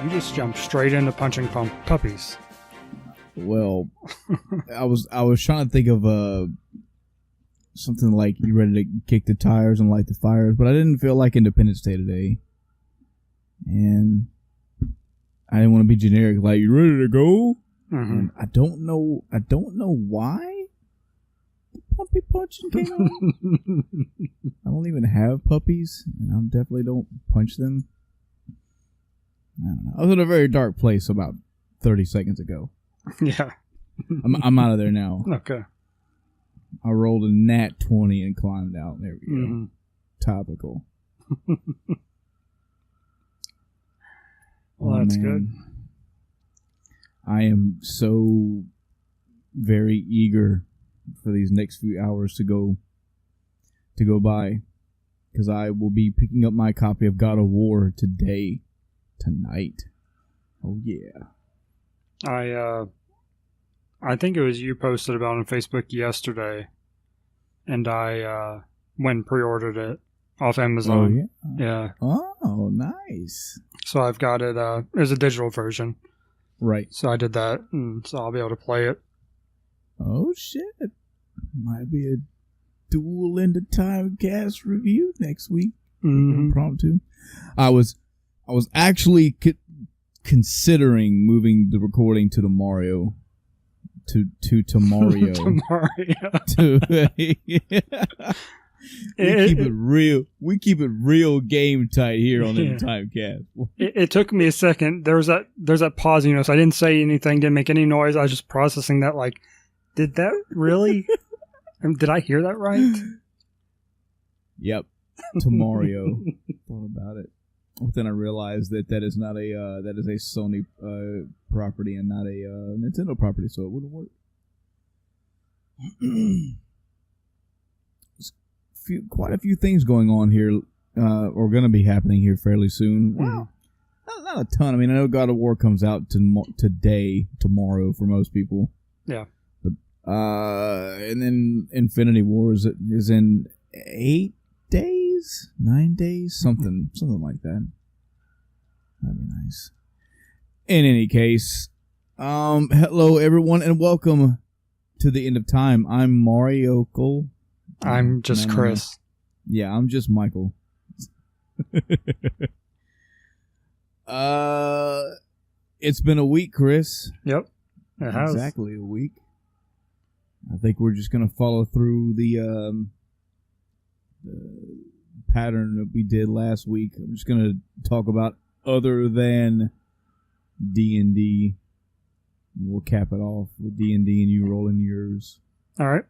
You just jumped straight into punching puppies. Well, I was trying to think of something like you ready to kick the tires and light the fires, but I didn't feel like Independence Day today, and I didn't want to be generic. Like, you ready to go? Mm-hmm. And I don't know why the puppy punching came on. I don't even have puppies, and I definitely don't punch them. I don't know. I was in a very dark place about 30 seconds ago. Yeah. I'm out of there now. Okay. I rolled a nat 20 and climbed out. There we go. Mm-hmm. Topical. Well, that's good. I am so very eager for these next few hours to go by, because I will be picking up my copy of God of War tonight. Oh yeah. I think it was you posted about it on Facebook yesterday, and I went and pre-ordered it off Amazon. Oh yeah. Yeah. Oh, nice. So I've got it. There's a digital version. Right. So I did that, and so I'll be able to play it. Oh shit. Might be a dual End of Time cast review next week. Mm-hmm. Impromptu. I was actually considering moving the recording to the Mario. To Mario. To Mario. We keep it real game tight here on the Time Cast. It took me a second. There's that pause, so I didn't say anything, didn't make any noise. I was just processing that, like, did that really? Did I hear that right? Yep. To Mario. Thought about it. But then I realized that is not that is a Sony property and not a Nintendo property, so it wouldn't work. Quite a few things going on here, or going to be happening here fairly soon. Well, not a ton. I mean, I know God of War comes out tomorrow for most people. Yeah. But, and then Infinity War is in 8 days, 9 days, something like that. That'd be nice. In any case, hello everyone, and welcome to the End of Time. I'm Mario Cole. I'm just Chris. Yeah, I'm just Michael. It's been a week, Chris. Yep, it has. Exactly a week. I think we're just gonna follow through the pattern that we did last week. I'm just gonna talk about other than D&D. We'll cap it off with D&D, and you roll in yours. All right.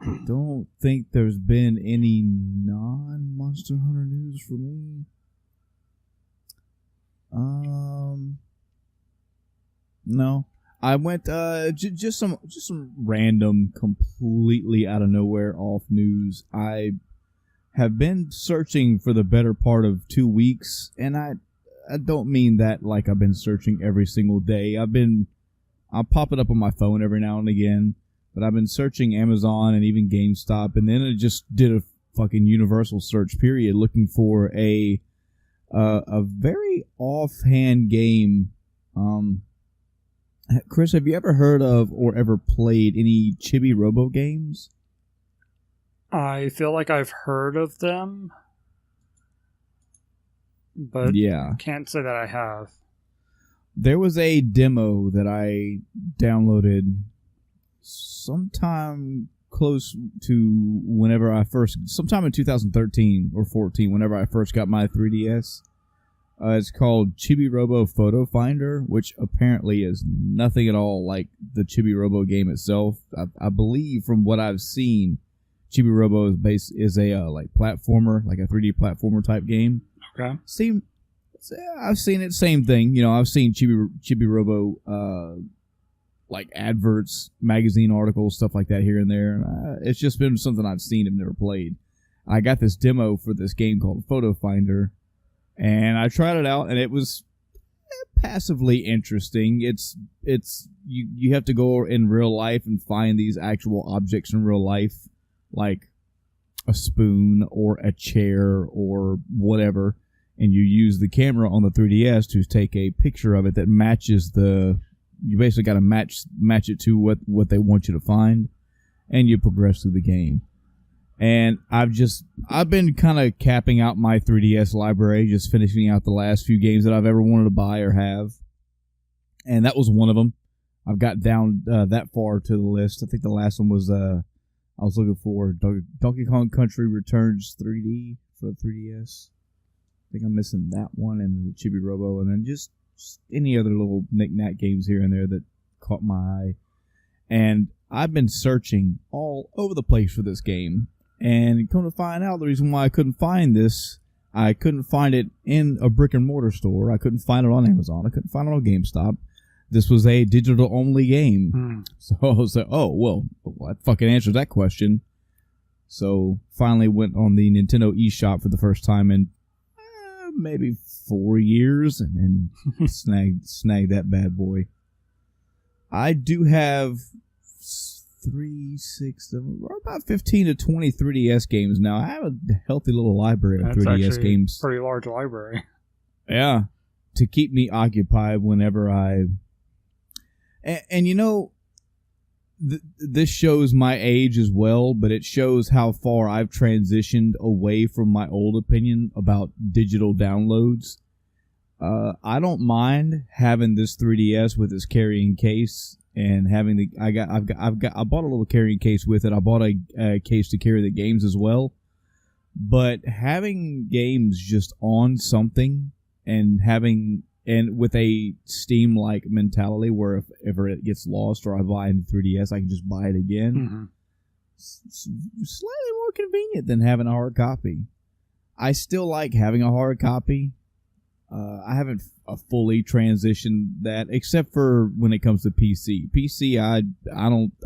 I don't think there's been any non-Monster Hunter news for me. No. I went just some random, completely out of nowhere off news. I have been searching for the better part of 2 weeks, and I don't mean that like I've been searching every single day. I'll pop it up on my phone every now and again, but I've been searching Amazon and even GameStop, and then it just did a fucking universal search period looking for a very offhand game. Chris, have you ever heard of or ever played any Chibi Robo games? I feel like I've heard of them, but yeah, can't say that I have. There was a demo that I downloaded sometime close to sometime in 2013 or 14, whenever I first got my 3DS. It's called Chibi Robo Photo Finder, which apparently is nothing at all like the Chibi Robo game itself. I believe from what I've seen, Chibi Robo is a like platformer, like a 3D platformer type game. Okay. I've seen it, same thing. I've seen Chibi Robo like adverts, magazine articles, stuff like that here and there. It's just been something I've seen and never played. I got this demo for this game called Photo Finder, and I tried it out, and it was passively interesting. It's you have to go in real life and find these actual objects in real life, like a spoon or a chair or whatever, and you use the camera on the 3DS to take a picture of it that matches you basically got to match it to what they want you to find, and you progress through the game. And I've been kind of capping out my 3DS library, just finishing out the last few games that I've ever wanted to buy or have. And that was one of them. I've got down that far to the list. I think the last one was I was looking for Donkey Kong Country Returns 3D for the 3DS. I think I'm missing that one and the Chibi Robo, and then just any other little knick-knack games here and there that caught my eye. And I've been searching all over the place for this game. And come to find out, the reason why I couldn't find this, I couldn't find it in a brick-and-mortar store. I couldn't find it on Amazon. I couldn't find it on GameStop. This was a digital-only game. So I was like, oh, well, that fucking answers that question. So finally went on the Nintendo eShop for the first time in maybe 4 years and snagged that bad boy. I do have about 15 to 20 3DS games now. I have a healthy little library of 3DS games. Pretty large library. Yeah, to keep me occupied whenever I. And you know, this shows my age as well, but it shows how far I've transitioned away from my old opinion about digital downloads. I don't mind having this 3DS with its carrying case. And having I bought a little carrying case with it. I bought a case to carry the games as well. But having games just on something and with a Steam-like mentality where if ever it gets lost or I buy a 3DS, I can just buy it again. It's slightly more convenient than having a hard copy. I still like having a hard copy. I haven't fully transitioned that, except for when it comes to PC. PC, I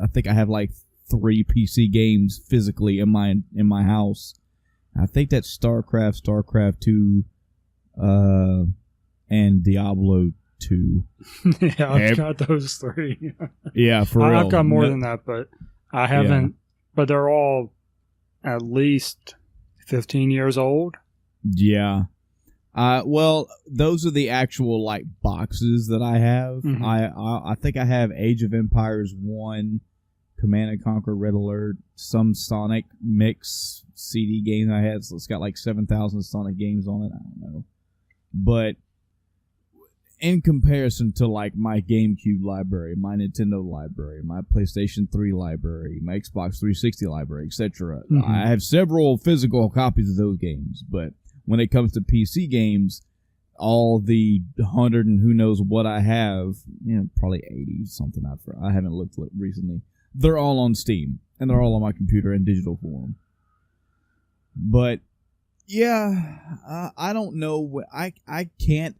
think I have like 3 PC games physically in my house. I think that's StarCraft 2, and Diablo 2. Yeah, I've got those 3. Yeah, for real. I've got more than that, but I haven't. Yeah. But they're all at least 15 years old. Yeah. Well, those are the actual like boxes that I have. Mm-hmm. I think I have Age of Empires 1, Command & Conquer, Red Alert, some Sonic mix CD games I had. So it's got like 7,000 Sonic games on it. I don't know, but in comparison to like my GameCube library, my Nintendo library, my PlayStation 3 library, my Xbox 360 library, etc., mm-hmm. I have several physical copies of those games, but when it comes to PC games, all the 100 and who knows what I have, probably 80 something. I haven't looked recently. They're all on Steam, and they're all on my computer in digital form. But yeah, I don't know. I can't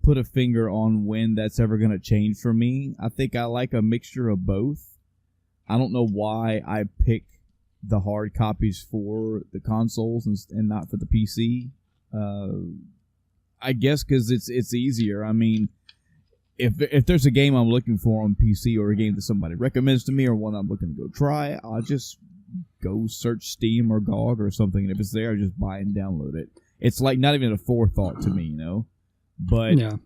put a finger on when that's ever going to change for me. I think I like a mixture of both. I don't know why I pick the hard copies for the consoles and not for the PC. I guess because it's easier. I mean, if there's a game I'm looking for on PC or a game that somebody recommends to me or one I'm looking to go try, I'll just go search Steam or GOG or something, and if it's there, I just buy and download it. It's like not even a forethought to me, But yeah.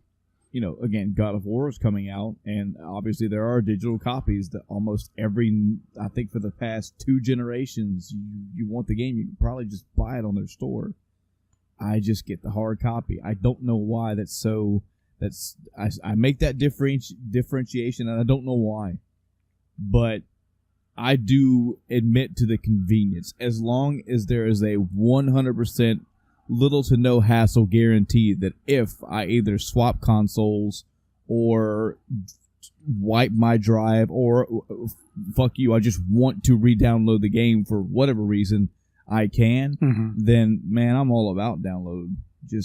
Again, God of War is coming out, and obviously there are digital copies that almost I think for the past 2 generations, you want the game, you can probably just buy it on their store. I just get the hard copy. I don't know why that's so. I make that differentiation, and I don't know why. But I do admit to the convenience. As long as there is a 100% little to no hassle guarantee that if I either swap consoles or wipe my drive or fuck you, I just want to re-download the game for whatever reason I can, mm-hmm. then man, I'm all about download. You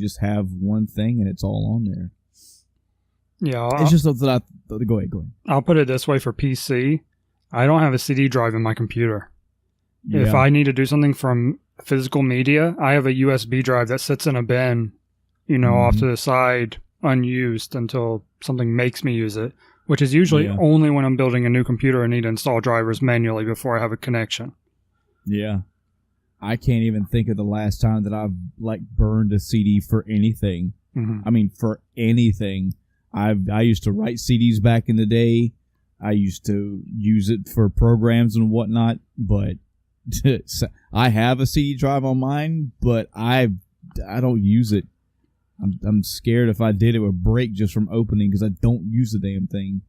just have one thing and it's all on there. Yeah, it's just something go ahead. I'll put it this way for PC. I don't have a CD drive in my computer. Yeah. If I need to do something from physical media, I have a USB drive that sits in a bin, mm-hmm. off to the side, unused until something makes me use it, which is usually only when I'm building a new computer and need to install drivers manually before I have a connection. Yeah. I can't even think of the last time that I've like burned a CD for anything. Mm-hmm. I mean, for anything. I used to write CDs back in the day. I used to use it for programs and whatnot, but I have a CD drive on mine, but I don't use it. I'm scared if I did, it would break just from opening because I don't use the damn thing.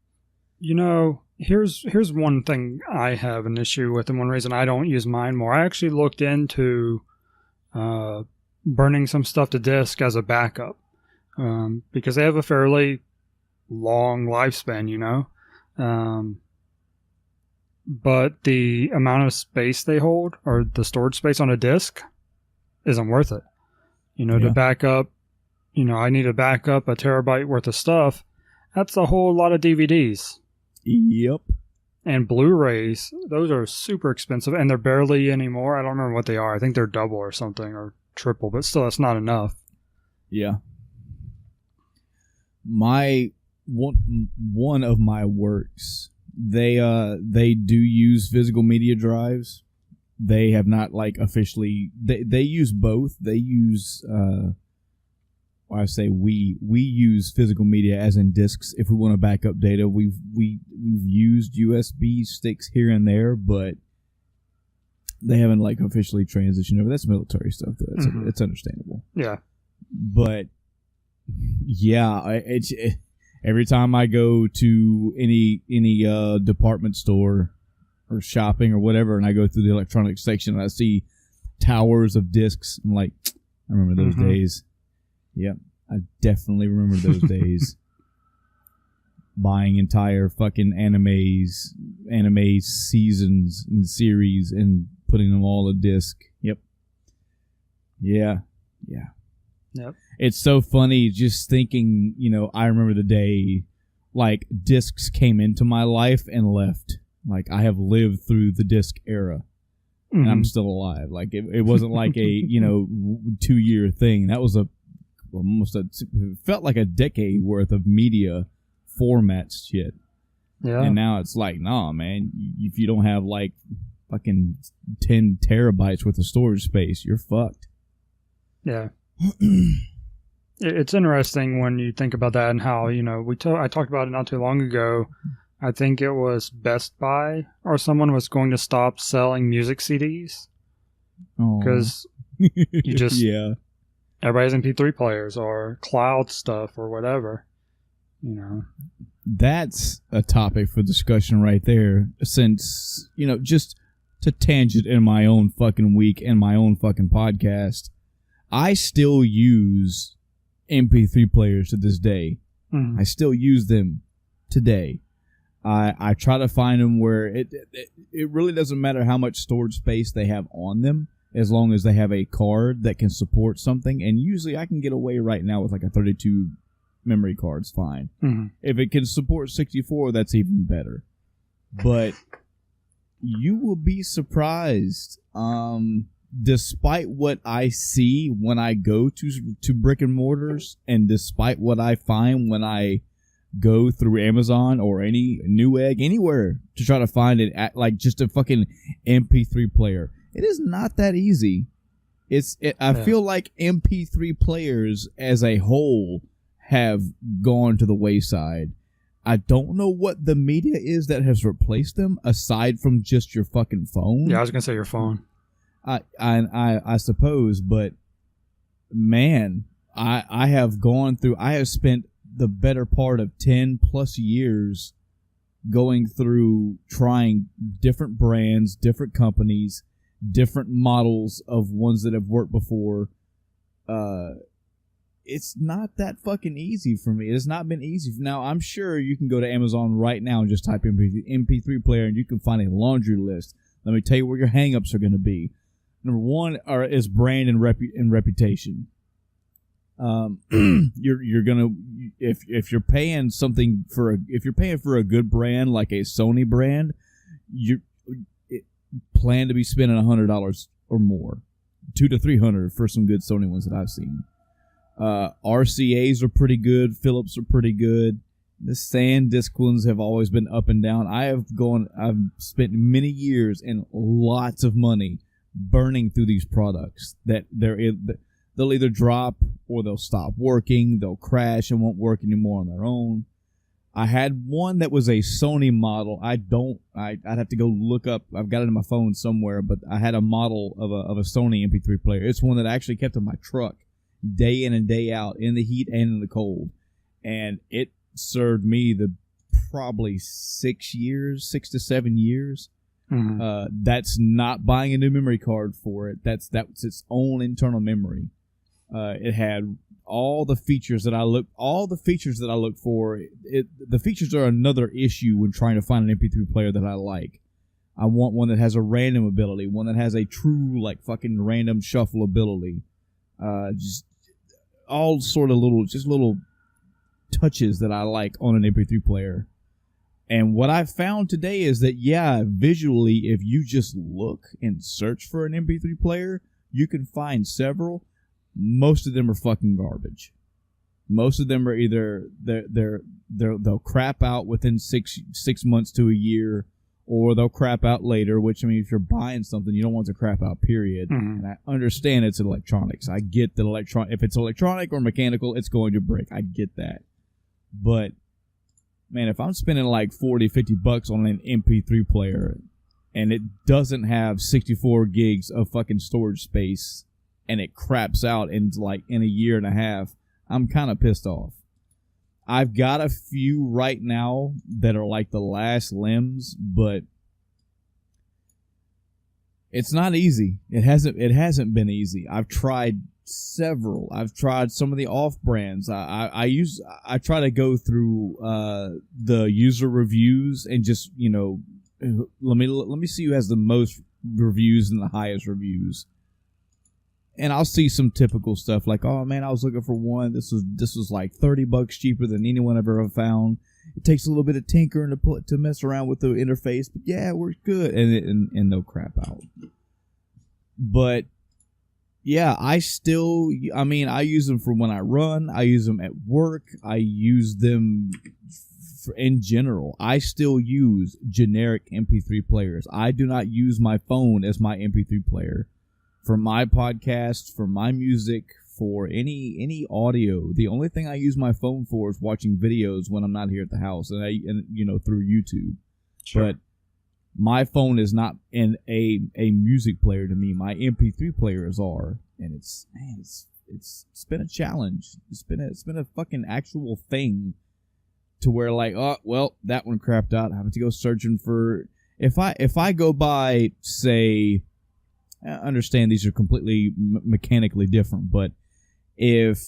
You know, here's one thing I have an issue with, and one reason I don't use mine more. I actually looked into burning some stuff to disk as a backup because they have a fairly long lifespan, you know. But the amount of space they hold, or the storage space on a disk, isn't worth it. You know, to back up, you know, I need to back up a terabyte worth of stuff. That's a whole lot of DVDs. Yep. And Blu-rays, those are super expensive, and they're barely anymore. I don't remember what they are. I think they're double or something, or triple, but still, that's not enough. Yeah. One of my works, they do use physical media drives. They have not like officially. They use both. They use. I say we use physical media as in discs if we want to back up data. We've used USB sticks here and there, but they haven't like officially transitioned over. That's military stuff, though. It's understandable. Yeah, but yeah, every time I go to any department store or shopping or whatever, and I go through the electronics section and I see towers of discs, I'm like, I remember those days. Yep, I definitely remember those days. Buying entire fucking anime seasons and series and putting them all a disc. Yep. Yeah. Yep. It's so funny just thinking, you know, I remember the day like discs came into my life and left. Like I have lived through the disc era. And I'm still alive. Like it wasn't like a, you know, 2-year thing. That was it felt like a decade worth of media formats shit. Yeah. And now it's like, nah, man, if you don't have like fucking 10 terabytes worth of storage space, you're fucked. Yeah. It's interesting when you think about that and how, you know, I talked about it not too long ago. I think it was Best Buy or someone was going to stop selling music CDs because you just everybody has MP3 players or cloud stuff or whatever, you know. That's a topic for discussion right there, since, you know, just to tangent in my own fucking week and my own fucking podcast, I still use MP3 players to this day. I still use them today. I try to find them where it really doesn't matter how much storage space they have on them, as long as they have a card that can support something. And usually I can get away right now with like a 32 memory card's fine. If it can support 64, that's even better. But you will be surprised. Despite what I see when I go to brick and mortars, and despite what I find when I go through Amazon or any Newegg, anywhere to try to find it at like just a fucking MP3 player, it is not that easy. I feel like MP3 players as a whole have gone to the wayside. I don't know what the media is that has replaced them aside from just your fucking phone. Yeah, I was gonna say your phone. I suppose, but man, I have spent the better part of 10 plus years going through trying different brands, different companies, different models of ones that have worked before. It's not that fucking easy for me. It has not been easy. Now, I'm sure you can go to Amazon right now and just type in MP3 player and you can find a laundry list. Let me tell you where your hangups are going to be. Number one is brand and reputation. You're gonna if you're paying something if you're paying for a good brand like a Sony brand, you plan to be spending $100 or more, $200 to $300 for some good Sony ones that I've seen. RCA's are pretty good. Philips are pretty good. The SanDisk ones have always been up and down. I've spent many years and lots of money burning through these products that they'll either drop or they'll stop working. They'll crash and won't work anymore on their own. I had one that was a Sony model. I'd have to go look up. I've got it in my phone somewhere, but I had a model of a Sony MP3 player. It's one that I actually kept in my truck day in and day out in the heat and in the cold. And it served me probably 6 to 7 years. Mm-hmm. That's not buying a new memory card for it. That's its own internal memory. It had all the features that I look for. The features are another issue when trying to find an MP3 player that I like. I want one that has a random ability, one that has a true like fucking random shuffle ability. Just all sort of little touches that I like on an MP3 player. And what I found today is that, yeah, visually, if you just look and search for an MP3 player, you can find several. Most of them are fucking garbage. Most of them are either they'll crap out within 6 months to a year, or they'll crap out later. Which, I mean, if you're buying something, you don't want it to crap out. Period. Mm-hmm. And I understand it's electronics. I get that if it's electronic or mechanical, it's going to break. I get that. But man, if I'm spending like $40-$50 on an MP3 player, and it doesn't have 64 gigs of fucking storage space, and it craps out in a year and a half, I'm kind of pissed off. I've got a few right now that are like the last limbs, but it's not easy. It hasn't been easy. I've tried several. I've tried some of the off brands. I try to go through the user reviews and just, let me see who has the most reviews and the highest reviews. And I'll see some typical stuff like, oh man, I was looking for one. This was like $30 cheaper than anyone I've ever found. It takes a little bit of tinkering to mess around with the interface, but yeah, it works good. And they'll crap out. But yeah, I use them for when I run. I use them at work. I use them in general. I still use generic MP3 players. I do not use my phone as my MP3 player. For my podcast, for my music, for any audio, the only thing I use my phone for is watching videos when I'm not here at the house, and through YouTube. Sure. But my phone is not a music player to me. My MP3 players are, and it's been a challenge. It's been a fucking actual thing to where like, oh well, that one crapped out. I have to go searching for if I go by, say, I understand these are completely mechanically different, but if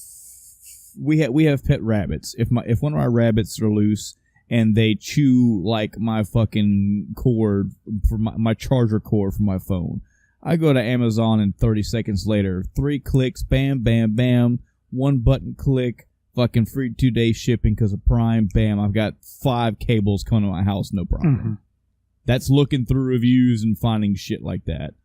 we have pet rabbits, if one of my rabbits are loose and they chew like my fucking cord for my charger cord for my phone, I go to Amazon and 30 seconds later, 3 clicks, bam, bam, bam, 1 button click, fucking free 2-day shipping because of Prime, bam, I've got 5 cables coming to my house, no problem. Mm-hmm. That's looking through reviews and finding shit like that.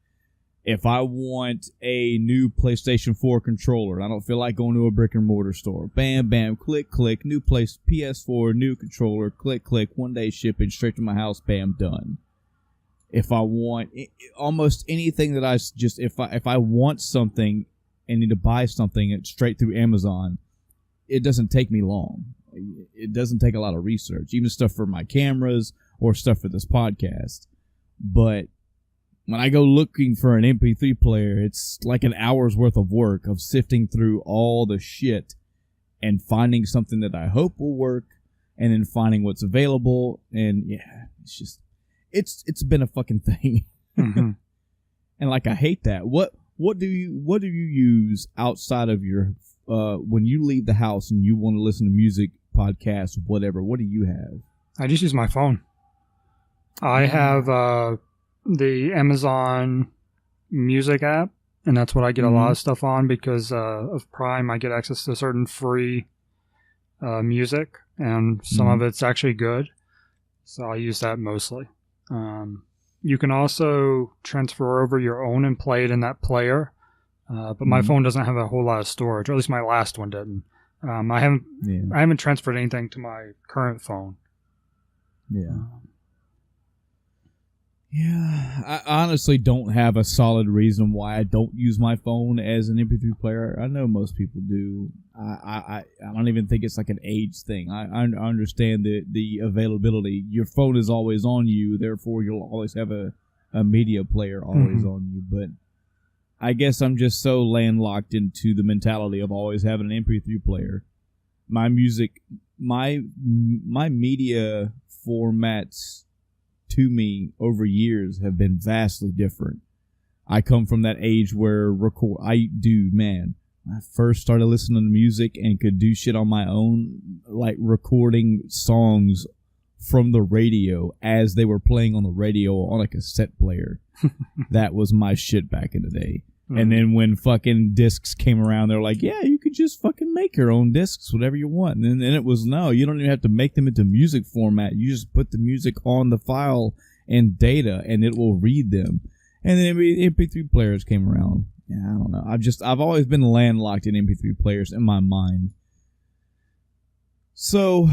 If I want a new PlayStation 4 controller, and I don't feel like going to a brick and mortar store, bam, bam, click, click, new PS4, new controller, click, click, 1-day shipping, straight to my house, bam, done. If I want almost anything that if I want something and need to buy something, it's straight through Amazon. It doesn't take me long. It doesn't take a lot of research, even stuff for my cameras or stuff for this podcast. But when I go looking for an MP3 player, it's like an hour's worth of work of sifting through all the shit and finding something that I hope will work, and then finding what's available. And yeah, it's been a fucking thing. Mm-hmm. And like, I hate that. What do you use outside of your when you leave the house and you want to listen to music, podcasts, whatever? What do you have? I just use my phone. I have the Amazon Music app, and that's what I get a lot of stuff on because of Prime. I get access to certain free music, and some of it's actually good, so I use that mostly. You can also transfer over your own and play it in that player, but my phone doesn't have a whole lot of storage, or at least my last one didn't. I haven't transferred anything to my current phone. Yeah. Yeah, I honestly don't have a solid reason why I don't use my phone as an MP3 player. I know most people do. I don't even think it's like an age thing. I understand the availability. Your phone is always on you, therefore you'll always have a media player always on you. But I guess I'm just so landlocked into the mentality of always having an MP3 player. My music, my media formats to me over years have been vastly different. I come from that age where when I first started listening to music and could do shit on my own, like recording songs from the radio as they were playing on the radio on a cassette player. That was my shit back in the day. And then when fucking discs came around, they're like, yeah, you could just fucking make your own discs, whatever you want. And then it was, no, you don't even have to make them into music format. You just put the music on the file and data, and it will read them. And then MP3 players came around. Yeah, I don't know. I've always been landlocked in MP3 players in my mind. So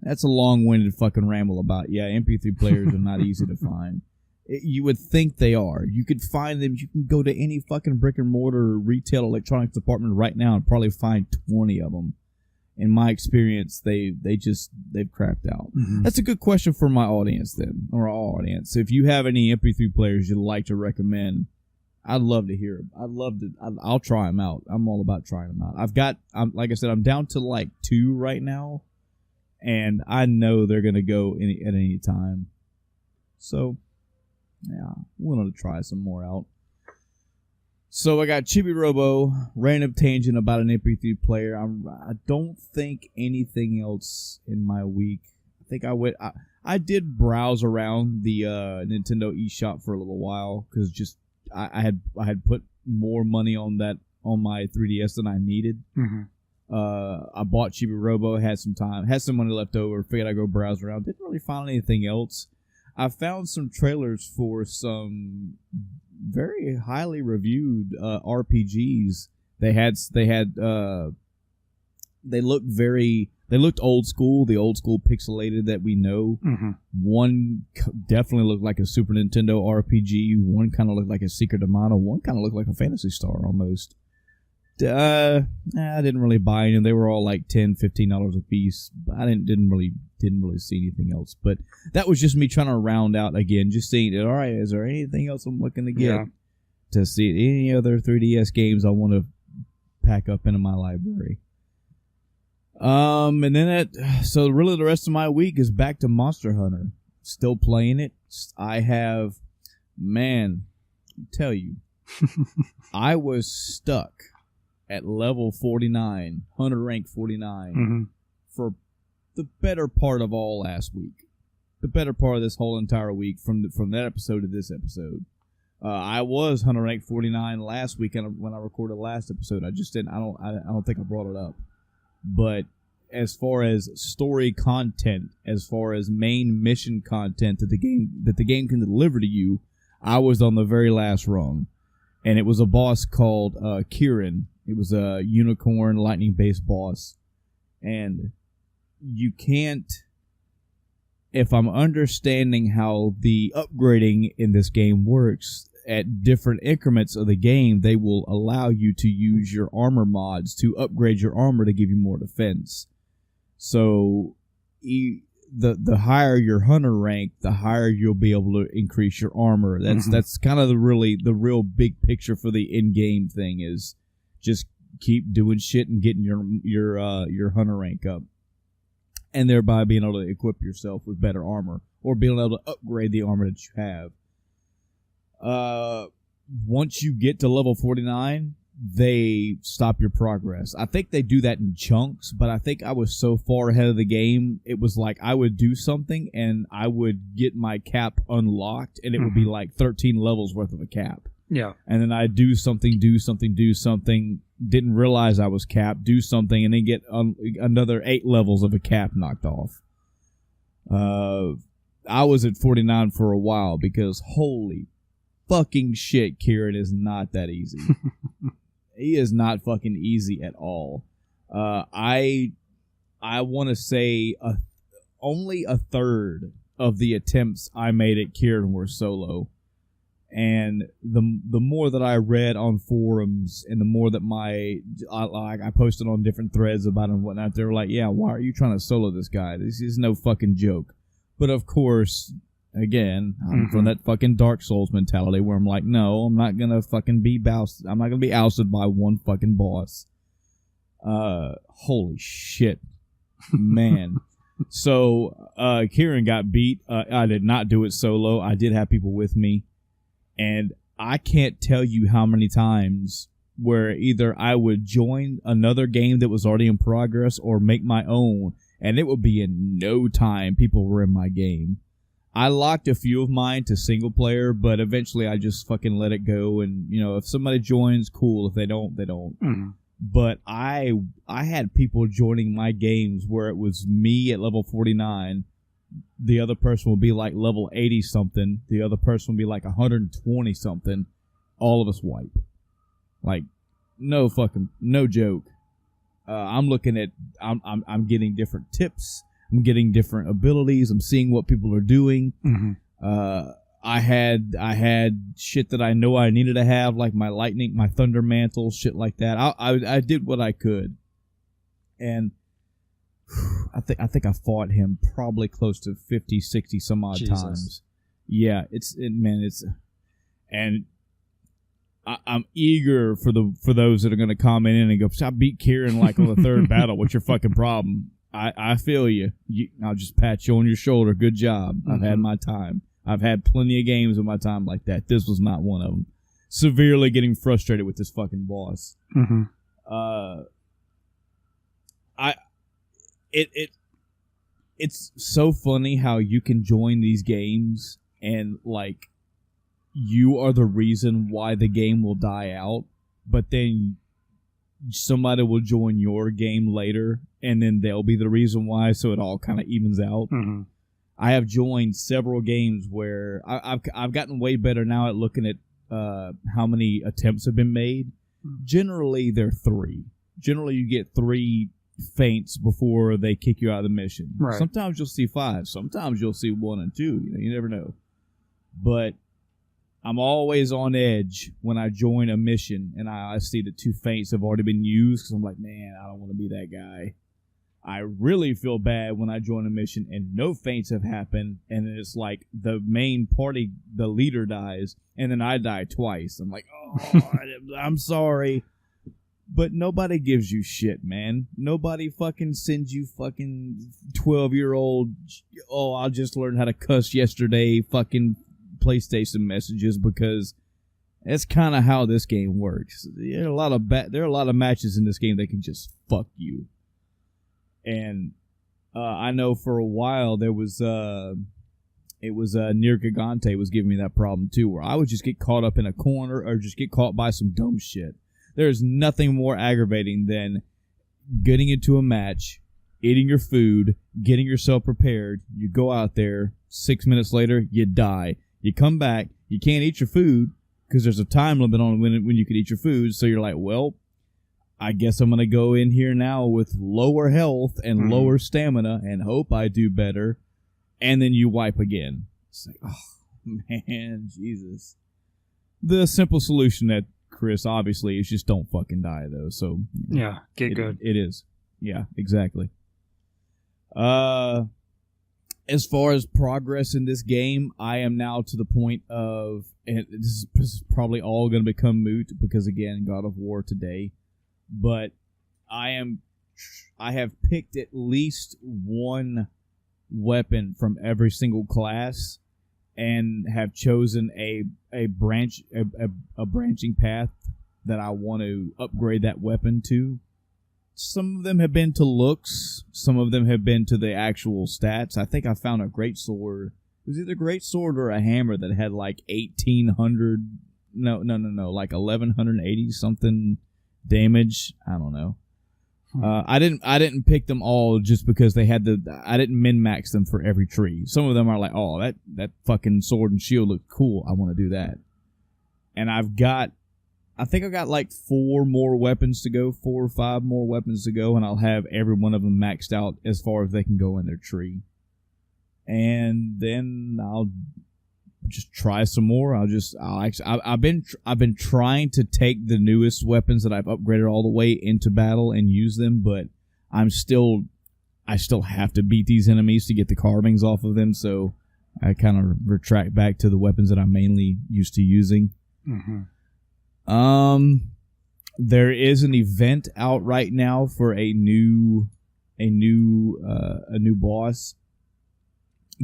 that's a long-winded fucking ramble about, yeah, MP3 players are not easy to find. You would think they are. You could find them. You can go to any fucking brick and mortar retail electronics department right now and probably find 20 of them. In my experience, they've crapped out. Mm-hmm. That's a good question for my audience then, or our audience. If you have any MP3 players you'd like to recommend, I'd love to hear them. I'll try them out. I'm all about trying them out. Like I said, I'm down to like 2 right now, and I know they're gonna go at any time. So. Yeah, we wanted to try some more out. So I got Chibi Robo, random tangent about an MP3 player. I don't think anything else in my week. I think I did browse around the Nintendo eShop for a little while because just I had put more money on my 3DS than I needed. Mm-hmm. I bought Chibi Robo, had some money left over, figured I'd go browse around. Didn't really find anything else. I found some trailers for some very highly reviewed RPGs. They looked old school, the old school pixelated that we know. Mm-hmm. One definitely looked like a Super Nintendo RPG. One kind of looked like a Secret of Mana. One kind of looked like a Phantasy Star almost. I didn't really buy any. They were all like $10, $15 a piece. I didn't really see anything else. But that was just me trying to round out again, just seeing it. All right, is there anything else I'm looking to get to see? Any other 3DS games I want to pack up into my library? And then so really the rest of my week is back to Monster Hunter. Still playing it. I tell you, I was stuck at level 49, Hunter rank 49, for the better part of all last week. The better part of this whole entire week, from that episode to this episode. I was Hunter rank 49 last week when I recorded the last episode. I just didn't. I don't think I brought it up. But as far as story content, as far as main mission content that the game can deliver to you, I was on the very last rung, and it was a boss called Kirin. It was a unicorn lightning-based boss. And you can't... If I'm understanding how the upgrading in this game works, at different increments of the game, they will allow you to use your armor mods to upgrade your armor to give you more defense. So, the higher your hunter rank, the higher you'll be able to increase your armor. That's kind of the real big picture for the in-game thing is... Just keep doing shit and getting your hunter rank up, and thereby being able to equip yourself with better armor or being able to upgrade the armor that you have. Once you get to level 49, they stop your progress. I think they do that in chunks, but I think I was so far ahead of the game, it was like I would do something and I would get my cap unlocked, and it would be like 13 levels worth of a cap. Yeah. And then I do something, didn't realize I was capped, do something, and then get another 8 levels of a cap knocked off. I was at 49 for a while because holy fucking shit, Kirin is not that easy. He is not fucking easy at all. I want to say only a third of the attempts I made at Kieran were solo. And the more that I read on forums and the more that I posted on different threads about it and whatnot, they were like, yeah, why are you trying to solo this guy? This is no fucking joke. But of course, again, I'm from that fucking Dark Souls mentality where I'm like, no, I'm not gonna fucking be ousted. I'm not gonna be ousted by one fucking boss. Holy shit, man. So Kieran got beat. I did not do it solo. I did have people with me. And I can't tell you how many times where either I would join another game that was already in progress or make my own, and it would be in no time people were in my game. I locked a few of mine to single player, but eventually I just fucking let it go. And, you know, if somebody joins, cool. If they don't, they don't. Mm-hmm. But I had people joining my games where it was me at level 49. The other person will be like level 80 something. The other person will be like 120 something. All of us wipe. Like, no joke. I'm looking at, I'm getting different tips. I'm getting different abilities. I'm seeing what people are doing. Mm-hmm. I had shit that I know I needed to have, like my lightning, my thunder mantle, shit like that. I did what I could, and I think I fought him probably close to 50, 60 some odd times. Yeah, and I'm eager for those that are going to comment in and go, I beat Kieran like on the third battle. What's your fucking problem? I feel you. I'll just pat you on your shoulder. Good job. Mm-hmm. I've had my time. I've had plenty of games in my time like that. This was not one of them. Severely getting frustrated with this fucking boss. Mm-hmm. It's so funny how you can join these games and like you are the reason why the game will die out, but then somebody will join your game later and then they'll be the reason why, so it all kind of evens out. Mm-hmm. I have joined several games where I've gotten way better now at looking at how many attempts have been made. Generally, they're 3. Generally, you get 3 feints before they kick you out of the mission. Right. Sometimes you'll see 5. Sometimes you'll see 1 and 2. You never know. But I'm always on edge when I join a mission and I see that 2 feints have already been used because I'm like, man, I don't want to be that guy. I really feel bad when I join a mission and no feints have happened, and then it's like the main party, the leader dies, and then I die twice. I'm like, oh, I'm sorry. But nobody gives you shit, man. Nobody fucking sends you fucking 12-year-old, oh, I just learned how to cuss yesterday, fucking PlayStation messages, because that's kind of how this game works. There are a lot of matches in this game that can just fuck you. And I know for a while there was Nier Gigante was giving me that problem too, where I would just get caught up in a corner or just get caught by some dumb shit. There's nothing more aggravating than getting into a match, eating your food, getting yourself prepared. You go out there, 6 minutes later, you die. You come back, you can't eat your food because there's a time limit on when you can eat your food. So you're like, well, I guess I'm going to go in here now with lower health and lower stamina and hope I do better. And then you wipe again. It's like, oh, man, Jesus. The simple solution that Chris, obviously, is just don't fucking die, though. So yeah, get good. It is. Yeah, exactly. As far as progress in this game, I am now to the point of, and this is probably all going to become moot because, again, God of War today. But I have picked at least one weapon from every single class and have chosen a branching path that I want to upgrade that weapon to. Some of them have been to looks. Some of them have been to the actual stats. I think I found a great sword. It was either a great sword or a hammer that had like 1,800. No, like 1,180 something damage. I don't know. I didn't pick them all just because they had I didn't min-max them for every tree. Some of them are like, oh, that fucking sword and shield look cool. I want to do that. And I think I've got like 4 more weapons to go, 4 or 5 more weapons to go, and I'll have every one of them maxed out as far as they can go in their tree. and then I'll just try some more. I've been trying to take the newest weapons that I've upgraded all the way into battle and use them, but I still have to beat these enemies to get the carvings off of them, so I kind of retract back to the weapons that I'm mainly used to using. Mm-hmm. There is an event out right now for a new boss.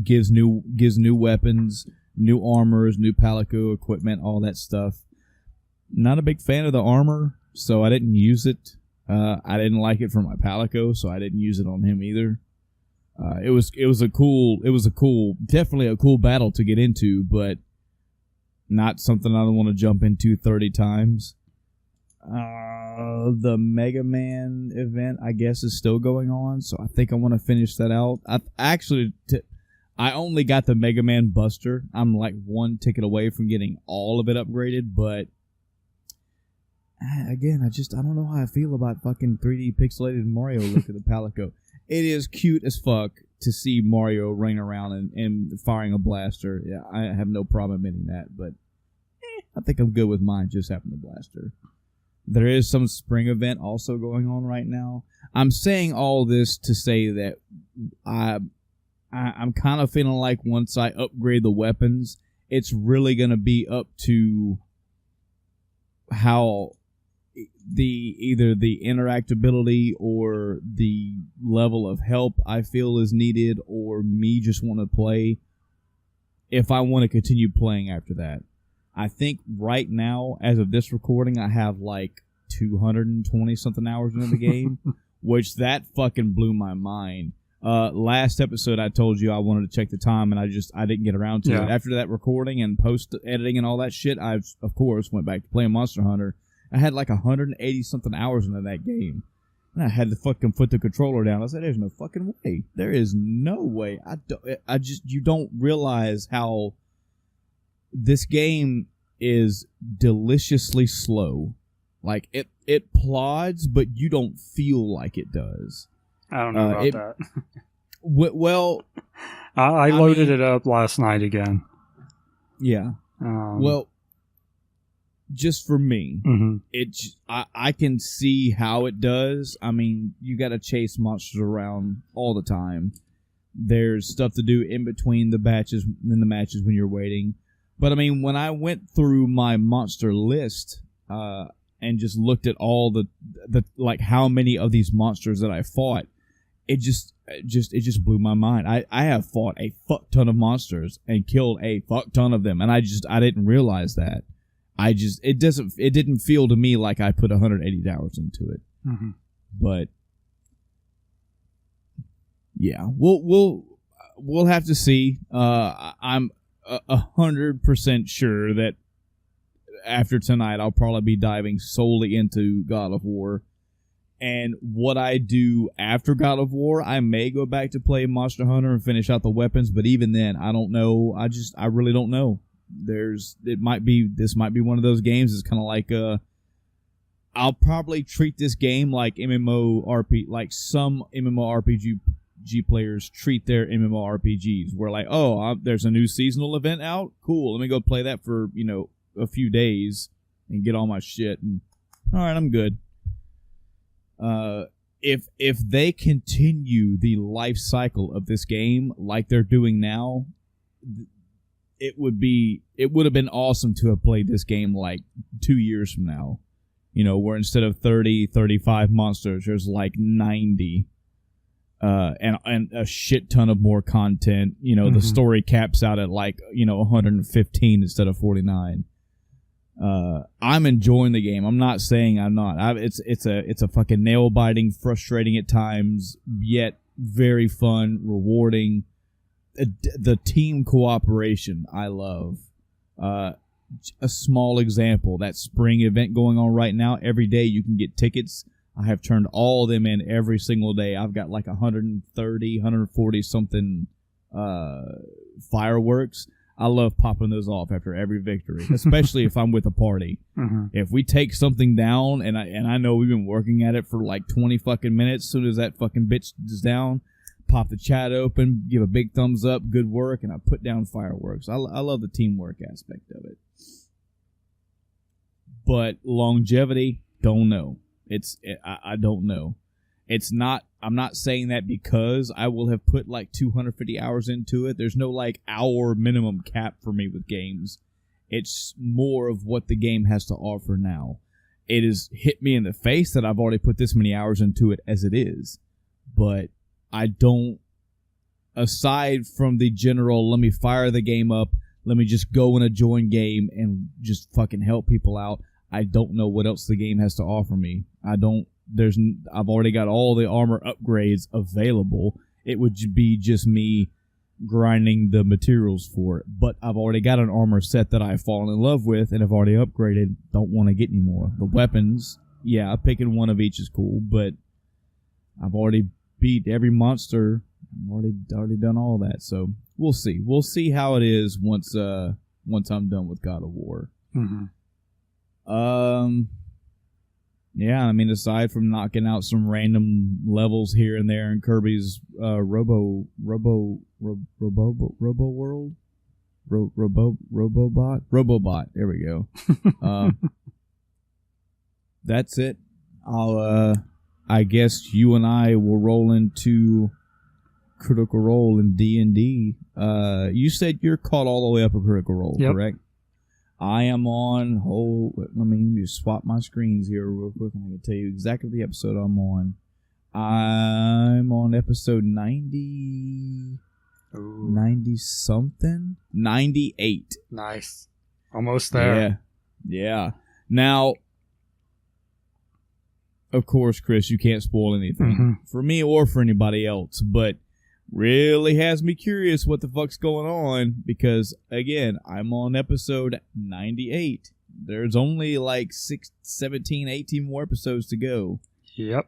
Gives new weapons, new armors, new Palico equipment, all that stuff. Not a big fan of the armor, so I didn't use it. I didn't like it for my Palico, so I didn't use it on him either. It was definitely a cool battle to get into, but not something I don't want to jump into 30 times. The Mega Man event, I guess, is still going on, so I think I want to finish that out. I only got the Mega Man Buster. I'm like one ticket away from getting all of it upgraded, but again, I don't know how I feel about fucking 3D pixelated Mario look at the Palico. It is cute as fuck to see Mario running around and firing a blaster. Yeah, I have no problem admitting that, but I think I'm good with mine just having the blaster. There is some spring event also going on right now. I'm saying all this to say that I'm kind of feeling like once I upgrade the weapons, it's really going to be up to how either the interactability or the level of help I feel is needed, or me just want to play, if I want to continue playing after that. I think right now, as of this recording, I have like 220-something hours into the game, which that fucking blew my mind. Last episode, I told you I wanted to check the time, and I didn't get around to it. After that recording and post-editing and all that shit, I, of course, went back to playing Monster Hunter. I had like 180-something hours into that game. And I had to fucking put the controller down. I said, there's no fucking way. There is no way. You don't realize how this game is deliciously slow. Like, it plods, but you don't feel like it does. I don't know about that. Well, I loaded it up last night again. Yeah. Well, just for me, I can see how it does. I mean, you got to chase monsters around all the time. There's stuff to do in between the matches when you're waiting. But I mean, when I went through my monster list and just looked at all the like how many of these monsters that I fought, it just blew my mind. I have fought a fuck ton of monsters and killed a fuck ton of them, and I didn't realize that. It didn't feel to me like I put 180 hours into it. Mm-hmm. But yeah, we'll have to see. I'm 100% sure that after tonight I'll probably be diving solely into God of War. And what I do after God of War, I may go back to play Monster Hunter and finish out the weapons, but even then, I don't know. I really don't know. This might be one of those games. It's kind of like I'll probably treat this game like like some MMORPG players treat their MMORPGs, where like, there's a new seasonal event out, cool, let me go play that for a few days and get all my shit, and all right, I'm good. If they continue the life cycle of this game like they're doing now, it would have been awesome to have played this game like 2 years from now, where instead of 35 monsters, there's like 90, and a shit ton of more content. The story caps out at like 115 instead of 49. I'm enjoying the game. I'm not saying I'm not. It's a fucking nail biting, frustrating at times, yet very fun, rewarding. The team cooperation I love. A small example, that spring event going on right now, every day you can get tickets. I have turned all of them in every single day. I've got like 130, 140 something fireworks. I love popping those off after every victory, especially if I'm with a party. Mm-hmm. If we take something down, and I know we've been working at it for like 20 fucking minutes, as soon as that fucking bitch is down, pop the chat open, give a big thumbs up, good work, and I put down fireworks. I love the teamwork aspect of it. But longevity, don't know. I don't know. It's not. I'm not saying that because I will have put like 250 hours into it. There's no like hour minimum cap for me with games. It's more of what the game has to offer now. It has hit me in the face that I've already put this many hours into it as it is. But I don't, aside from the general, let me fire the game up, let me just go in a join game and just fucking help people out, I don't know what else the game has to offer me. I've already got all the armor upgrades available. It would be just me grinding the materials for it. But I've already got an armor set that I've fallen in love with and have already upgraded. Don't want to get any more. The weapons, yeah, picking one of each is cool, but I've already beat every monster. I've already done all that. So we'll see. We'll see how it is once I'm done with God of War. Mm-hmm. Yeah, I mean, aside from knocking out some random levels here and there in Kirby's Robobot, there we go. That's it. I guess you and I will roll into Critical Role in D&D. You said you're caught all the way up a Critical Role, yep. Correct? I am on let me just swap my screens here real quick and I can tell you exactly the episode I'm on. I'm on episode 90 something? 98. Nice. Almost there. Yeah. Now, of course, Chris, you can't spoil anything for me or for anybody else, but really has me curious what the fuck's going on because, again, I'm on episode 98. There's only like 17, 18 more episodes to go. Yep.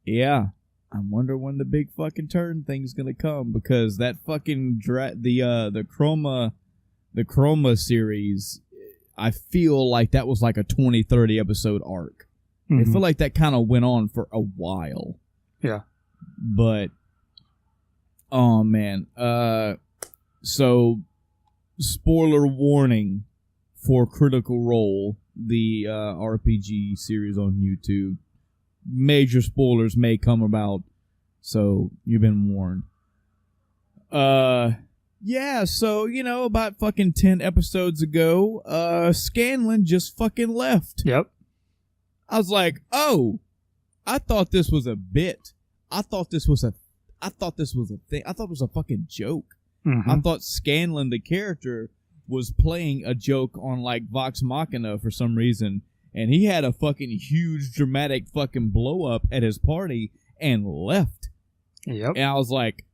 Yeah. I wonder when the big fucking turn thing's gonna come because that fucking the Chroma series, I feel like that was like a 20, 30 episode arc. I feel like that kind of went on for a while. Yeah. But, oh man. So, spoiler warning for Critical Role, the RPG series on YouTube. Major spoilers may come about, so you've been warned. Yeah, so, about fucking 10 episodes ago, Scanlan just fucking left. Yep. I was like, oh, I thought this was a bit. I thought this was a thing. I thought it was a fucking joke. I thought Scanlan, the character, was playing a joke on, like, Vox Machina for some reason, and he had a fucking huge, dramatic fucking blow-up at his party and left. Yep. And I was like,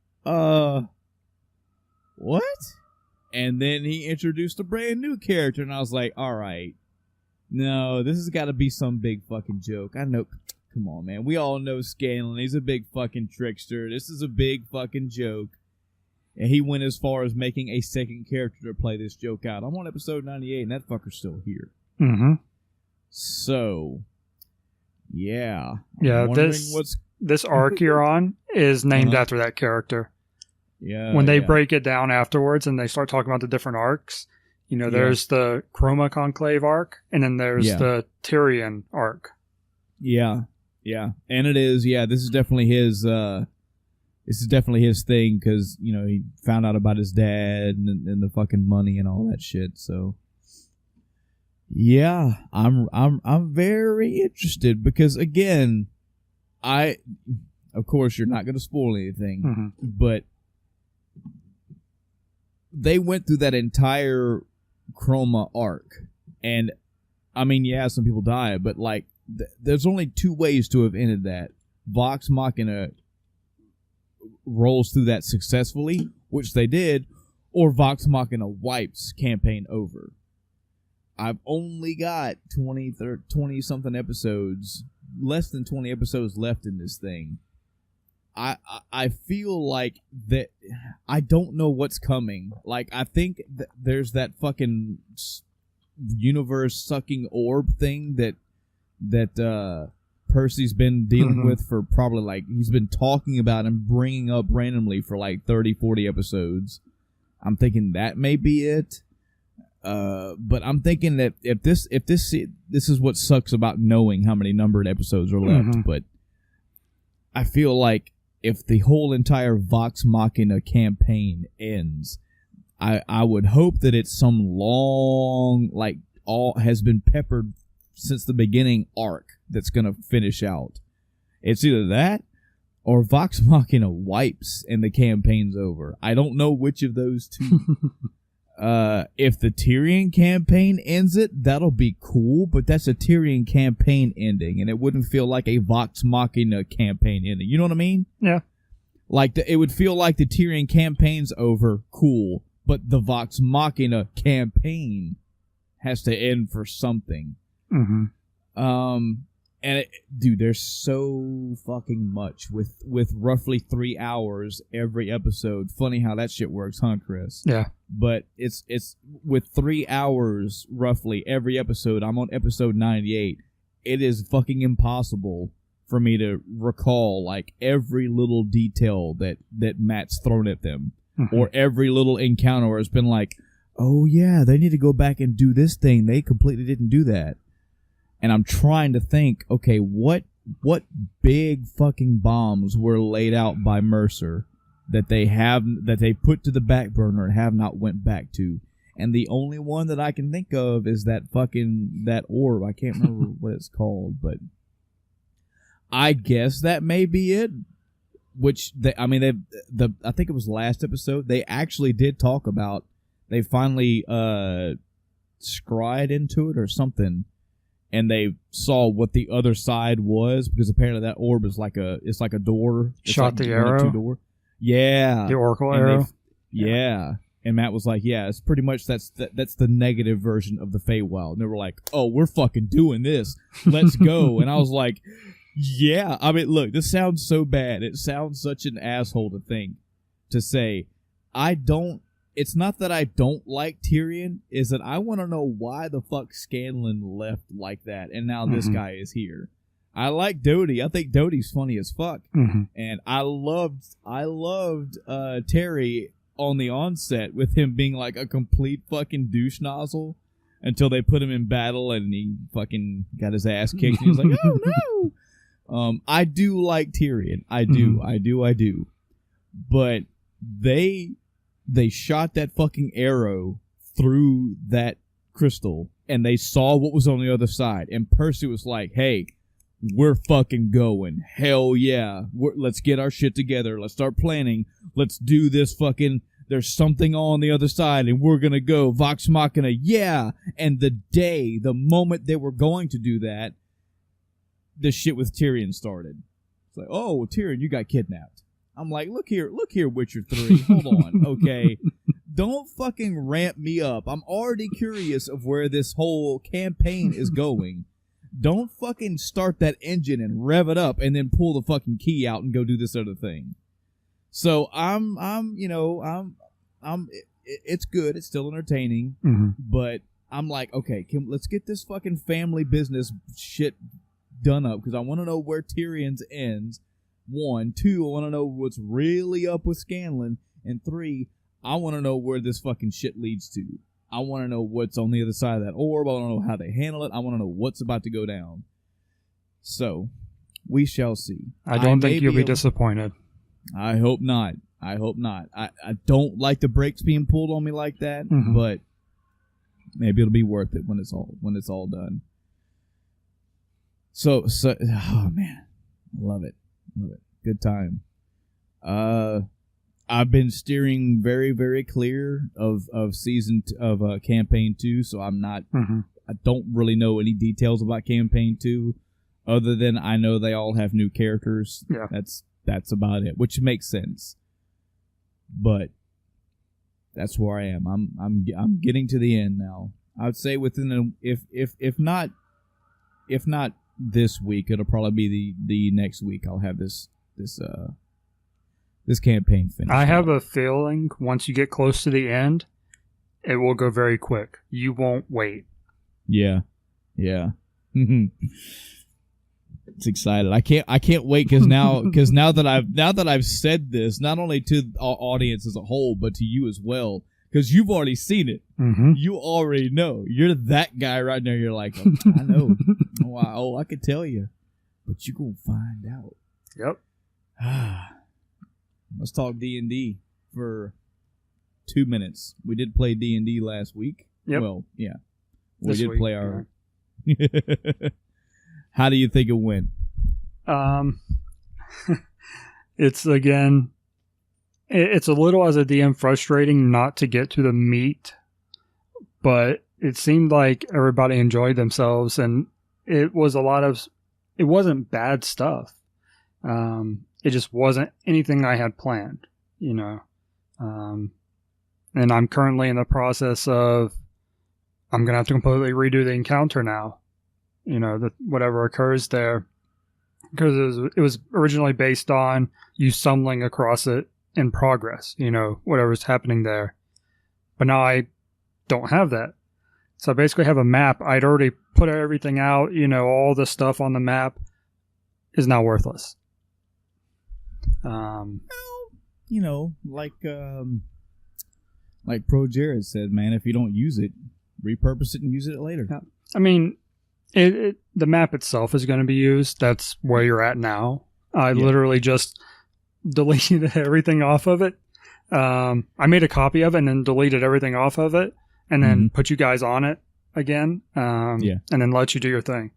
what? And then he introduced a brand new character, and I was like, all right. No, this has got to be some big fucking joke. I know. Come on, man. We all know Scanlan. He's a big fucking trickster. This is a big fucking joke. And he went as far as making a second character to play this joke out. I'm on episode 98, and that fucker's still here. So, yeah. Yeah, this arc you're on is named after that character. Yeah. When they break it down afterwards and they start talking about the different arcs, there's the Chroma Conclave arc, and then there's the Tyrion arc. Yeah. And it is, this is definitely his, thing, because, he found out about his dad and the fucking money and all that shit, so. Yeah, I'm very interested, because, again, of course, you're not going to spoil anything, but they went through that entire Chroma arc, and, I mean, yeah, some people die, but, like, there's only two ways to have ended that. Vox Machina rolls through that successfully, which they did, or Vox Machina wipes campaign over. I've only got 20-something episodes, less than 20 episodes left in this thing. I feel like that I don't know what's coming. Like, I think there's that fucking universe-sucking orb thing that Percy's been dealing with for probably like, he's been talking about and bringing up randomly for like 30, 40 episodes. I'm thinking that may be it. But I'm thinking that if this is what sucks about knowing how many numbered episodes are left, but I feel like if the whole entire Vox Machina campaign ends, I would hope that it's some long, like, all has been peppered since the beginning arc that's going to finish out. It's either that or Vox Machina wipes and the campaign's over. I don't know which of those two. If the Tyrion campaign ends it, that'll be cool, but that's a Tyrion campaign ending, and it wouldn't feel like a Vox Machina campaign ending. You know what I mean? Yeah. Like, it would feel like the Tyrion campaign's over, cool, but the Vox Machina campaign has to end for something. And dude, there's so fucking much with roughly 3 hours every episode. Funny how that shit works, huh, Chris? Yeah. But it's with 3 hours roughly every episode. I'm on episode 98. It is fucking impossible for me to recall like every little detail that Matt's thrown at them, or every little encounter where it's been like, oh yeah, they need to go back and do this thing. They completely didn't do that. And I'm trying to think, okay, what big fucking bombs were laid out by Mercer that they put to the back burner and have not went back to. And the only one that I can think of is that orb. I can't remember what it's called, but I guess that may be it. Which I think it was last episode, they actually did talk about, they finally scryed into it or something, and they saw what the other side was, because apparently that orb is like a door. It's Shot like the arrow. Door. Yeah, the Oracle arrow. Yeah, and Matt was like, "Yeah, it's pretty much that's the negative version of the Feywild." And they were like, "Oh, we're fucking doing this. Let's go." And I was like, "Yeah." I mean, look, this sounds so bad. It sounds such an asshole to say. It's not that I don't like Tyrion, is that I want to know why the fuck Scanlan left like that, and now this guy is here. I like Dodie. I think Dodie's funny as fuck, and I loved Terry on the onset with him being like a complete fucking douche nozzle until they put him in battle and he fucking got his ass kicked. And he was like, "Oh no!" I do like Tyrion. I do. But they shot that fucking arrow through that crystal, and they saw what was on the other side. And Percy was like, "Hey, we're fucking going. Hell yeah. Let's get our shit together. Let's start planning. Let's do this fucking... There's something on the other side, and we're gonna go. Vox Machina, yeah!" And the moment they were going to do that, the shit with Tyrion started. It's like, "Oh, Tyrion, you got kidnapped." I'm like, look here, Witcher 3. Hold on, okay? Don't fucking ramp me up. I'm already curious of where this whole campaign is going. Don't fucking start that engine and rev it up and then pull the fucking key out and go do this other thing. So it's good. It's still entertaining, but I'm like, okay, let's get this fucking family business shit done up, because I want to know where Tyrion's ends. 1, 2, I want to know what's really up with Scanlan, and 3, I want to know where this fucking shit leads to. I want to know what's on the other side of that orb. I want to know how they handle it. I want to know what's about to go down. So, we shall see. I don't think you'll be disappointed. I hope not. I don't like the brakes being pulled on me like that, but maybe it'll be worth it when it's all done. So, oh man, love it. Good time. I've been steering very, very clear of campaign 2, so I'm not. I don't really know any details about campaign 2, other than I know they all have new characters. Yeah, that's about it, which makes sense. But that's where I am. I'm getting to the end now. I would say within if not this week, it'll probably be the next week. I'll have this campaign finished. I have a feeling once you get close to the end, it will go very quick. You won't wait. Yeah. It's excited. I can't wait because now that I've said this not only to our audience as a whole but to you as well, because you've already seen it. Mm-hmm. You already know. You're that guy right now. You're like, oh, I know. I could tell you, but you gonna find out. Yep. Let's talk D&D for 2 minutes. We did play D&D last week. Yep. Well, yeah. This we did week, play our... How do you think it went? It's, again, it's a little, as a DM, frustrating not to get to the meat, but it seemed like everybody enjoyed themselves, and it wasn't bad stuff. It just wasn't anything I had planned, you know. And I'm currently in the process of, I'm going to have to completely redo the encounter now. You know, whatever occurs there. Because it was originally based on you stumbling across it in progress, you know, whatever's happening there. But now I don't have that. So I basically have a map. I'd already put everything out, you know, all the stuff on the map is now worthless. You know, like Pro Jared said, man, if you don't use it, repurpose it and use it later. Yeah. I mean, the map itself is going to be used. That's where you're at now. I literally just deleted everything off of it. I made a copy of it and then deleted everything off of it and then put you guys on it again. And then let you do your thing.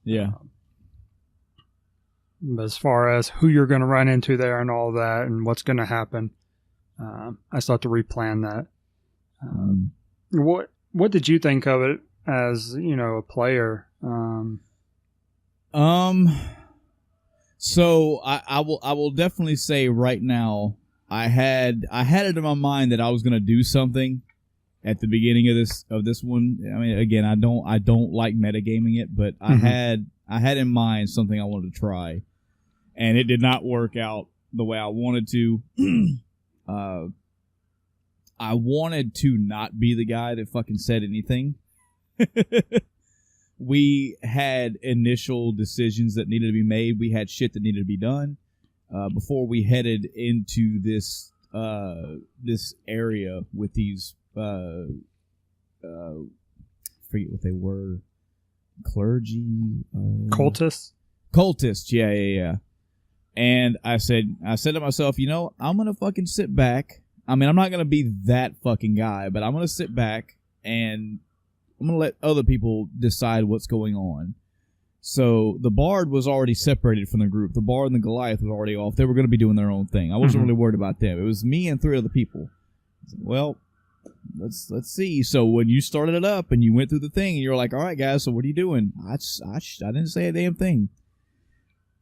Yeah. But as far as who you're going to run into there and all that and what's going to happen, I still have to replan that. What did you think of it as, you know, a player? So I will definitely say right now, I had it in my mind that I was gonna do something at the beginning of this one. I mean, again, I don't like metagaming it, but I had in mind something I wanted to try, and it did not work out the way I wanted to. I wanted to not be the guy that fucking said anything. We had initial decisions that needed to be made. We had shit that needed to be done before we headed into this area with these forget what they were, clergy, cultists. Yeah. And I said to myself, you know, I'm gonna fucking sit back. I mean, I'm not gonna be that fucking guy, but I'm gonna sit back and I'm going to let other people decide what's going on. So the Bard was already separated from the group. The Bard and the Goliath was already off. They were going to be doing their own thing. I wasn't really worried about them. It was me and 3 other people. Well, let's see. So when you started it up and you went through the thing and you're like, all right, guys, so what are you doing? I didn't say a damn thing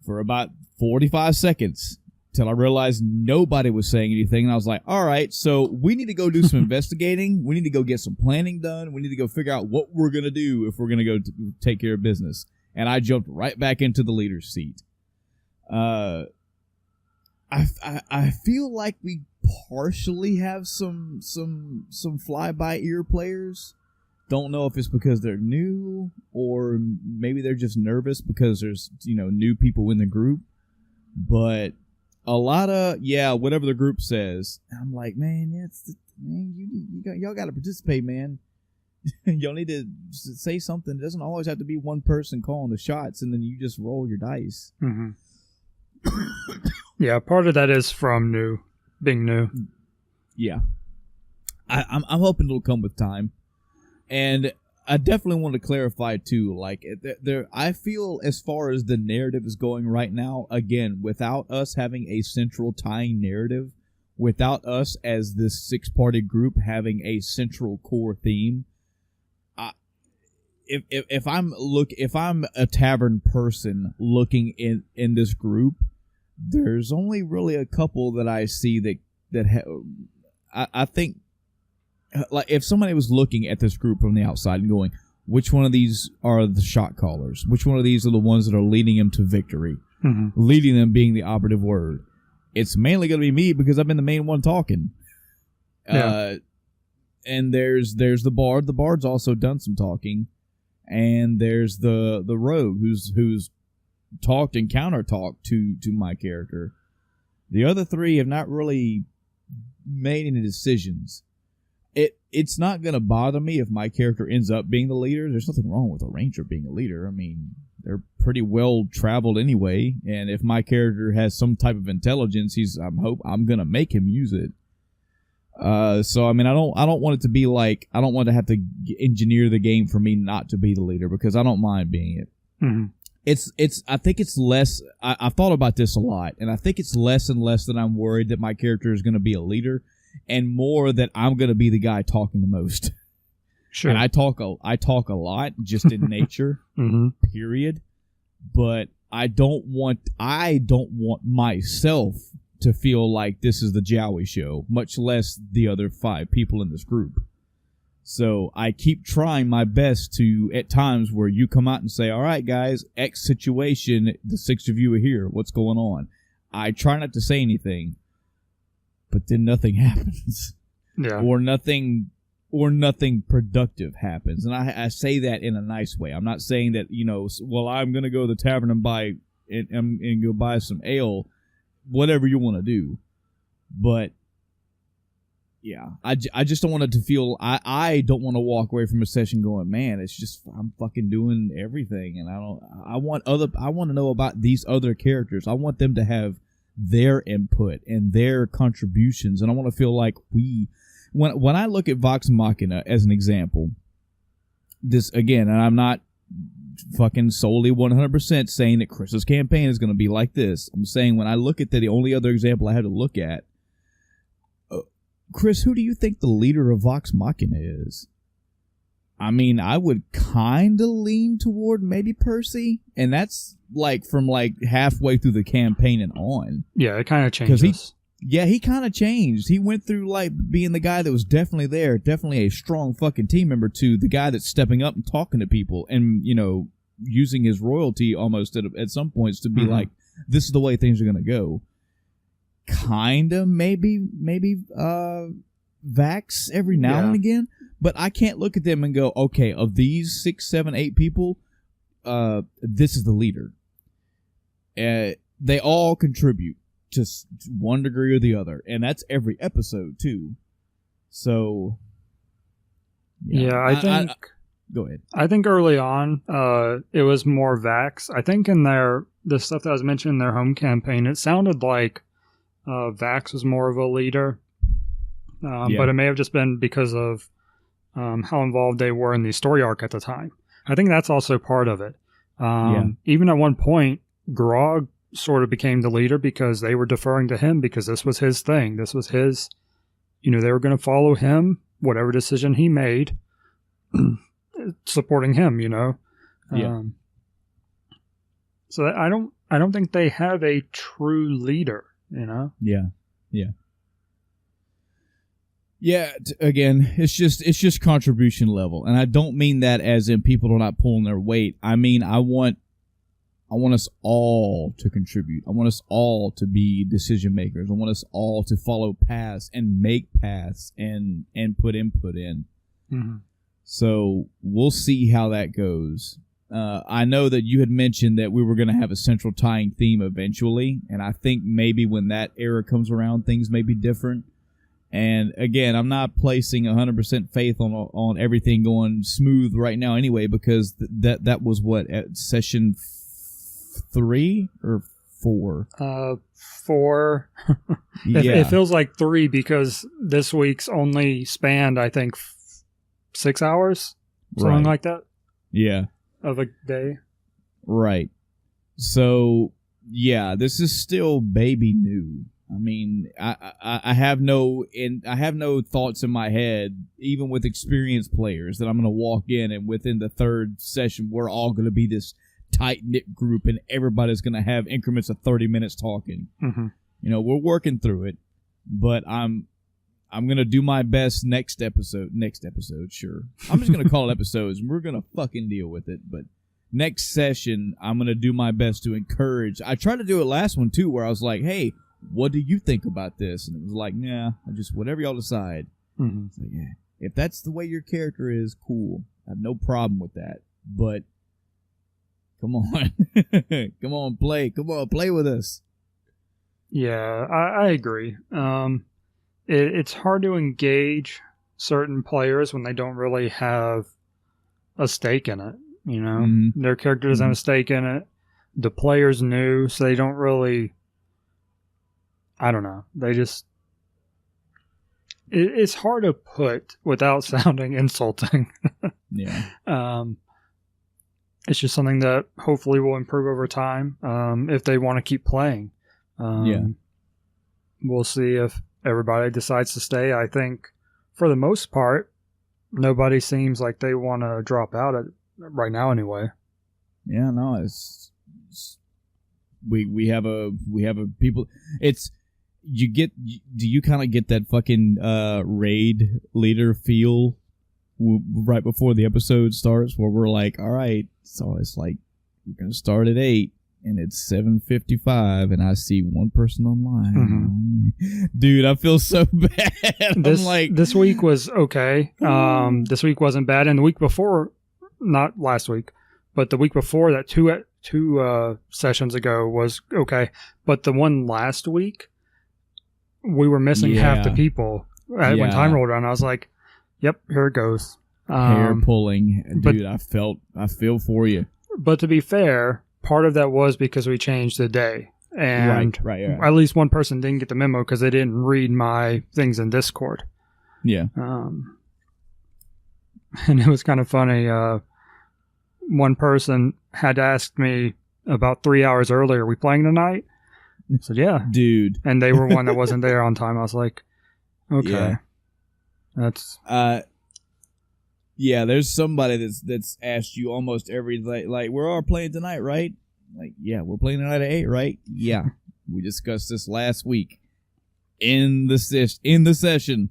for about 45 seconds. Till I realized nobody was saying anything, and I was like, all right, so we need to go do some investigating. We need to go get some planning done. We need to go figure out what we're going to do if we're going to go take care of business. And I jumped right back into the leader's seat. I feel like we partially have some fly-by-ear players. Don't know if it's because they're new or maybe they're just nervous because there's, you know, new people in the group. But a lot of, whatever the group says. I'm like, man, y'all got to participate, man. Y'all need to say something. It doesn't always have to be one person calling the shots, and then you just roll your dice. Mm-hmm. Yeah, part of that is from being new. Yeah, I'm hoping it'll come with time, and I definitely want to clarify too. Like, I feel as far as the narrative is going right now, again, without us having a central tying narrative, without us as this 6-party group having a central core theme, if I'm a tavern person looking in this group, there's only really a couple that I see I think. Like, if somebody was looking at this group from the outside and going, which one of these are the shot callers? Which one of these are the ones that are leading them to victory? Mm-hmm. Leading them being the operative word. It's mainly going to be me because I've been the main one talking. Yeah. And there's the Bard. The Bard's also done some talking. And there's the Rogue who's talked and counter talked to my character. The other three have not really made any decisions. It's not going to bother me if my character ends up being the leader. There's nothing wrong with a ranger being a leader. I mean, they're pretty well traveled anyway, and if my character has some type of intelligence, I'm going to make him use it. So I mean, I don't want it to be like, I don't want to have to engineer the game for me not to be the leader, because I don't mind being it. Mm-hmm. I think it's less. I've thought about this a lot, and I think it's less and less that I'm worried that my character is going to be a leader, and more that I'm going to be the guy talking the most. Sure. And I talk a lot just in nature, mm-hmm. period. But I don't want myself to feel like this is the Jowie show, much less the other 5 people in this group. So I keep trying my best to, at times where you come out and say, all right, guys, X situation, the 6 of you are here. What's going on? I try not to say anything, but then nothing happens. Yeah. Or nothing productive happens. And I say that in a nice way. I'm not saying that, well, I'm going to go to the tavern and buy and go buy some ale, whatever you want to do. But yeah, I just don't want it to feel, I don't want to walk away from a session going, man, it's just, I'm fucking doing everything. And I want to know about these other characters. I want them to have their input and their contributions. And I want to feel like when I look at Vox Machina as an example, this again, and I'm not fucking solely 100% saying that Chris's campaign is going to be like this. I'm saying when I look at the only other example I had to look at, Chris, who do you think the leader of Vox Machina is? I mean, I would kind of lean toward maybe Percy, and that's from halfway through the campaign and on. Yeah, it kind of changes. He kind of changed. He went through being the guy that was definitely there, definitely a strong fucking team member, to the guy that's stepping up and talking to people and, using his royalty almost at some points to be mm-hmm. like, this is the way things are going to go. Kind of maybe Vax every now and again, but I can't look at them and go, okay, of these 6, 7, 8 people, this is the leader. They all contribute to one degree or the other, and that's every episode too. So yeah, I think go ahead. I think early on it was more Vax. I think in the stuff that was mentioned in their home campaign, it sounded like Vax was more of a leader, but it may have just been because of how involved they were in the story arc at the time. I think that's also part of it. Even at one point, Grog sort of became the leader because they were deferring to him because this was his thing. This was his, they were going to follow him, whatever decision he made, supporting him, So I don't think they have a true leader, Yeah, again, it's just contribution level. And I don't mean that as in people are not pulling their weight. I mean, I want us all to contribute. I want us all to be decision makers. I want us all to follow paths and make paths and put input in. Mm-hmm. So we'll see how that goes. I know that you had mentioned that we were going to have a central tying theme eventually, and I think maybe when that era comes around, things may be different. And again, I'm not placing 100% faith on everything going smooth right now anyway, because that was what, at session 3 or 4? 4. It feels like 3 because this week's only spanned, I think, 6 hours, something like that. Yeah. Of a day. Right. So, yeah, this is still baby new. I mean, I have no thoughts in my head, even with experienced players, that I'm going to walk in and within the 3rd session, we're all going to be this tight-knit group and everybody's going to have increments of 30 minutes talking. Mm-hmm. We're working through it, but I'm going to do my best next episode, sure. I'm just going to call it episodes, and we're going to fucking deal with it. But next session, I'm going to do my best to encourage. I tried to do it last one, too, where I was like, hey, what do you think about this? And it was like, nah, whatever y'all decide. Mm-hmm. It's like, yeah, if that's the way your character is, cool. I have no problem with that. But Come on. Come on, play. Come on, play with us. Yeah, I agree. It's hard to engage certain players when they don't really have a stake in it. You know, Mm-hmm. their character doesn't have a stake in it. The player's new, so they don't really. I don't know. They just. It's hard to put without sounding insulting. Yeah. It's just something that hopefully will improve over time if they want to keep playing. Yeah. We'll see if everybody decides to stay. I think for the most part, nobody seems like they want to drop out right now anyway. Yeah, no, it's we have a people. It's do you kind of get that fucking raid leader feel right before the episode starts, where we're like, all right, so it's like we're gonna start at 8 and it's 7:55 and I see one person online. Mm-hmm. Dude, I feel so bad. This week was okay. This week wasn't bad, and the week before, not last week, but the week before that, two sessions ago was okay. But the one last week, we were missing half the people when time rolled around. I was like, "Yep, here it goes." Hair pulling, dude. I feel for you. But to be fair, part of that was because we changed the day, and right. At least one person didn't get the memo because they didn't read my things in Discord. Yeah. And it was kind of funny. One person had asked me about 3 hours earlier, "Are we playing tonight?" I said, "Yeah." Dude. And they were one that wasn't there on time. I was like, okay. Yeah. That's... yeah, there's somebody that's asked you almost every like we're all playing tonight, right? Like, yeah, we're playing tonight at 8, right? Yeah. We discussed this last week in the session.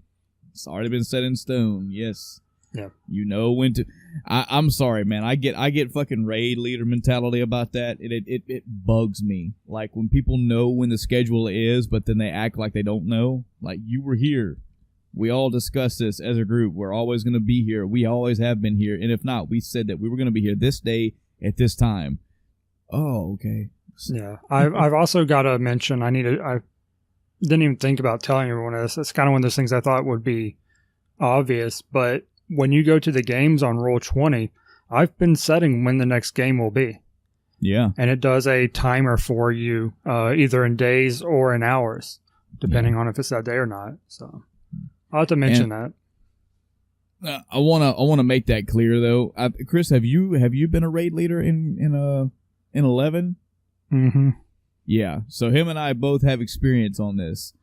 It's already been set in stone. Yes. Yeah. You know when to. I'm sorry, man. I get fucking raid leader mentality about that. It bugs me. Like when people know when the schedule is, but then they act like they don't know. Like, you were here. We all discussed this as a group. We're always going to be here. We always have been here. And if not, we said that we were going to be here this day at this time. Oh, okay. Yeah. I've also got to mention, I didn't even think about telling everyone this. It's kind of one of those things I thought would be obvious, but when you go to the games on Roll20, I've been setting when the next game will be. Yeah. And it does a timer for you, either in days or in hours, depending on if it's that day or not. So I'll have to mention that. I wanna make that clear though. Chris, have you been a raid leader in 11? Mm-hmm. Yeah. So him and I both have experience on this.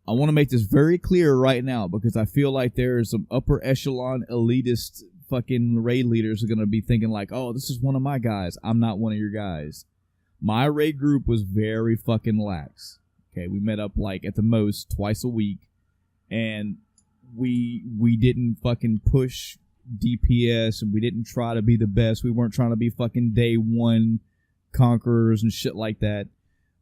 I want to make this very clear right now because I feel like there's some upper echelon elitist fucking raid leaders who are going to be thinking like, oh, this is one of my guys. I'm not one of your guys. My raid group was very fucking lax. Okay, we met up like at the most twice a week, and we didn't fucking push DPS, and we didn't try to be the best. We weren't trying to be fucking day one conquerors and shit like that.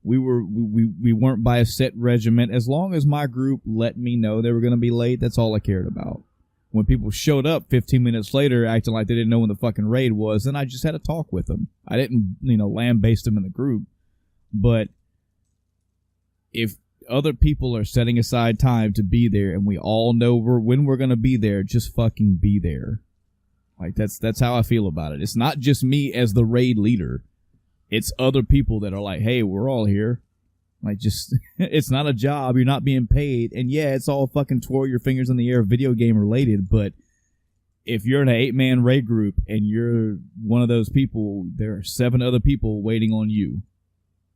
We weren't by a set regiment. As long as my group let me know they were going to be late, that's all I cared about. When people showed up 15 minutes later acting like they didn't know when the fucking raid was, then I just had to talk with them. I didn't, lambaste them in the group. But if other people are setting aside time to be there and we all know when we're going to be there, just fucking be there. Like, that's how I feel about it. It's not just me as the raid leader. It's other people that are like, hey, we're all here. Like, just, it's not a job. You're not being paid. And yeah, it's all fucking twirl your fingers in the air video game related. But if you're in an 8-man raid group and you're one of those people, there are 7 other people waiting on you.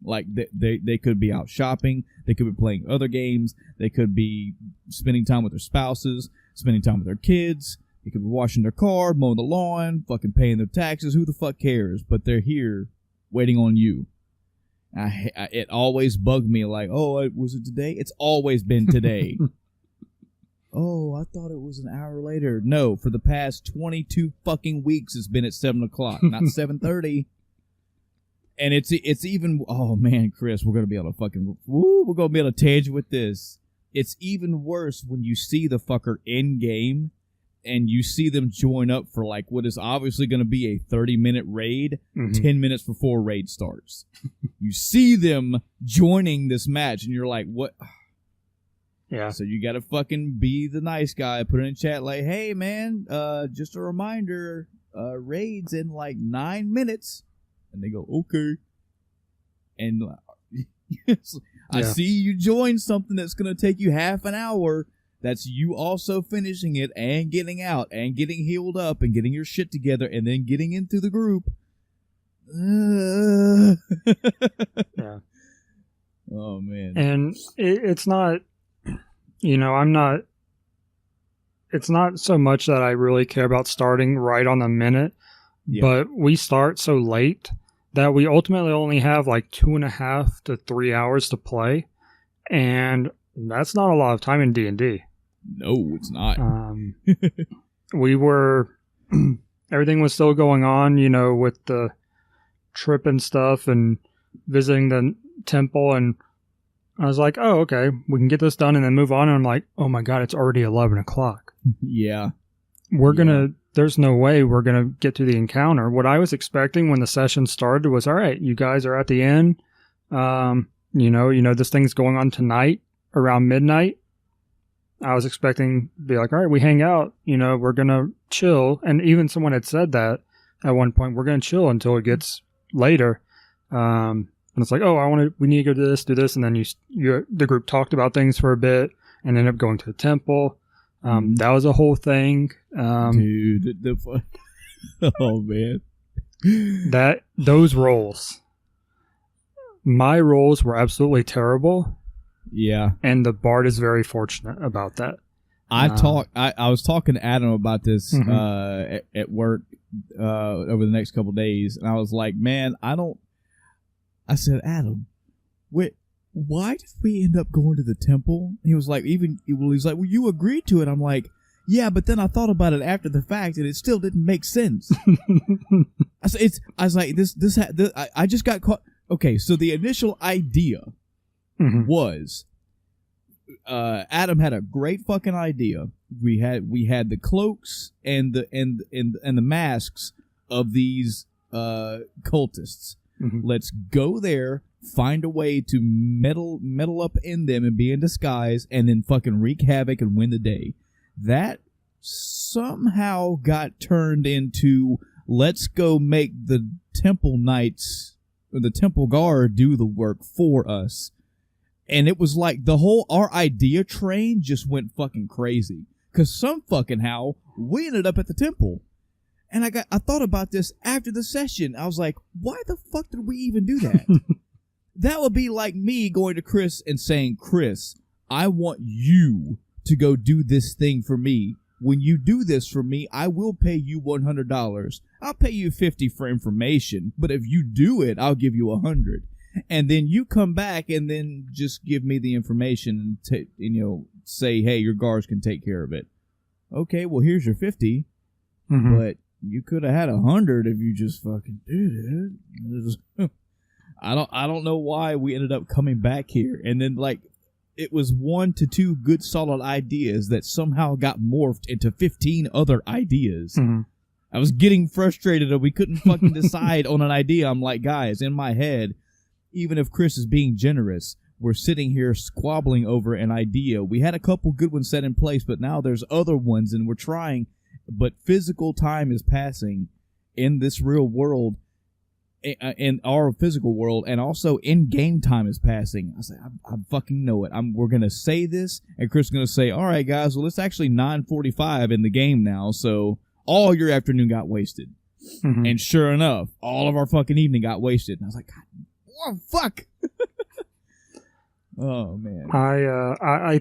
Like, they could be out shopping. They could be playing other games. They could be spending time with their spouses, spending time with their kids. They could be washing their car, mowing the lawn, fucking paying their taxes. Who the fuck cares? But they're here waiting on you. It always bugged me like, oh, was it today? It's always been today. Oh, I thought it was an hour later. No, for the past 22 fucking weeks it's been at 7 o'clock, not 7:30. And it's even, oh man, Chris, we're going to be able to fucking, we're going to be able to tangent with this. It's even worse when you see the fucker in game and you see them join up for like what is obviously going to be a 30-minute raid 10 minutes before raid starts. You see them joining this match, and you're like, what? Yeah. So you got to fucking be the nice guy. Put it in chat like, hey, man, just a reminder, raid's in like 9 minutes. And they go, okay. And I see you join something that's going to take you half an hour. That's you also finishing it and getting out and getting healed up and getting your shit together and then getting into the group. Yeah. Oh, man. And it's not, it's not so much that I really care about starting right on the minute, but we start so late that we ultimately only have like 2.5 to 3 hours to play. And that's not a lot of time in D&D. No, it's not. We were, everything was still going on, with the trip and stuff and visiting the temple. And I was like, oh, okay, we can get this done and then move on. And I'm like, oh my God, it's already 11 o'clock. Yeah. There's no way we're going to get to the encounter. What I was expecting when the session started was, all right, you guys are at the end. This thing's going on tonight around midnight. I was expecting to be like, all right, we hang out, we're going to chill. And even someone had said that at one point, we're going to chill until it gets later. And it's like, oh, we need to go do this. And then the group talked about things for a bit and ended up going to the temple. That was a whole thing. Dude, oh man. Those rolls. My rolls were absolutely terrible. Yeah. And the Bard is very fortunate about that. I was talking to Adam about this at work over the next couple of days, and I was like, man, I said, Adam, why did we end up going to the temple? He was like, he's like, well, you agreed to it. I'm like, yeah, but then I thought about it after the fact, and it still didn't make sense. I was like, I just got caught. Okay, so the initial idea was, Adam had a great fucking idea. We had the cloaks and the masks of these cultists. Let's go there, find a way to meddle up in them and be in disguise, and then fucking wreak havoc and win the day. That somehow got turned into, let's go make the temple knights or the temple guard do the work for us. And it was like our idea train just went fucking crazy. Cause some fucking how we ended up at the temple. And I thought about this after the session. I was like, why the fuck did we even do that? That would be like me going to Chris and saying, Chris, I want you to go do this thing for me. When you do this for me, I will pay you $100. I'll pay you $50 for information, but if you do it, I'll give you $100. And then you come back and then just give me the information and say, hey, your guards can take care of it. Okay, well, here's your 50, but you could have had 100 if you just fucking did it. I don't know why we ended up coming back here. And then, like, it was 1 to 2 good solid ideas that somehow got morphed into 15 other ideas. I was getting frustrated that we couldn't fucking decide on an idea. I'm like, guys, in my head, even if Chris is being generous, we're sitting here squabbling over an idea. We had a couple good ones set in place, but now there's other ones, and we're trying. But physical time is passing in this real world, in our physical world, and also in-game time is passing. I was like, I fucking know it. We're going to say this, and Chris is going to say, all right, guys, well, it's actually 9:45 in the game now, so all your afternoon got wasted. And sure enough, all of our fucking evening got wasted. And I was like, God, oh, fuck. Oh, man. I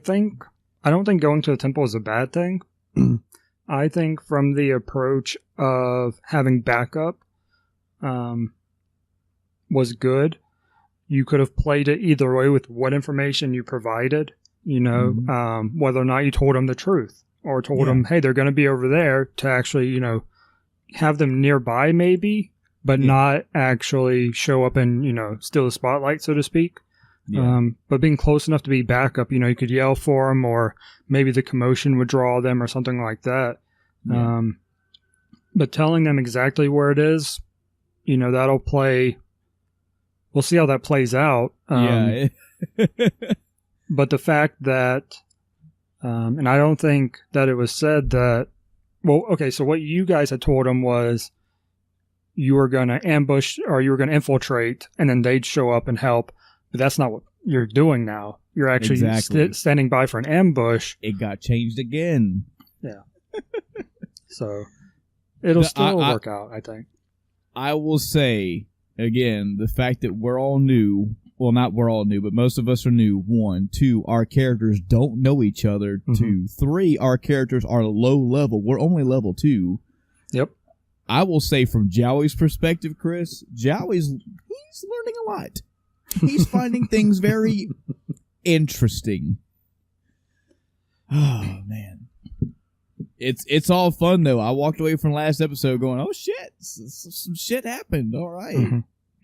don't think going to the temple is a bad thing. I think from the approach of having backup was good. You could have played it either way with what information you provided, whether or not you told them the truth or told them, hey, they're going to be over there, to actually, have them nearby maybe, but not actually show up and, steal the spotlight, so to speak. But being close enough to be backup, you could yell for them, or maybe the commotion would draw them or something like that. Yeah. But telling them exactly where it is, that'll play. We'll see how that plays out. Yeah. But the fact that, and I don't think that it was said that, well, okay, so what you guys had told them was you were going to ambush or you were going to infiltrate and then they'd show up and help. But that's not what you're doing now. You're actually standing by for an ambush. It got changed again. Yeah. So it'll still work out, I think. I will say, again, the fact that we're all new, well, not we're all new, but most of us are new. 1, 2, our characters don't know each other. Mm-hmm. 2, 3, our characters are low level. We're only level 2. Yep. I will say from Jowie's perspective, Chris, he's learning a lot. He's finding things very interesting. Oh, man. It's all fun, though. I walked away from last episode going, oh, shit. Some shit happened. All right. Mm-hmm.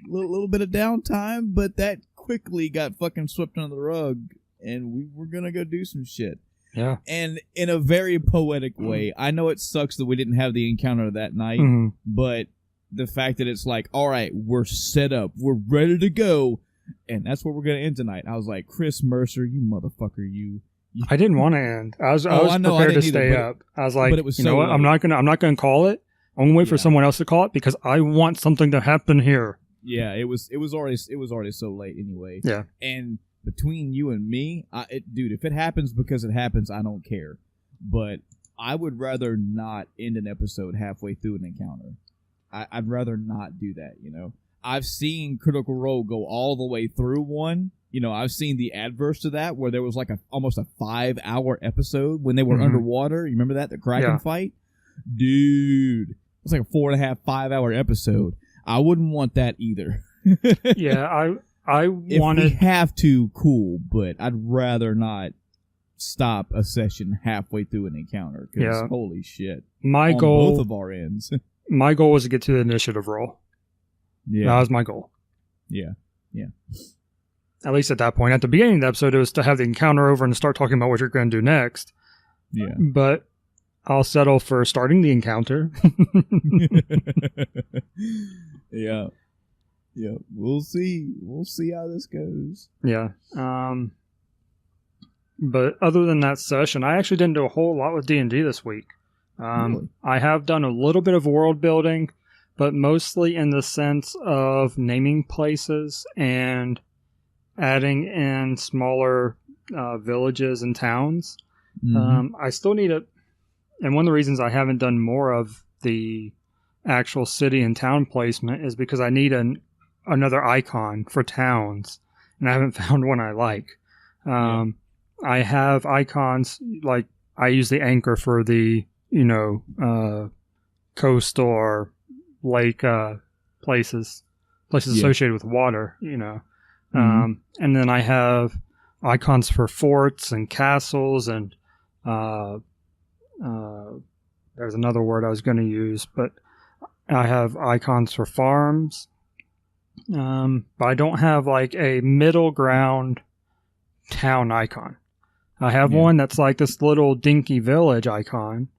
Little bit of downtime, but that quickly got fucking swept under the rug, and we were going to go do some shit. Yeah. And in a very poetic way. I know it sucks that we didn't have the encounter that night, but the fact that it's like, all right, we're set up. We're ready to go. And that's where we're going to end tonight. I was like, Chris Mercer, you motherfucker, you. I didn't want to end. I was prepared to stay up. I was like, you know what? I'm not gonna call it. I'm gonna wait for someone else to call it because I want something to happen here. Yeah, it was already so late anyway. Yeah. And between you and me, dude, if it happens because it happens, I don't care. But I would rather not end an episode halfway through an encounter. I'd rather not do that, I've seen Critical Role go all the way through one. I've seen the adverse to that where there was like almost a 5-hour episode when they were underwater. You remember that? The Kraken fight? Dude. It was like a 4.5, 5-hour episode. I wouldn't want that either. Yeah, I wanted... If we have to, cool, but I'd rather not stop a session halfway through an encounter because holy shit. My goal... both of our ends. My goal was to get to the initiative roll. Yeah. That was my goal. Yeah. Yeah. At least at that point. At the beginning of the episode, it was to have the encounter over and start talking about what you're going to do next. Yeah. But I'll settle for starting the encounter. Yeah. Yeah. We'll see. We'll see how this goes. Yeah. But other than that session, I actually didn't do a whole lot with D&D this week. Really? I have done a little bit of world building, but mostly in the sense of naming places and adding in smaller villages and towns. I still need it. And one of the reasons I haven't done more of the actual city and town placement is because I need another icon for towns, and I haven't found one I like. I have icons, like I use the anchor for the, coastal or lake places associated with water, and then I have icons for forts and castles and there's another word I was going to use, but I have icons for farms. But I don't have like a middle ground town icon. I have one that's like this little dinky village icon,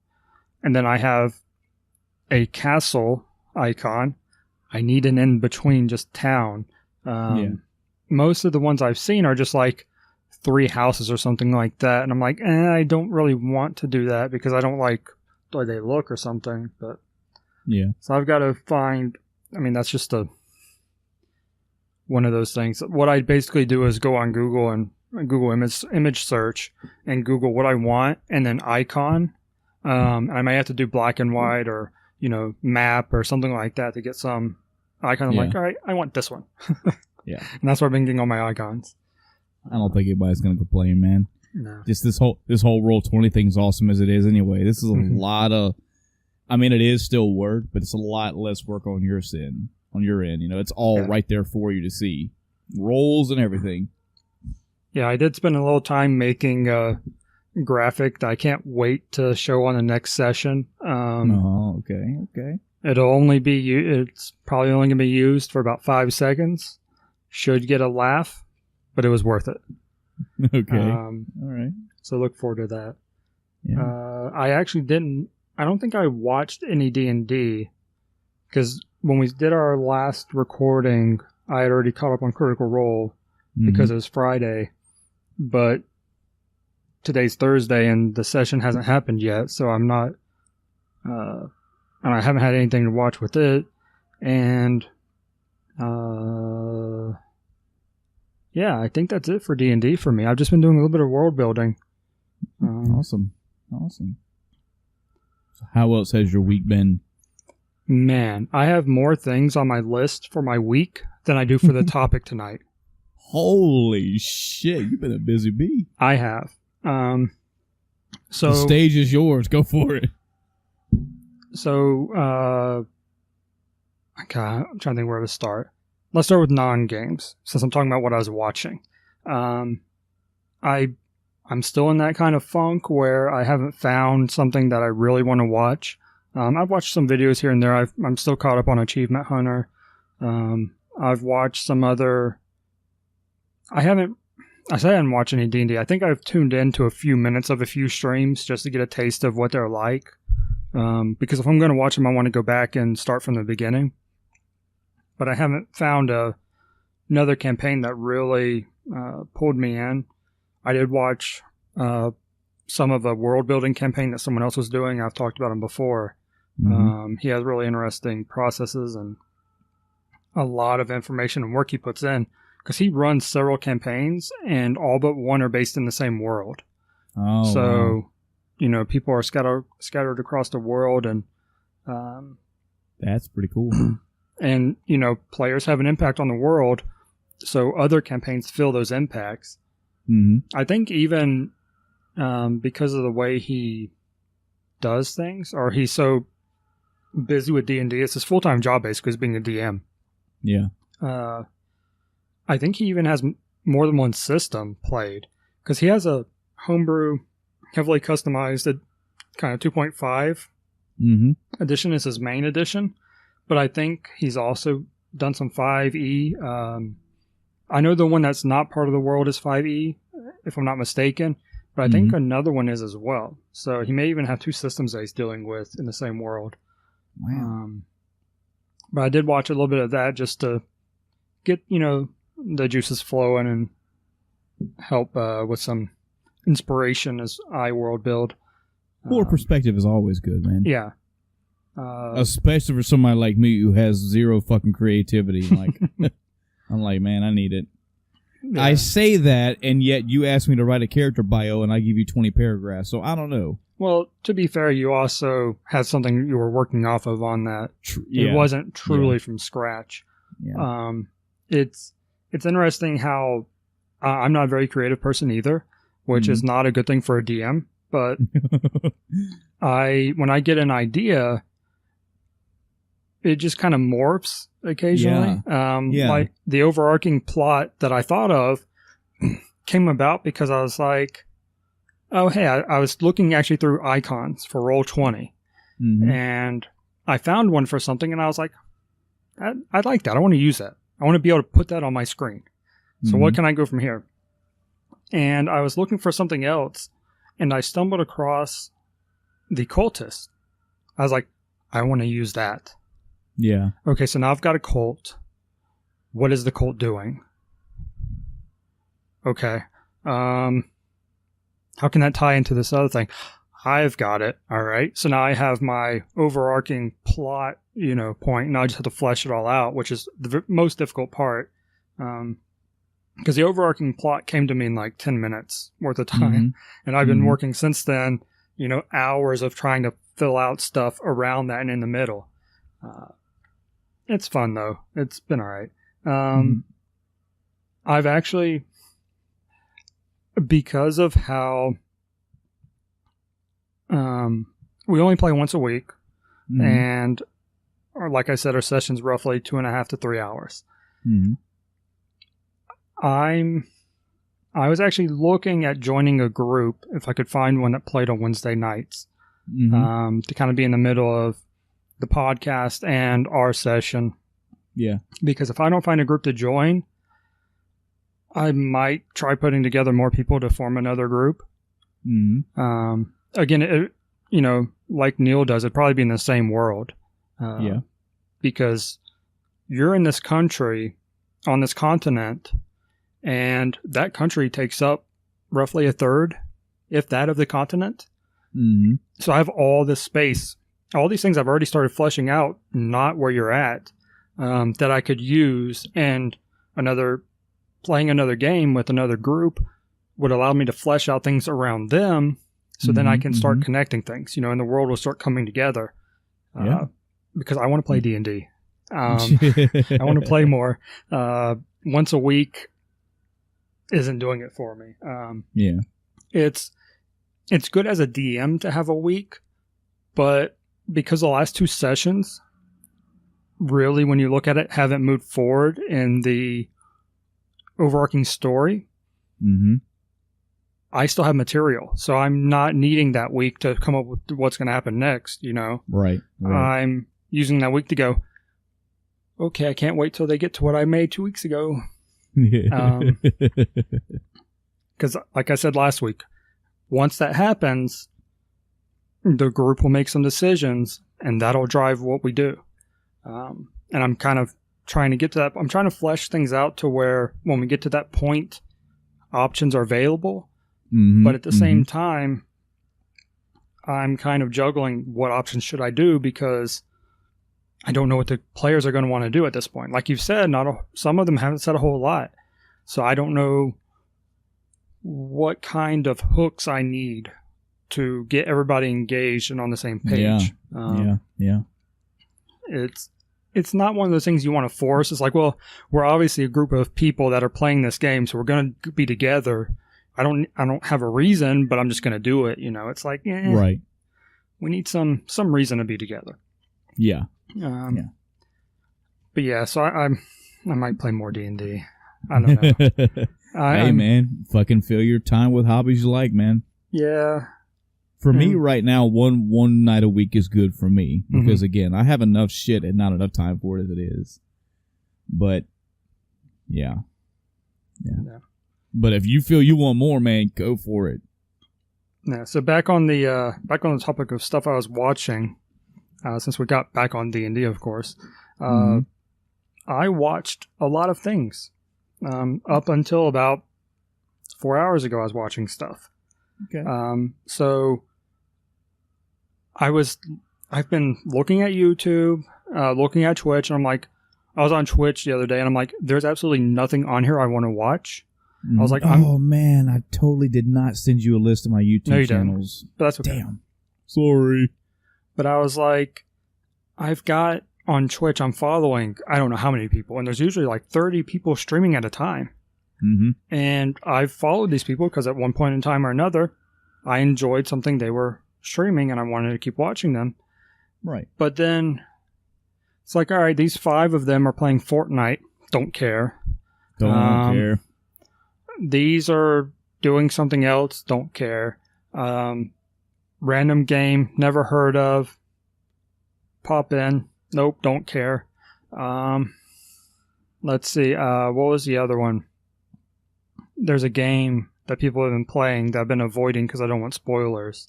and then I have a castle icon. I need an in between just town. Most of the ones I've seen are just like 3 houses or something like that, and I'm like, I don't really want to do that because I don't like the way they look or something. But so I've got to find. I mean, that's just one of those things. What I basically do is go on Google and Google image search and Google what I want and then icon. I might have to do black and white or map or something like that to get some icon. I'm like, all right, I want this one. Yeah, and that's where I've been getting all my icons. I don't think anybody's gonna complain, man. No. Just this whole Roll20 thing's awesome as it is anyway. This is a lot of, I mean, it is still work, but it's a lot less work on your end. It's all right there for you to see, rolls and everything. Yeah, I did spend a little time making a graphic that I can't wait to show on the next session. Okay. It's probably only gonna be used for about 5 seconds. Should get a laugh, but it was worth it. Okay. All right. So look forward to that. Yeah. I actually didn't I don't think I watched any D&D because when we did our last recording, I had already caught up on Critical Role because it was Friday, but today's Thursday and the session hasn't happened yet, so I'm not, and I haven't had anything to watch with it, and, yeah, I think that's it for D&D for me. I've just been doing a little bit of world building. Awesome. So how else has your week been? Man, I have more things on my list for my week than I do for the topic tonight. Holy shit, you've been a busy bee. I have. So the stage is yours. Go for it. So, God, I'm trying to think where to start. Let's start with non-games, since I'm talking about what I was watching. I'm still in that kind of funk where I haven't found something that I really want to watch. I've watched some videos here and there. I'm still caught up on Achievement Hunter. I've watched some other... I hadn't watched any D&D. I think I've tuned into a few minutes of a few streams just to get a taste of what they're like. Because if I'm going to watch them, I want to go back and start from the beginning. But I haven't found another campaign that really pulled me in. I did watch some of a world-building campaign that someone else was doing. I've talked about him before. He has really interesting processes and a lot of information and work he puts in. Because he runs several campaigns, and all but one are based in the same world. Oh, so, wow. People are scattered across the world, and that's pretty cool. And players have an impact on the world, so other campaigns fill those impacts. I think even because of the way he does things, or he's so busy with D&D, it's his full-time job basically, is being a DM. Yeah. I think he even has more than one system played, because he has a homebrew, heavily customized kind of 2.5 edition is his main edition, but I think he's also done some 5e. I know the one that's not part of the world is 5e, if I'm not mistaken, but I think another one is as well. So he may even have two systems that he's dealing with in the same world. Wow. But I did watch a little bit of that just to get, the juices flowing and help with some inspiration as I world build. More perspective is always good, man. Yeah. Especially for somebody like me who has zero fucking creativity. Like, I'm like, man, I need it. Yeah. I say that, and yet you ask me to write a character bio, and I give you 20 paragraphs. So I don't know. Well, to be fair, you also had something you were working off of on that. Yeah. It wasn't truly from scratch. Yeah. It's interesting how I'm not a very creative person either, which is not a good thing for a DM. But when I get an idea, it just kind of morphs occasionally. Like the overarching plot that I thought of came about because I was like, oh, hey, I was looking actually through icons for Roll20, and I found one for something, and I was like, I like that. I want to use that. I want to be able to put that on my screen. So what can I go from here? And I was looking for something else, and I stumbled across the Cultist. I was like, I want to use that. Yeah. Okay, so now I've got a cult. What is the cult doing? Okay. How can that tie into this other thing? I've got it. All right. So now I have my overarching plot, point. Now I just have to flesh it all out, which is the most difficult part. Because the overarching plot came to me in like 10 minutes worth of time. And I've been working since then, hours of trying to fill out stuff around that and in the middle. It's fun though. It's been all right. I've actually, because of how we only play once a week, and like I said, our session's roughly 2.5 to 3 hours. I was actually looking at joining a group if I could find one that played on Wednesday nights, to kind of be in the middle of the podcast and our session. Yeah. Because if I don't find a group to join, I might try putting together more people to form another group. Again, like Neil does, it'd probably be in the same world. Yeah. Because you're in this country, on this continent, and that country takes up roughly a third, if that, of the continent. Mm-hmm. So I have all this space, all these things I've already started fleshing out, not where you're at, that I could use, and playing another game with another group would allow me to flesh out things around them, so then I can start connecting things, and the world will start coming together. Because I want to play D&D. I want to play more. Once a week isn't doing it for me. It's good as a DM to have a week, but because the last 2 sessions, really, when you look at it, haven't moved forward in the overarching story, I still have material. So I'm not needing that week to come up with what's going to happen next, Right. I'm using that week to go, okay, I can't wait till they get to what I made 2 weeks ago. Because like I said last week, once that happens, the group will make some decisions, and that'll drive what we do. And I'm kind of trying to get to that. I'm trying to flesh things out to where when we get to that point, options are available. But at the same time, I'm kind of juggling what options should I do, because I don't know what the players are going to want to do at this point. Like you've said, some of them haven't said a whole lot. So I don't know what kind of hooks I need to get everybody engaged and on the same page. Yeah. It's not one of those things you want to force. It's like, well, we're obviously a group of people that are playing this game, so we're going to be together. I don't have a reason, but I'm just going to do it. It's like, right. We need some reason to be together. Yeah. But yeah, so I might play more D&D. I don't know. Hey, man, fucking fill your time with hobbies you like, man. Yeah. For me right now, one night a week is good for me, because again, I have enough shit and not enough time for it as it is. But yeah. But if you feel you want more, man, go for it. Yeah. So back on the topic of stuff I was watching, since we got back on D&D, of course, I watched a lot of things. Up until about 4 hours ago, I was watching stuff. Okay. So I've been looking at YouTube, looking at Twitch, and I'm like, I was on Twitch the other day, and I'm like, there's absolutely nothing on here I want to watch. I was like, oh man, I totally did not send you a list of my YouTube channels. But that's okay. Damn. Sorry. But I was like, I've got on Twitch, I'm following, I don't know how many people, and there's usually like 30 people streaming at a time. And I've followed these people because at one point in time or another, I enjoyed something they were streaming and I wanted to keep watching them. Right. But then it's like, all right, these 5 of them are playing Fortnite. Don't care. Don't care. These are doing something else. Don't care. Random game, never heard of. Pop in. Nope, don't care. Let's see. What was the other one? There's a game that people have been playing that I've been avoiding because I don't want spoilers.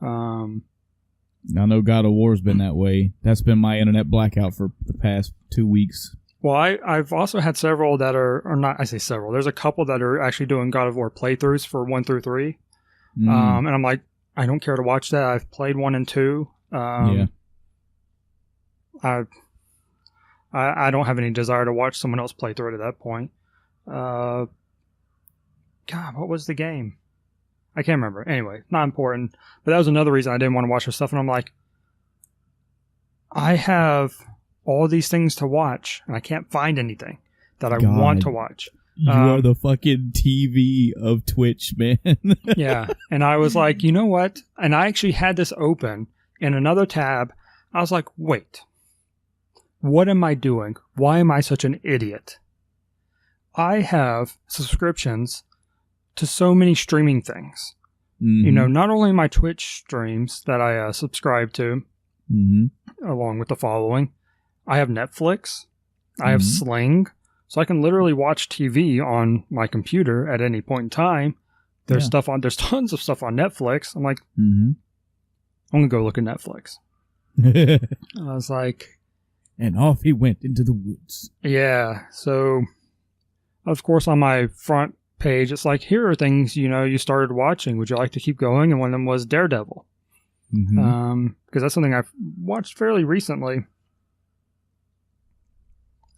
I know God of War's been that way. That's been my internet blackout for the past 2 weeks. Well, I've also had several that are not. I say several. There's a couple that are actually doing God of War playthroughs for 1 through 3. And I'm like, I don't care to watch that. I've played 1 and 2. I don't have any desire to watch someone else play through it at that point. God, what was the game? I can't remember. Anyway, not important. But that was another reason I didn't want to watch her stuff. And I'm like, I have all these things to watch, and I can't find anything that I want to watch. You are the fucking TV of Twitch, man. Yeah. And I was like, you know what? And I actually had this open in another tab. I was like, wait. What am I doing? Why am I such an idiot? I have subscriptions to so many streaming things. Not only my Twitch streams that I subscribe to, along with the following, I have Netflix, I have Sling, so I can literally watch TV on my computer at any point in time. There's tons of stuff on Netflix. I'm like, I'm going to go look at Netflix. I was like... And off he went into the woods. Yeah. So, of course, on my front page, it's like, here are things, you started watching. Would you like to keep going? And one of them was Daredevil. Mm-hmm. Because that's something I've watched fairly recently.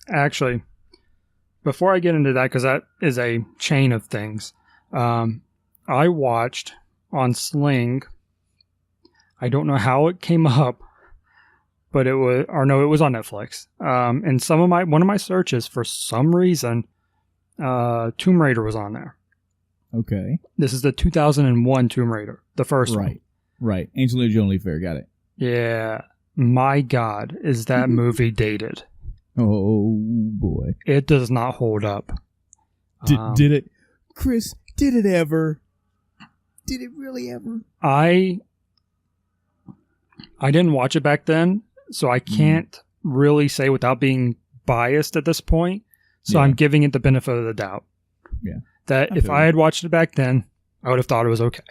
Actually, before I get into that, because that is a chain of things, I watched on Sling. I don't know how it came up, but it was on Netflix. And one of my searches, for some reason, Tomb Raider was on there. Okay. This is the 2001 Tomb Raider, the first one. Right. Angelina Jolie fair, got it. Yeah. My God, is that movie dated? Oh, boy. It does not hold up. Did it? Chris, did it ever? Did it really ever? I didn't watch it back then, so I can't really say without being biased at this point. So I'm giving it the benefit of the doubt. Yeah. That if I had watched it back then, I would have thought it was okay.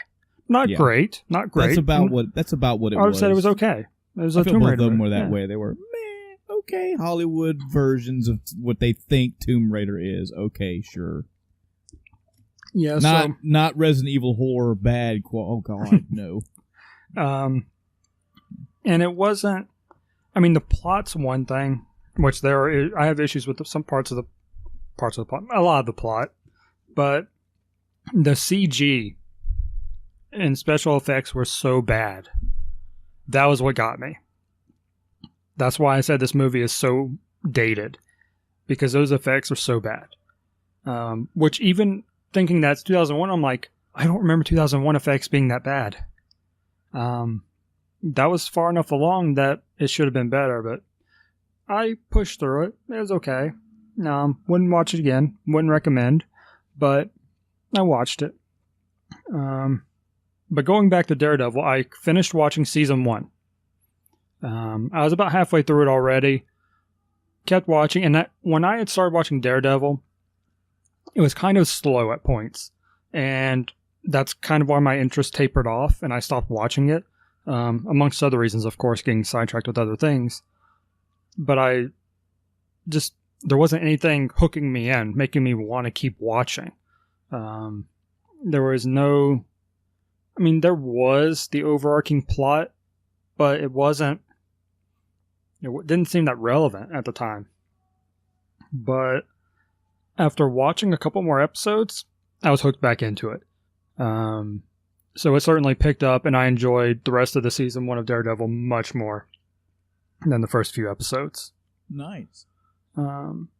Not great. That's about what it was. I would have said it was okay. It was a Tomb Raider. Both of them were that way. They were okay Hollywood versions of what they think Tomb Raider is. Okay, sure. Yeah. Not Resident Evil horror bad. Oh God, no. And it wasn't. I mean, the plot's one thing, which I have issues with some parts of the plot, a lot of the plot, but the CG and special effects were so bad. That was what got me. That's why I said this movie is so dated, because those effects are so bad. Which, even thinking that's 2001, I'm like, I don't remember 2001 effects being that bad. That was far enough along that it should have been better, but I pushed through it. It was okay. Wouldn't watch it again. Wouldn't recommend, but I watched it. But going back to Daredevil, I finished watching season 1. I was about halfway through it already. Kept watching, and when I had started watching Daredevil, it was kind of slow at points. And that's kind of why my interest tapered off, and I stopped watching it. Amongst other reasons, of course, getting sidetracked with other things. But there wasn't anything hooking me in, making me want to keep watching. There was there was the overarching plot, but it didn't seem that relevant at the time. But after watching a couple more episodes, I was hooked back into it. So it certainly picked up, and I enjoyed the rest of the season 1 of Daredevil much more than the first few episodes. Nice. And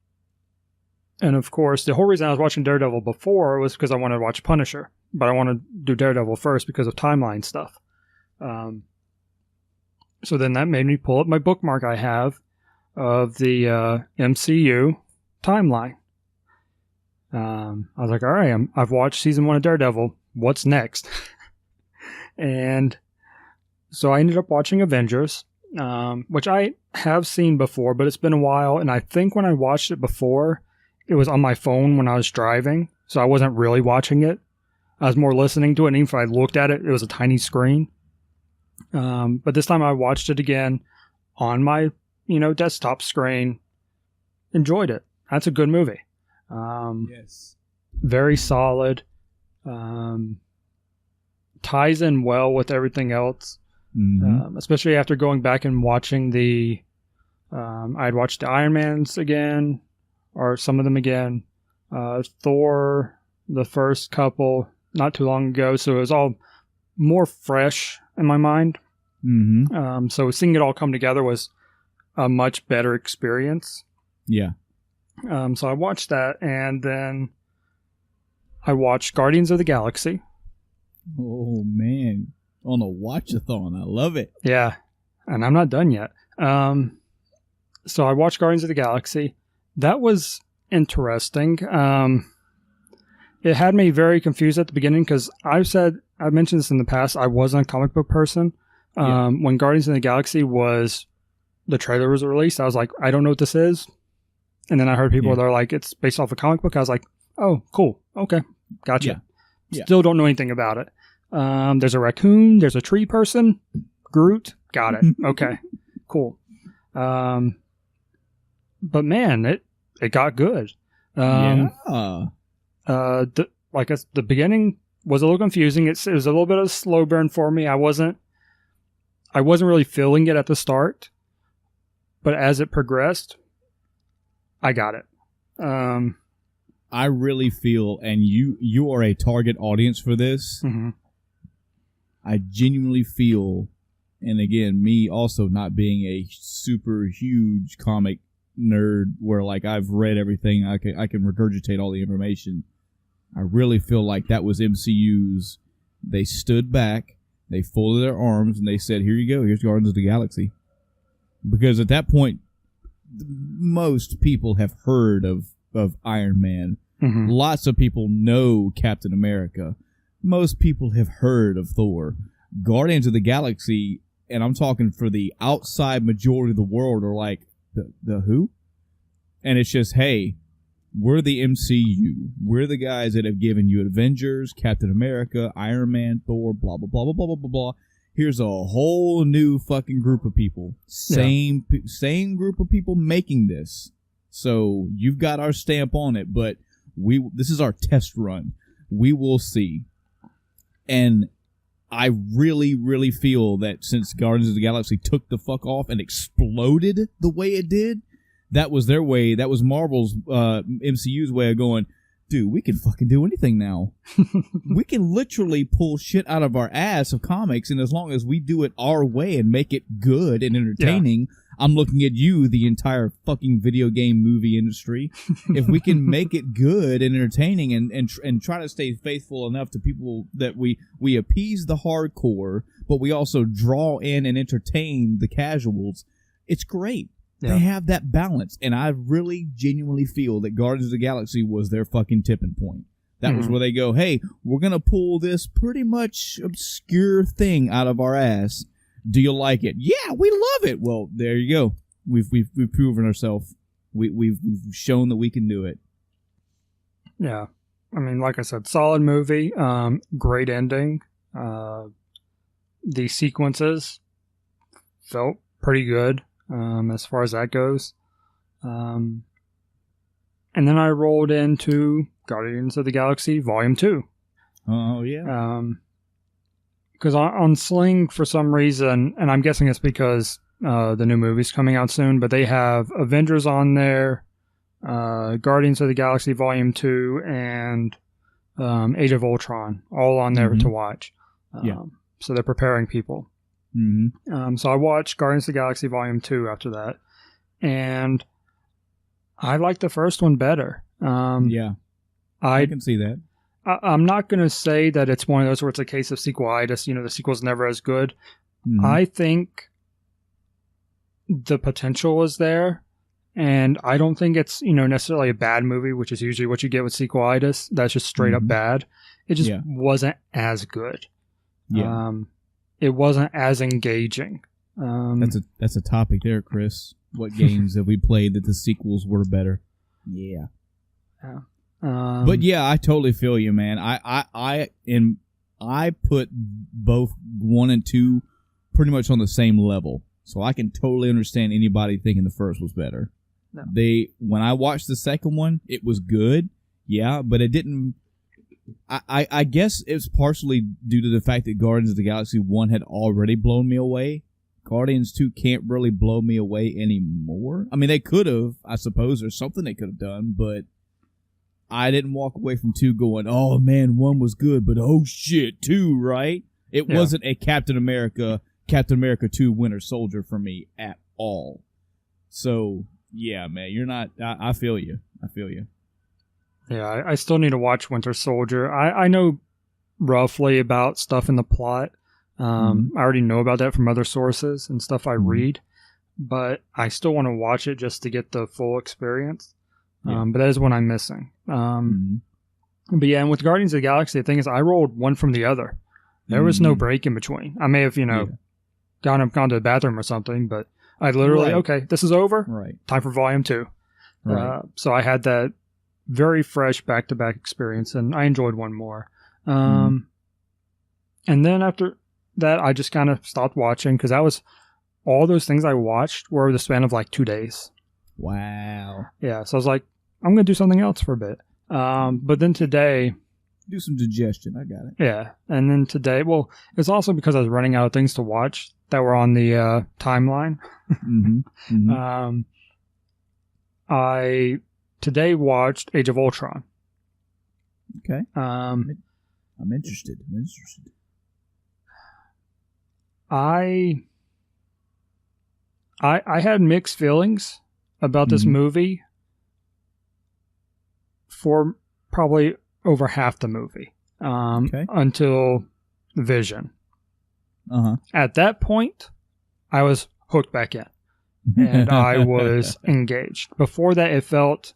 of course, the whole reason I was watching Daredevil before was because I wanted to watch Punisher, but I wanted to do Daredevil first because of timeline stuff. So then that made me pull up my bookmark I have of the MCU timeline. I was like, all right, I've watched season 1 of Daredevil. What's next? And so I ended up watching Avengers, which I have seen before, but it's been a while. And I think when I watched it before, it was on my phone when I was driving. So I wasn't really watching it. I was more listening to it. And even if I looked at it, it was a tiny screen. But this time I watched it again on my, desktop screen. Enjoyed it. That's a good movie. Yes. Very solid. Ties in well with everything else. Mm-hmm. Especially after going back and watching I'd watched the Iron Mans again, or some of them again. Thor, the first couple, not too long ago, so it was all more fresh in my mind. Mm-hmm. So seeing it all come together was a much better experience. Yeah. So I watched that, and then I watched Guardians of the Galaxy. Oh, man. On a watch-a-thon. I love it. Yeah. And I'm not done yet. So I watched Guardians of the Galaxy. That was interesting. It had me very confused at the beginning because I've mentioned this in the past, I wasn't a comic book person. When Guardians of the Galaxy the trailer was released, I was like, I don't know what this is. And then I heard people that are like, it's based off a comic book. I was like, oh, cool. Okay. Gotcha. Yeah. Still don't know anything about it. There's a raccoon. There's a tree person. Groot. Got it. Okay, cool. But man, it got good. The beginning was a little confusing. It was a little bit of a slow burn for me. I wasn't really feeling it at the start, but as it progressed, I got it. I really feel, and you are a target audience for this. Mm-hmm. I genuinely feel, and again, me also not being a super huge comic nerd where like I've read everything, I can regurgitate all the information. I really feel like that was MCU's. They stood back, they folded their arms, and they said, "Here you go. Here's Guardians of the Galaxy." Because at that point, most people have heard of Iron Man. Mm-hmm. Lots of people know Captain America. Most people have heard of Thor. Guardians of the Galaxy, and I'm talking for the outside majority of the world, are like, the who? And it's just, hey, we're the MCU. We're the guys that have given you Avengers, Captain America, Iron Man, Thor, blah, blah, blah, blah, blah, blah, blah, blah. Here's a whole new fucking group of people. Same group of people making this. So you've got our stamp on it, but this is our test run. We will see. And I really, really feel that since Guardians of the Galaxy took the fuck off and exploded the way it did, that was their way. That was Marvel's MCU's way of going, dude, we can fucking do anything now. We can literally pull shit out of our ass of comics, and as long as we do it our way and make it good and entertaining, I'm looking at you, the entire fucking video game movie industry. If we can make it good and entertaining and try to stay faithful enough to people that we appease the hardcore, but we also draw in and entertain the casuals, it's great. Yeah. They have that balance, and I really genuinely feel that Guardians of the Galaxy was their fucking tipping point. That was where they go, hey, we're going to pull this pretty much obscure thing out of our ass. Do you like it? Yeah, we love it. Well, there you go. We've proven ourselves. We've shown that we can do it. Yeah. I mean, like I said, solid movie. Great ending. The sequences felt pretty good. As far as that goes. And then I rolled into Guardians of the Galaxy Volume 2. Oh, yeah. Because on Sling, for some reason, and I'm guessing it's because the new movie's coming out soon, but they have Avengers on there, Guardians of the Galaxy Volume 2, and Age of Ultron, all on there to watch. So they're preparing people. Mm-hmm. So I watched Guardians of the Galaxy Volume 2 after that, and I liked the first one better. I can see that. I'm not going to say that it's one of those where it's a case of sequelitis, the sequel's never as good. Mm-hmm. I think the potential is there, and I don't think it's, necessarily a bad movie, which is usually what you get with sequelitis. That's just straight up bad. It just wasn't as good. Yeah. It wasn't as engaging. That's a topic there, Chris. What games have we played that the sequels were better? Yeah. But yeah, I totally feel you, man. I put both 1 and 2 pretty much on the same level, so I can totally understand anybody thinking the first was better. No. When I watched the second one, it was good, but it didn't. I guess it's partially due to the fact that Guardians of the Galaxy 1 had already blown me away. Guardians 2 can't really blow me away anymore. I mean, they could have, I suppose. There's something they could have done, but I didn't walk away from 2 going, oh man, 1 was good, but oh shit, 2, right? It wasn't a Captain America 2 Winter Soldier for me at all. So, yeah, man, you're not, I feel you. Yeah, I still need to watch Winter Soldier. I know roughly about stuff in the plot. I already know about that from other sources and stuff I read, but I still want to watch it just to get the full experience. But that is what I'm missing. But yeah, and with Guardians of the Galaxy, the thing is I rolled one from the other. There was no break in between. I may have, gone to the bathroom or something, but I literally, okay, this is over. Right. Time for Volume 2. Right. So I had that very fresh back-to-back experience, and I enjoyed one more. And then after that, I just kind of stopped watching because that was all those things I watched were the span of like 2 days. Wow. Yeah, so I was like, I'm going to do something else for a bit. But then today... Do some digestion. I got it. Yeah, and then today... Well, it's also because I was running out of things to watch that were on the timeline. I today watched Age of Ultron. Okay. I'm interested. I had mixed feelings about this movie for probably over half the movie until Vision. At that point, I was hooked back in, and I was engaged. Before that, it felt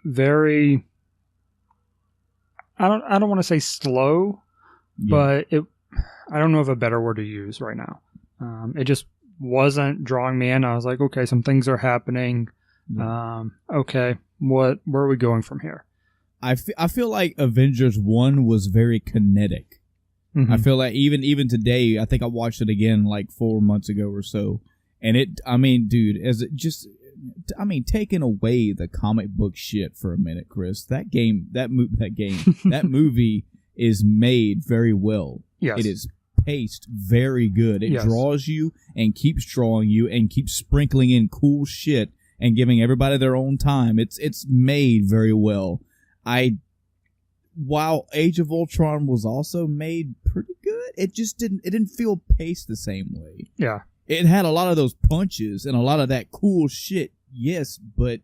very... I don't want to say slow, but I don't know of a better word to use right now. It just wasn't drawing me in. I was like, okay, some things are happening. Okay, where are we going from here? I feel like Avengers 1 was very kinetic. I feel like even today, I think I watched it again like 4 months ago or so, and taking away the comic book shit for a minute, Chris, that movie is made very well. Yes. It is paced very good. It draws you and keeps drawing you and keeps sprinkling in cool shit and giving everybody their own time. It's made very well. While Age of Ultron was also made pretty good, it didn't feel paced the same way. Yeah. It had a lot of those punches and a lot of that cool shit, yes, but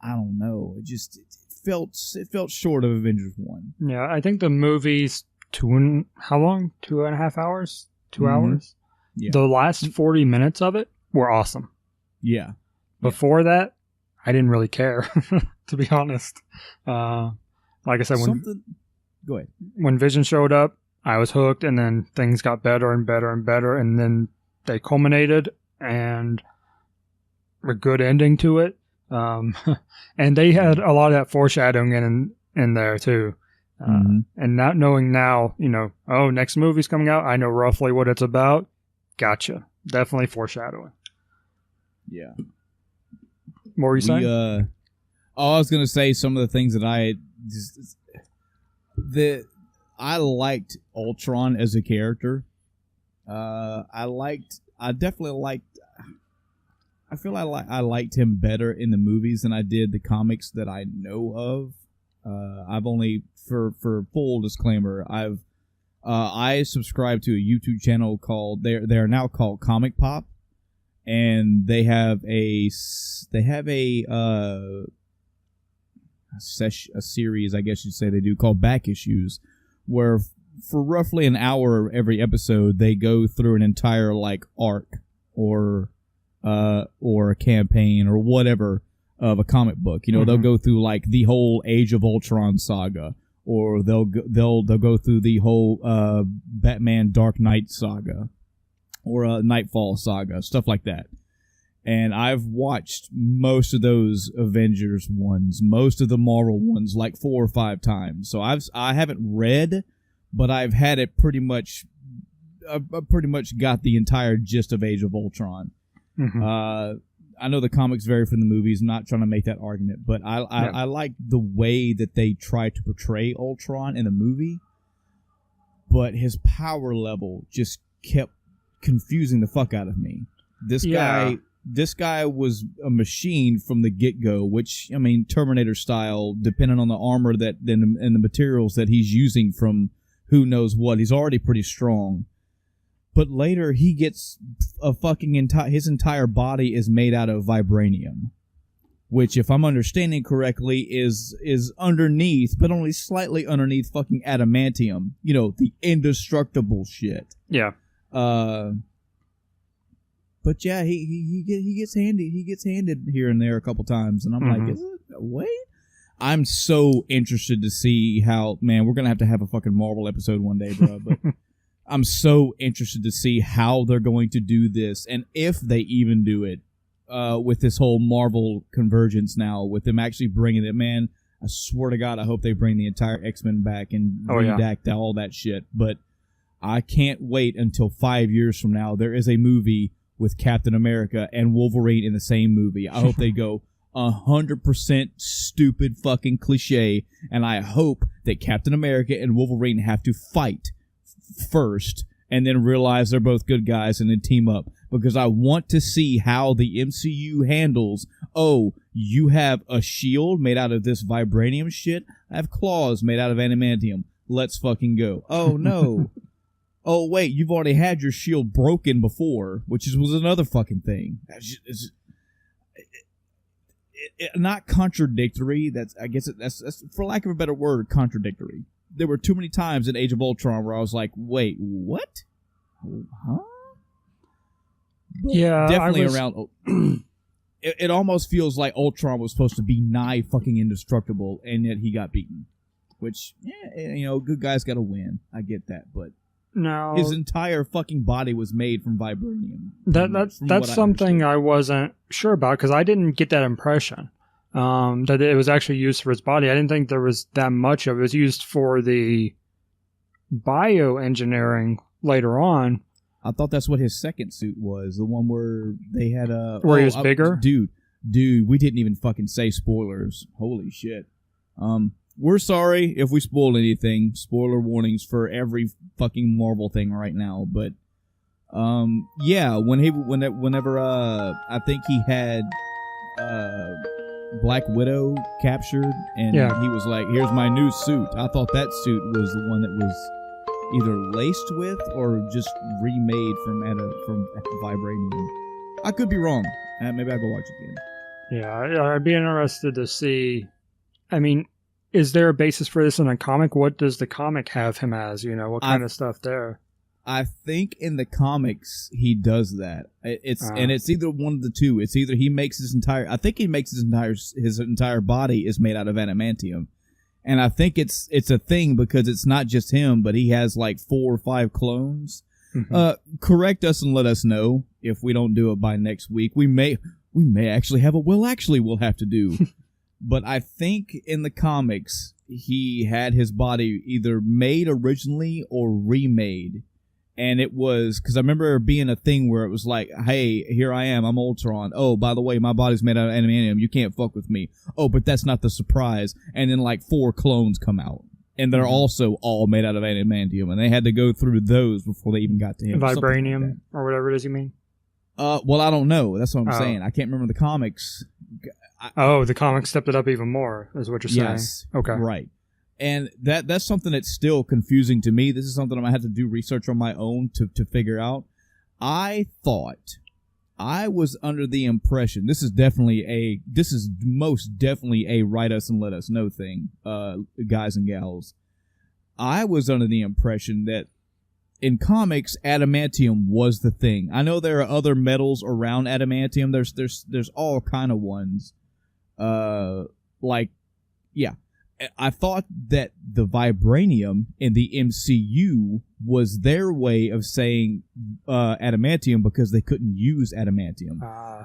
I don't know. It felt short of Avengers 1. Yeah, I think the movie's how long? 2.5 hours? 2 hours? Yeah. The last 40 minutes of it were awesome. Yeah. Before that, I didn't really care, to be honest. Like I said, go ahead. When Vision showed up, I was hooked, and then things got better and better and better, and then they culminated, and a good ending to it. And they had a lot of that foreshadowing in there, too. And not knowing now, next movie's coming out, I know roughly what it's about. Gotcha. Definitely foreshadowing. Yeah. What were you saying? I was going to say some of the things that I liked Ultron as a character. I liked him better in the movies than I did the comics that I know of. I've only, for full disclaimer, I subscribe to a YouTube channel called they're now called Comic Pop, and they have a series, I guess you'd say they do, called Back Issues, where for roughly an hour every episode they go through an entire like arc or a campaign or whatever of a comic book. They'll go through like the whole Age of Ultron saga, or they'll go through the whole Batman Dark Knight saga, or a Nightfall saga, stuff like that. And I've watched most of those Avengers ones, most of the Marvel ones, like 4 or 5 times. So I haven't read, but I've had it pretty much got the entire gist of Age of Ultron. I know the comics vary from the movies. I'm not trying to make that argument, but I like the way that they try to portray Ultron in the movie. But his power level just kept confusing the fuck out of me. This guy was a machine from the get-go, which, I mean, Terminator style, depending on the armor and the materials that he's using from who knows what. He's already pretty strong. But later, he gets a fucking his entire body is made out of vibranium, which, if I'm understanding correctly, is underneath, but only slightly underneath fucking adamantium. The indestructible shit. Yeah. But yeah, he gets handed here and there a couple times, and I'm like, is it? Wait. I'm so interested to see how, man, we're gonna have a fucking Marvel episode one day, bro. But I'm so interested to see how they're going to do this, and if they even do it with this whole Marvel convergence now, with them actually bringing it. Man, I swear to God, I hope they bring the entire X-Men back and redact all that shit. But I can't wait until 5 years from now. There is a movie with Captain America and Wolverine in the same movie. I hope they go 100% stupid fucking cliche, and I hope that Captain America and Wolverine have to fight first and then realize they're both good guys and then team up, because I want to see how the MCU handles, oh, you have a shield made out of this vibranium shit, I have claws made out of adamantium, let's fucking go. Oh no. Oh wait, you've already had your shield broken before, which was another fucking thing. It's not contradictory. That's for lack of a better word, contradictory. There were too many times in Age of Ultron where I was like, wait, what? Huh? But yeah, definitely around. It almost feels like Ultron was supposed to be nigh fucking indestructible, and yet he got beaten. Which, good guys got to win. I get that, but no, his entire fucking body was made from vibranium. That's something I wasn't sure about, because I didn't get that impression that it was actually used for his body. I didn't think there was that much of it. It was used for the bioengineering later on. I thought that's what his second suit was, the one where they had a... Where he was bigger? Dude, we didn't even fucking say spoilers. Holy shit. We're sorry if we spoiled anything. Spoiler warnings for every fucking Marvel thing right now. But, yeah, whenever I think he had Black Widow captured, and he was like, here's my new suit. I thought that suit was the one that was either laced with or just remade from vibranium. I could be wrong. Maybe I'll go watch it again. Yeah, I'd be interested to see. I mean, is there a basis for this in a comic? What does the comic have him as? What kind of stuff there? I think in the comics he does that. And it's either one of the two. It's either he makes his entire body is made out of adamantium. And I think it's a thing because it's not just him, but he has like 4 or 5 clones. Mm-hmm. Correct us and let us know if we don't do it by next week. We may actually have we'll have to do. But I think in the comics he had his body either made originally or remade. And it was, because I remember it being a thing where it was like, hey, here I am, I'm Ultron. Oh, by the way, my body's made out of adamantium. You can't fuck with me. Oh, but that's not the surprise. And then like 4 clones come out. And they're also all made out of adamantium. And they had to go through those before they even got to him. Vibranium, like or whatever it is you mean? Well, I don't know. That's what I'm saying. I can't remember the comics. The comics stepped it up even more, is what you're saying. Yes. Okay. Right. And that's something that's still confusing to me. This is something I'm going to have to do research on my own to figure out. I thought I was under the impression, this is most definitely a write us and let us know thing, guys and gals. I was under the impression that in comics, adamantium was the thing. I know there are other metals around adamantium. There's all kind of ones. I thought that the vibranium in the MCU was their way of saying adamantium because they couldn't use adamantium.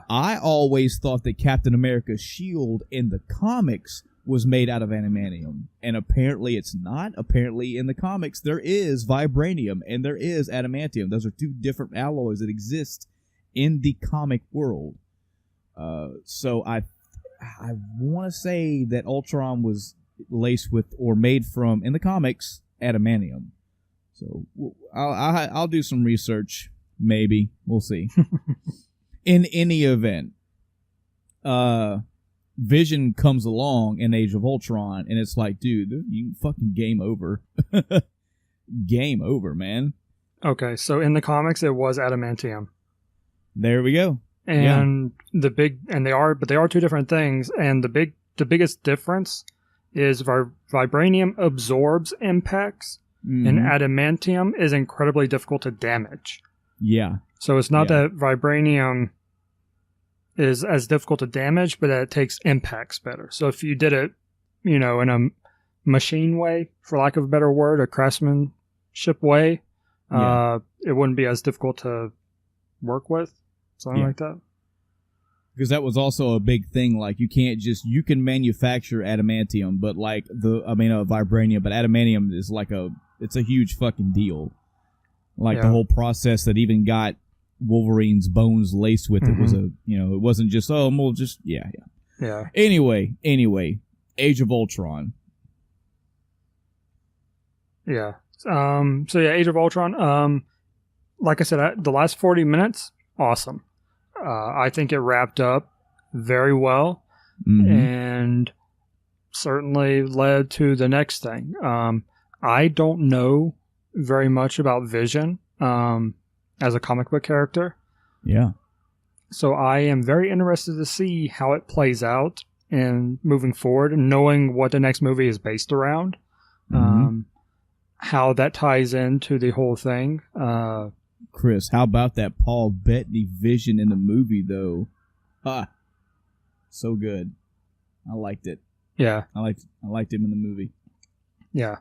I always thought that Captain America's shield in the comics was made out of adamantium, and apparently it's not. Apparently in the comics there is vibranium and there is adamantium. Those are 2 different alloys that exist in the comic world. So I want to say that Ultron was laced with or made from, in the comics, adamantium. So I'll do some research. Maybe we'll see. In any event, Vision comes along in Age of Ultron, and it's like, dude, you fucking game over. Game over, man. Okay, so in the comics, it was adamantium. There we go. And they are 2 different things. And the biggest difference is vibranium absorbs impacts, and adamantium is incredibly difficult to damage. Yeah. So it's not that vibranium is as difficult to damage, but that it takes impacts better. So if you did it, in a machine way, for lack of a better word, a craftsmanship way, it wouldn't be as difficult to work with. Something like that. Because that was also a big thing. Like, you can manufacture adamantium, but vibranium, but adamantium is it's a huge fucking deal. Like the whole process that even got Wolverine's bones laced with it was it wasn't just, we'll just, yeah. Anyway, Age of Ultron. Yeah. Age of Ultron, like I said, the last 40 minutes, awesome. I think it wrapped up very well and certainly led to the next thing. I don't know very much about Vision as a comic book character. Yeah. So I am very interested to see how it plays out and moving forward and knowing what the next movie is based around. How that ties into the whole thing. Chris, how about that Paul Bettany Vision in the movie, though? So good. I liked it. Yeah. I liked him in the movie. Yeah.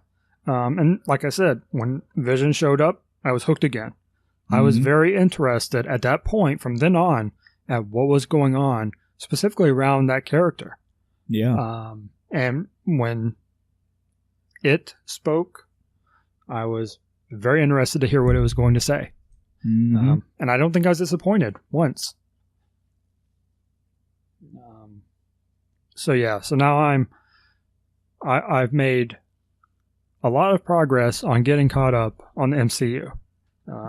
And like I said, when Vision showed up, I was hooked again. I was very interested at that point from then on at what was going on, specifically around that character. Yeah. And when it spoke, I was very interested to hear what it was going to say. And I don't think I was disappointed once. So now I've made a lot of progress on getting caught up on the MCU.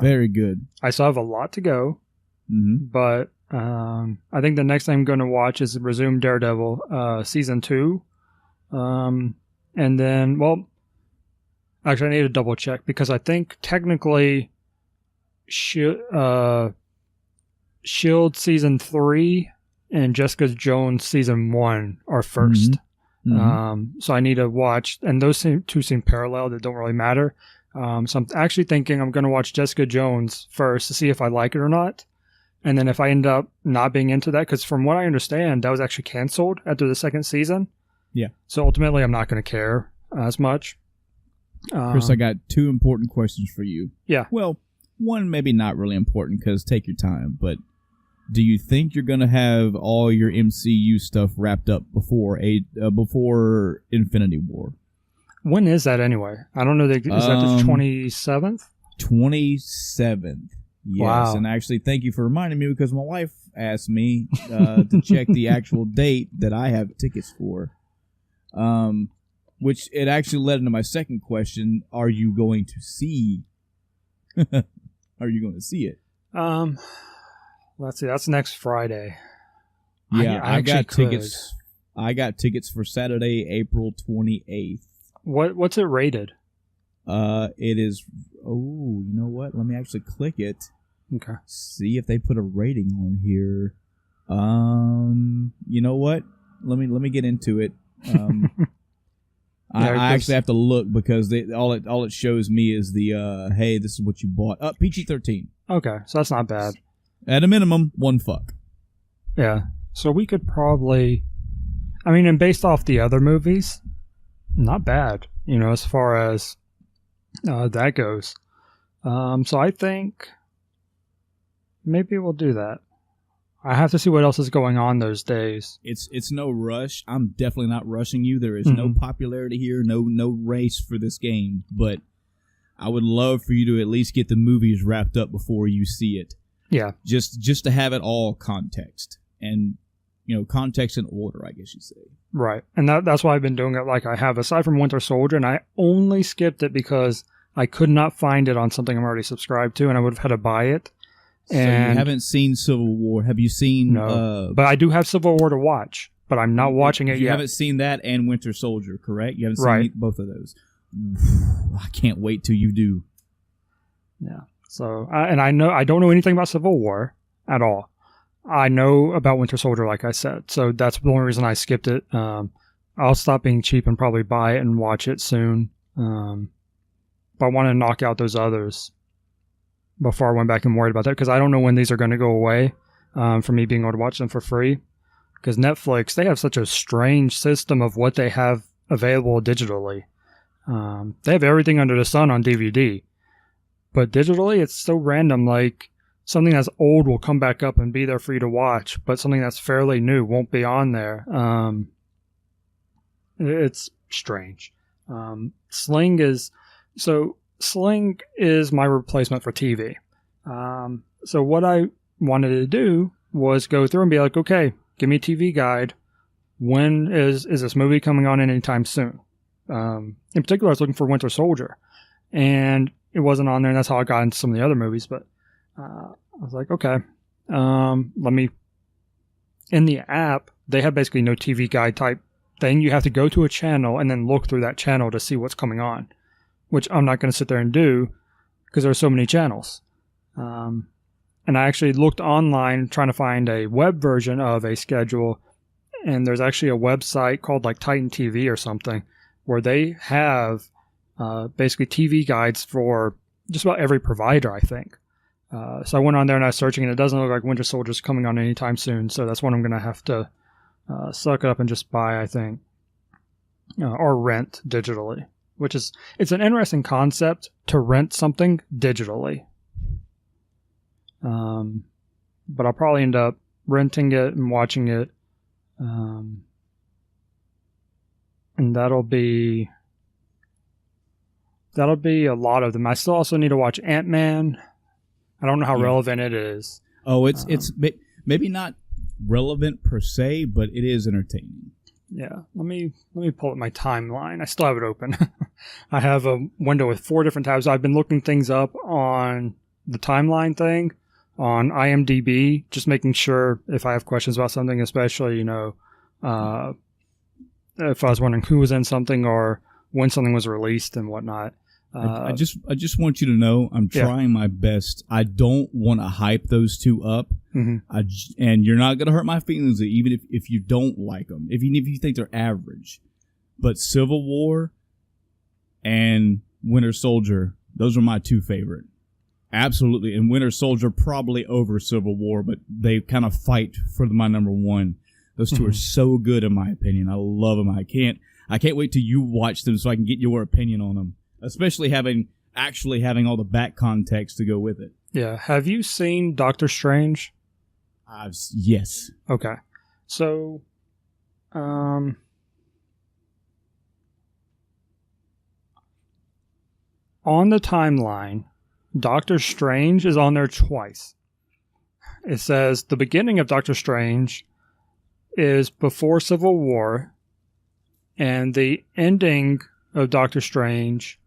Very good. I still have a lot to go, but I think the next thing I'm going to watch is resume Daredevil season 2, and then actually I need to double check because I think technically Shield season 3 and Jessica Jones season 1 are first. So I need to watch, and those two seem parallel. That don't really matter. So I'm actually thinking I'm going to watch Jessica Jones first to see if I like it or not. And then if I end up not being into that, because from what I understand, that was actually canceled after the second season. Yeah. So ultimately, I'm not going to care as much. Chris, I got 2 important questions for you. Yeah. Well, one maybe not really important because take your time, but do you think you're going to have all your MCU stuff wrapped up before Infinity War? When is that anyway? I don't know. Is that the 27th? 27th. Yes. Wow. And actually, thank you for reminding me because my wife asked me to check the actual date that I have tickets for. Which it actually led into my second question. Are you going to see? Are you going to see it? Let's see. That's next Friday. Yeah, I got tickets. I got tickets for Saturday, April 28th. What's it rated? It is. Oh, you know what? Let me actually click it. Okay. See if they put a rating on here. You know what? Let me get into it. I actually have to look because all it shows me is the hey, this is what you bought. PG-13. Okay, so that's not bad. At a minimum, one fuck. Yeah. So we could probably, and based off the other movies, not bad. As far as that goes. So I think maybe we'll do that. I have to see what else is going on those days. It's no rush. I'm definitely not rushing you. There is no popularity here, no race for this game. But I would love for you to at least get the movies wrapped up before you see it. Yeah. Just to have it all context. And, context and order, I guess you'd say. Right. And that's why I've been doing it like I have, aside from Winter Soldier, and I only skipped it because I could not find it on something I'm already subscribed to, and I would have had to buy it. So you haven't seen Civil War. Have you seen... No, but I do have Civil War to watch, but I'm not watching it yet. You haven't seen that and Winter Soldier, correct? You haven't seen both of those. I can't wait till you do. Yeah. So, and I don't know anything about Civil War at all. I know about Winter Soldier, like I said. So that's the only reason I skipped it. I'll stop being cheap and probably buy it and watch it soon. But I want to knock out those others before I went back and worried about that, because I don't know when these are going to go away for me being able to watch them for free. Because Netflix, they have such a strange system of what they have available digitally. They have everything under the sun on DVD. But digitally, it's so random. Like, something that's old will come back up and be there for you to watch, but something that's fairly new won't be on there. It's strange. Sling is... So, Sling is my replacement for TV. So what I wanted to do was go through and be like, okay, give me a TV guide. When is this movie coming on anytime soon? In particular, I was looking for Winter Soldier, and it wasn't on there, and that's how I got into some of the other movies. But I was like, okay, let me. In the app, they have basically no TV guide type thing. You have to go to a channel and then look through that channel to see what's coming on, which I'm not going to sit there and do because there are so many channels. And I actually looked online trying to find a web version of a schedule, and there's actually a website called like Titan TV or something where they have basically TV guides for just about every provider, I think. So I went on there and I was searching, and it doesn't look like Winter Soldier's coming on anytime soon, so that's what I'm going to have to suck it up and just buy, I think, or rent digitally, which is, it's an interesting concept to rent something digitally. But I'll probably end up renting it and watching it. And that'll be a lot of them. I still also need to watch Ant-Man. I don't know how relevant it is. Oh, it's maybe not relevant per se, but it is entertaining. Yeah, let me pull up my timeline. I still have it open. I have a window with 4 different tabs. I've been looking things up on the timeline thing on IMDb, just making sure if I have questions about something, especially, if I was wondering who was in something or when something was released and whatnot. I just want you to know I'm trying my best. I don't want to hype those two up, and you're not going to hurt my feelings even if you don't like them, even if you think they're average. But Civil War and Winter Soldier, those are my 2 favorite. Absolutely, and Winter Soldier probably over Civil War, but they kind of fight for my number 1. Those 2 are so good in my opinion. I love them. I can't wait till you watch them so I can get your opinion on them. Especially having all the back context to go with it. Yeah. Have you seen Doctor Strange? Yes. Okay. So, on the timeline, Doctor Strange is on there twice. It says the beginning of Doctor Strange is before Civil War, and the ending of Doctor Strange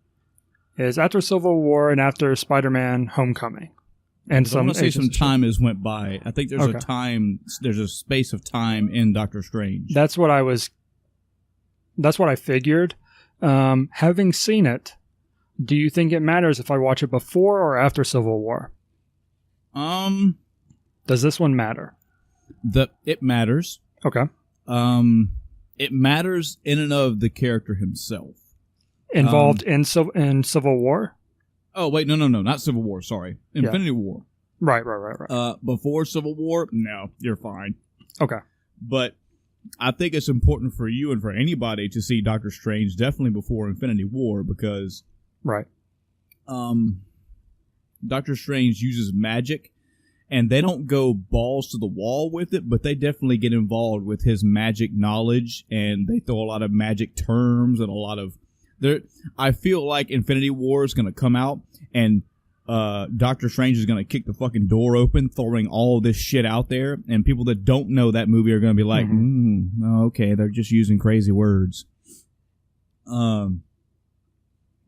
is after Civil War and after Spider-Man Homecoming. And I want to say some time has went by. I think there's there's a space of time in Doctor Strange. That's what I figured. Having seen it, do you think it matters if I watch it before or after Civil War? Does this one matter? It matters. Okay. It matters in and of the character himself. Involved in Civil War? Oh, wait, no, not Civil War, sorry. Infinity War. Right. Before Civil War, no, you're fine. Okay. But I think it's important for you and for anybody to see Doctor Strange definitely before Infinity War because Doctor Strange uses magic, and they don't go balls to the wall with it, but they definitely get involved with his magic knowledge, and they throw a lot of magic terms and a lot of... I feel like Infinity War is going to come out, and Doctor Strange is going to kick the fucking door open, throwing all this shit out there, and people that don't know that movie are going to be like, okay, they're just using crazy words.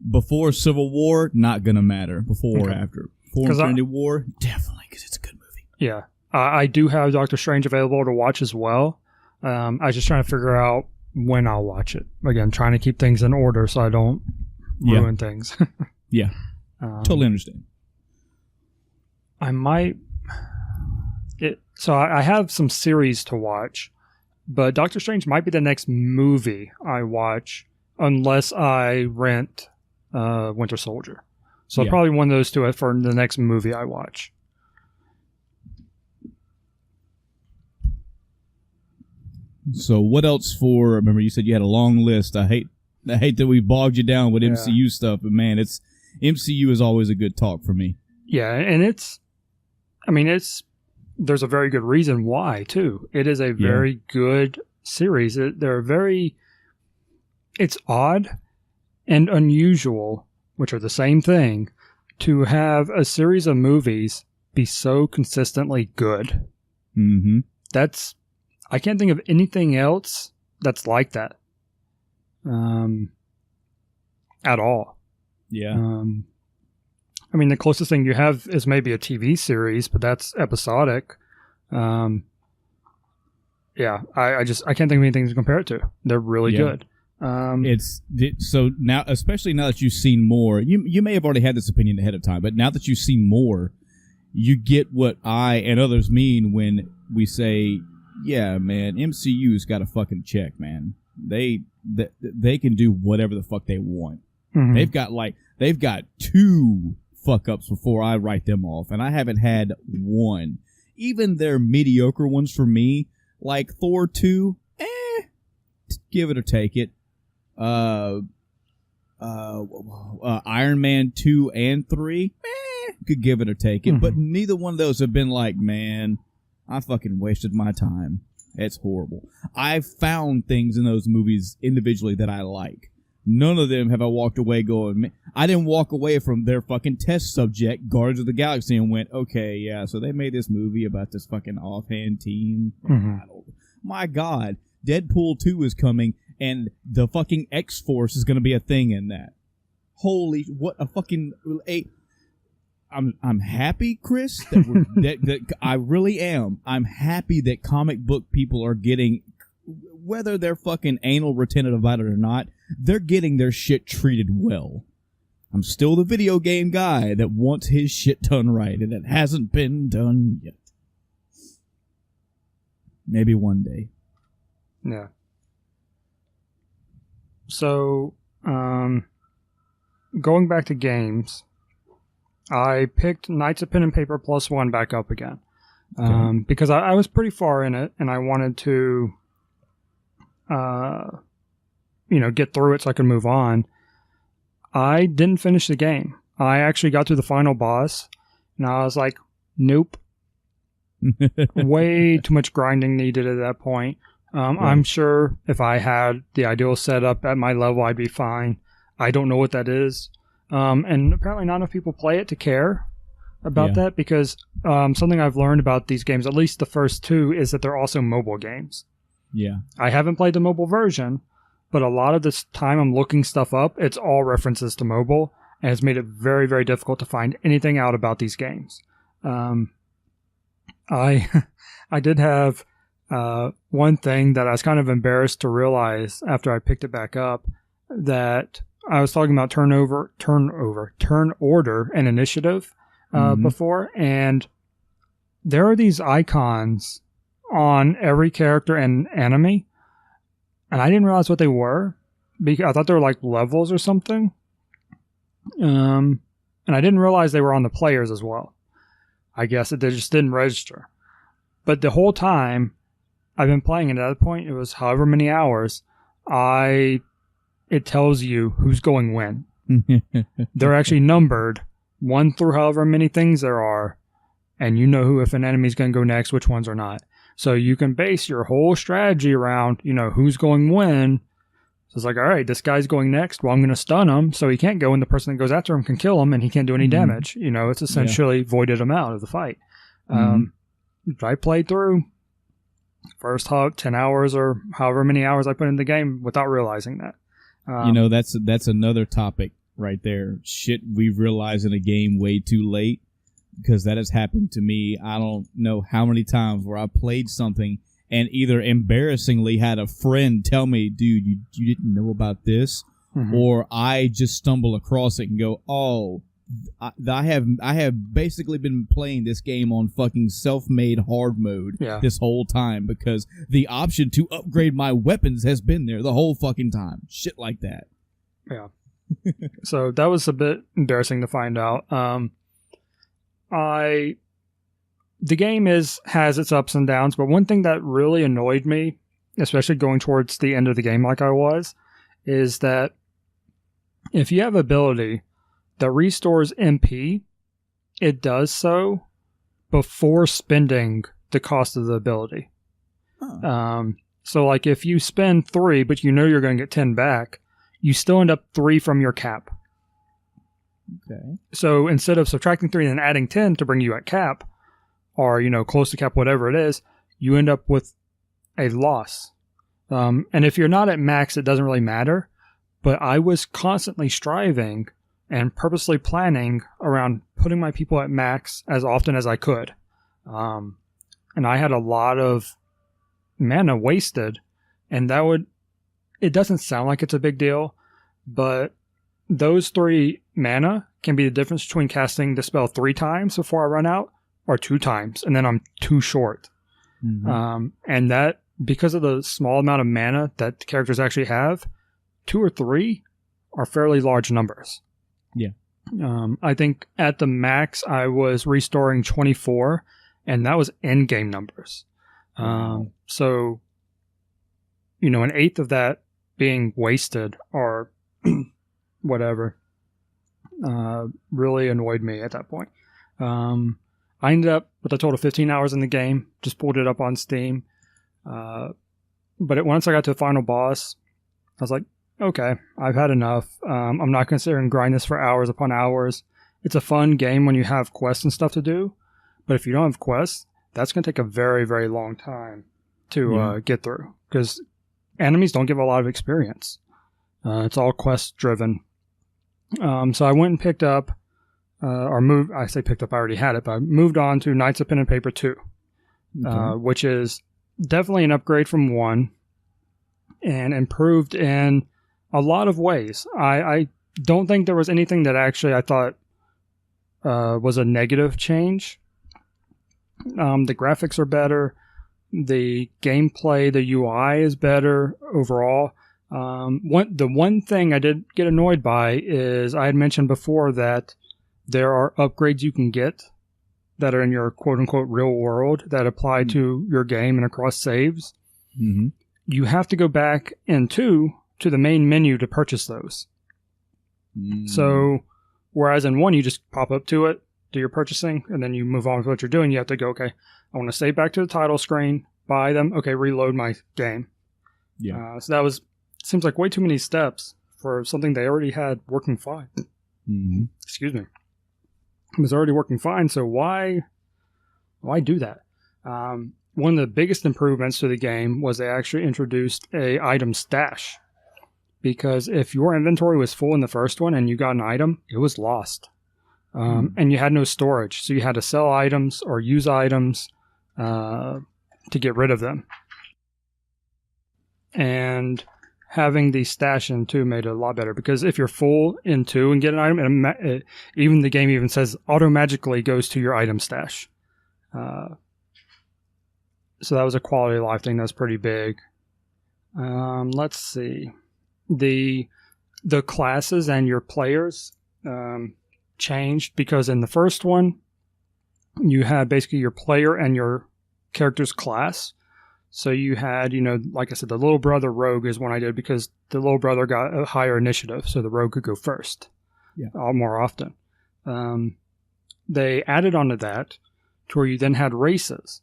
Before Civil War, not going to matter. Before or after. Before Infinity War, definitely, because it's a good movie. Yeah. I do have Doctor Strange available to watch as well. I was just trying to figure out when I'll watch it. Again, trying to keep things in order so I don't ruin things. Yeah. Totally understand. I might... So I have some series to watch, but Doctor Strange might be the next movie I watch unless I rent Winter Soldier. So probably one of those 2 for the next movie I watch. So what else for? Remember, you said you had a long list. I hate that we bogged you down with MCU stuff, but man, MCU is always a good talk for me. Yeah, and there's a very good reason why too. It is a very good series. It's odd and unusual which are the same thing, to have a series of movies be so consistently good. Mm-hmm. I can't think of anything else that's like that. At all. Yeah. I mean, the closest thing you have is maybe a TV series, but that's episodic. Yeah, I can't think of anything to compare it to. They're really good. So now, especially now that you've seen more, you may have already had this opinion ahead of time, but now that you've seen more, you get what I and others mean when we say, yeah, man, MCU's got a fucking check, man. They can do whatever the fuck they want. Mm-hmm. They've got 2 fuck ups before I write them off, and I haven't had one. Even their mediocre ones for me, like Thor 2, give it or take it. Iron Man 2 and 3, could give it or take it. Mm-hmm. But neither one of those have been like, man, I fucking wasted my time. It's horrible. I've found things in those movies individually that I like. None of them have I walked away going, I didn't walk away from their fucking test subject, Guardians of the Galaxy, and went, okay, yeah, so they made this movie about this fucking offhand team. Mm-hmm. My God, Deadpool 2 is coming, and the fucking X-Force is going to be a thing in that. Holy, what a fucking... I'm happy, Chris, that I really am. I'm happy that comic book people are getting, whether they're fucking anal retentive about it or not, they're getting their shit treated well. I'm still the video game guy that wants his shit done right, and it hasn't been done yet. Maybe one day. Yeah. So, going back to games, I picked Knights of Pen and Paper +1 back up again. Because I was pretty far in it, and I wanted to, get through it so I could move on. I didn't finish the game. I actually got to the final boss, and I was like, nope. Way too much grinding needed at that point. Right. I'm sure if I had the ideal setup at my level, I'd be fine. I don't know what that is. And apparently not enough people play it to care about that, because something I've learned about these games, at least the first 2, is that they're also mobile games. Yeah. I haven't played the mobile version, but a lot of this time I'm looking stuff up, it's all references to mobile, and it's made it very, very difficult to find anything out about these games. I did have one thing that I was kind of embarrassed to realize after I picked it back up, that I was talking about turn order and initiative before, and there are these icons on every character and enemy, and I didn't realize what they were, because I thought they were like levels or something, and I didn't realize they were on the players as well. I guess they just didn't register. But the whole time I've been playing it, at that point, it was however many hours, it tells you who's going when. They're actually numbered 1 through however many things there are, and you know who, if an enemy's going to go next, which ones are not. So you can base your whole strategy around, who's going when. So it's like, all right, this guy's going next. Well, I'm going to stun him so he can't go, and the person that goes after him can kill him, and he can't do any damage. It's essentially voided him out of the fight. I played through first 10 hours or however many hours I put in the game without realizing that. That's another topic right there. Shit we've realized in a game way too late, because that has happened to me. I don't know how many times where I played something and either embarrassingly had a friend tell me, dude, you didn't know about this, or I just stumble across it and go, oh, I have basically been playing this game on fucking self-made hard mode this whole time, because the option to upgrade my weapons has been there the whole fucking time. Shit like that. Yeah. So that was a bit embarrassing to find out. The game has its ups and downs, but one thing that really annoyed me, especially going towards the end of the game like I was, is that if you have ability that restores MP, it does so before spending the cost of the ability. So like if you spend 3, but you're going to get 10 back, you still end up 3 from your cap. Okay. So instead of subtracting 3 and then adding 10 to bring you at cap, or, close to cap, whatever it is, you end up with a loss. And if you're not at max, it doesn't really matter. But I was constantly striving and purposely planning around putting my people at max as often as I could. And I had a lot of mana wasted, and it doesn't sound like it's a big deal, but those 3 mana can be the difference between casting the spell 3 times before I run out, or 2 times, and then I'm too short. Mm-hmm. And that, because of the small amount of mana that the characters actually have, 2 or 3 are fairly large numbers. Yeah. I think at the max I was restoring 24, and that was end-game numbers. So, an eighth of that being wasted or whatever really annoyed me at that point. I ended up with a total of 15 hours in the game, just pulled it up on Steam. But once I got to the final boss, I was like, okay, I've had enough. I'm not considering grind this for hours upon hours. It's a fun game when you have quests and stuff to do, but if you don't have quests, that's going to take a very, very long time to get through, because enemies don't give a lot of experience. It's all quest driven. So I went and picked up, I already had it, but I moved on to Knights of Pen and Paper 2, which is definitely an upgrade from 1 and improved in a lot of ways. I don't think there was anything that actually I thought was a negative change. The graphics are better. The gameplay, the UI is better overall. The one thing I did get annoyed by is I had mentioned before that there are upgrades you can get that are in your quote-unquote real world that apply to your game and across saves. Mm-hmm. You have to go back to the main menu to purchase those. So, whereas in 1, you just pop up to it, do your purchasing, and then you move on with what you're doing. You have to go, okay, I want to save back to the title screen, buy them, okay, reload my game. Yeah. So that seems like way too many steps for something they already had working fine. Mm-hmm. Excuse me. It was already working fine, so why do that? One of the biggest improvements to the game was they actually introduced a item stash. Because if your inventory was full in the first one and you got an item, it was lost. And you had no storage. So you had to sell items or use items to get rid of them. And having the stash in 2 made it a lot better. Because if you're full in 2 and get an item, even the game even says auto-magically goes to your item stash. So that was a quality of life thing that's pretty big. Let's see. The classes and your players changed, because in the first one you had basically your player and your character's class. So you had, like I said, the little brother rogue is one I did because the little brother got a higher initiative, so the rogue could go first more often. They added onto that to where you then had races.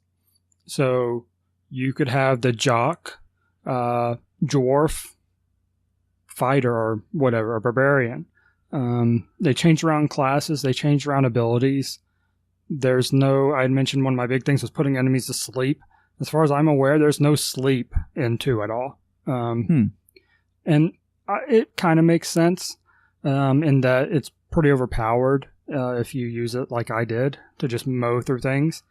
So you could have the jock, dwarf, fighter, or whatever, a barbarian. They changed around classes, they changed around abilities. I had mentioned one of my big things was putting enemies to sleep. As far as I'm aware, there's no sleep in 2 at all. And it kind of makes sense in that it's pretty overpowered if you use it like I did to just mow through things.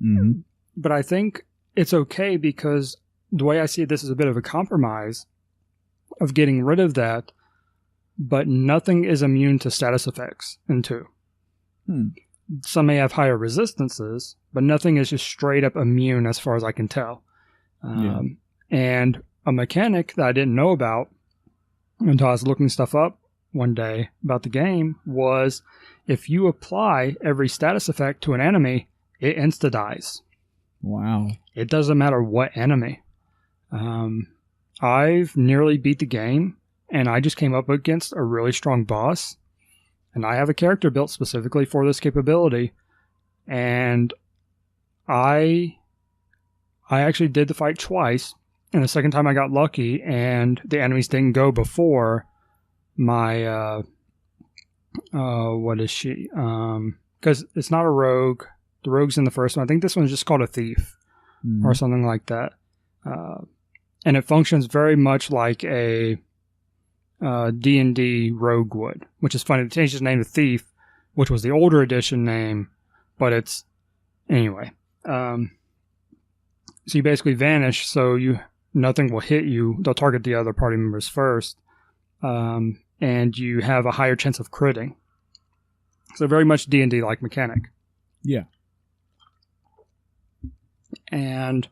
Mm-hmm. But I think it's okay, because the way I see it, this is a bit of a compromise of getting rid of that, but nothing is immune to status effects in 2. Some may have higher resistances, but nothing is just straight up immune as far as I can tell. And a mechanic that I didn't know about until I was looking stuff up one day about the game was if you apply every status effect to an enemy, it insta-dies. Wow. It doesn't matter what enemy. I've nearly beat the game, and I just came up against a really strong boss, and I have a character built specifically for this capability, and I actually did the fight twice, and the second time I got lucky, and the enemies didn't go before my What is she? Because it's not a rogue. The rogue's in the first one. I think this one's just called a thief or something like that. And it functions very much like a D&D rogue would, which is funny. They changed its name to Thief, which was the older edition name, but it's... Anyway. So you basically vanish, so nothing will hit you. They'll target the other party members first. And you have a higher chance of critting. So very much D&D-like mechanic. Yeah. And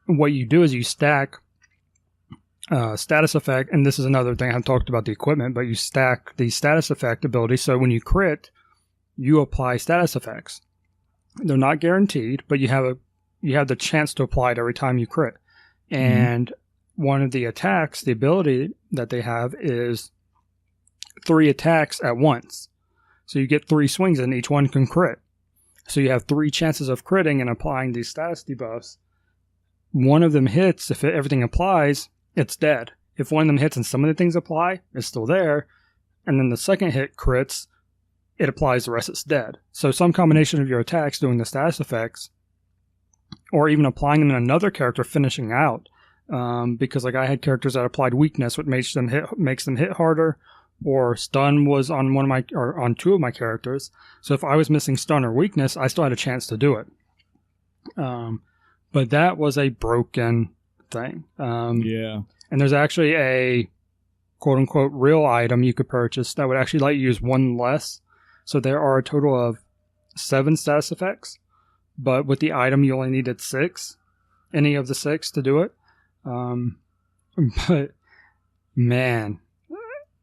what you do is you stack status effect, and this is another thing I haven't talked about the equipment, but you stack the status effect ability, so when you crit, you apply status effects. They're not guaranteed, but you have the chance to apply it every time you crit. And one of the attacks, the ability that they have is 3 attacks at once. So you get 3 swings and each one can crit. So you have 3 chances of critting and applying these status debuffs. One of them hits, if everything applies, it's dead. If one of them hits and some of the things apply, it's still there. And then the second hit crits, it applies, the rest it's dead. So some combination of your attacks doing the status effects, or even applying them in another character finishing out. Because like I had characters that applied weakness, which makes them hit harder, or stun was on on 2 of my characters. So if I was missing stun or weakness, I still had a chance to do it. But that was a broken thing. Yeah. And there's actually a quote-unquote real item you could purchase that would actually let you use 1 less. So there are a total of 7 status effects, but with the item you only needed 6, any of the 6 to do it. But man,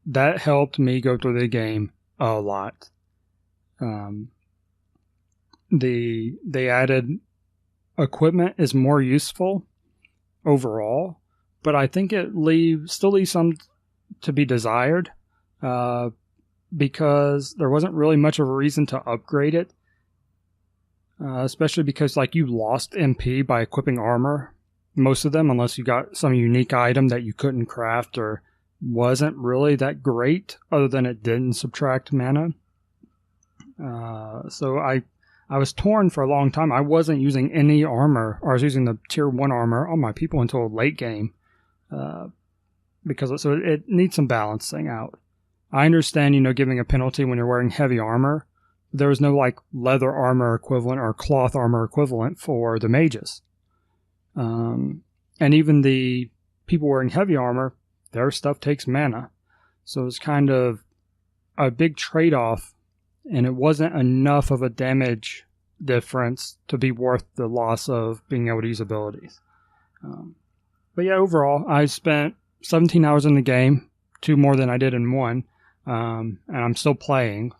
that helped me go through the game a lot. They added equipment is more useful overall, but I think it still leaves some to be desired, because there wasn't really much of a reason to upgrade it, especially because like you lost MP by equipping armor, most of them, unless you got some unique item that you couldn't craft or wasn't really that great, other than it didn't subtract mana. So I was torn for a long time. I wasn't using any armor, or I was using the tier 1 armor on my people until late game, because it needs some balancing out. I understand, giving a penalty when you're wearing heavy armor. There was no like leather armor equivalent or cloth armor equivalent for the mages. And even the people wearing heavy armor, their stuff takes mana. So it's kind of a big trade-off, and it wasn't enough of a damage difference to be worth the loss of being able to use abilities. But yeah, overall, I spent 17 hours in the game, 2 more than I did in 1, and I'm still playing.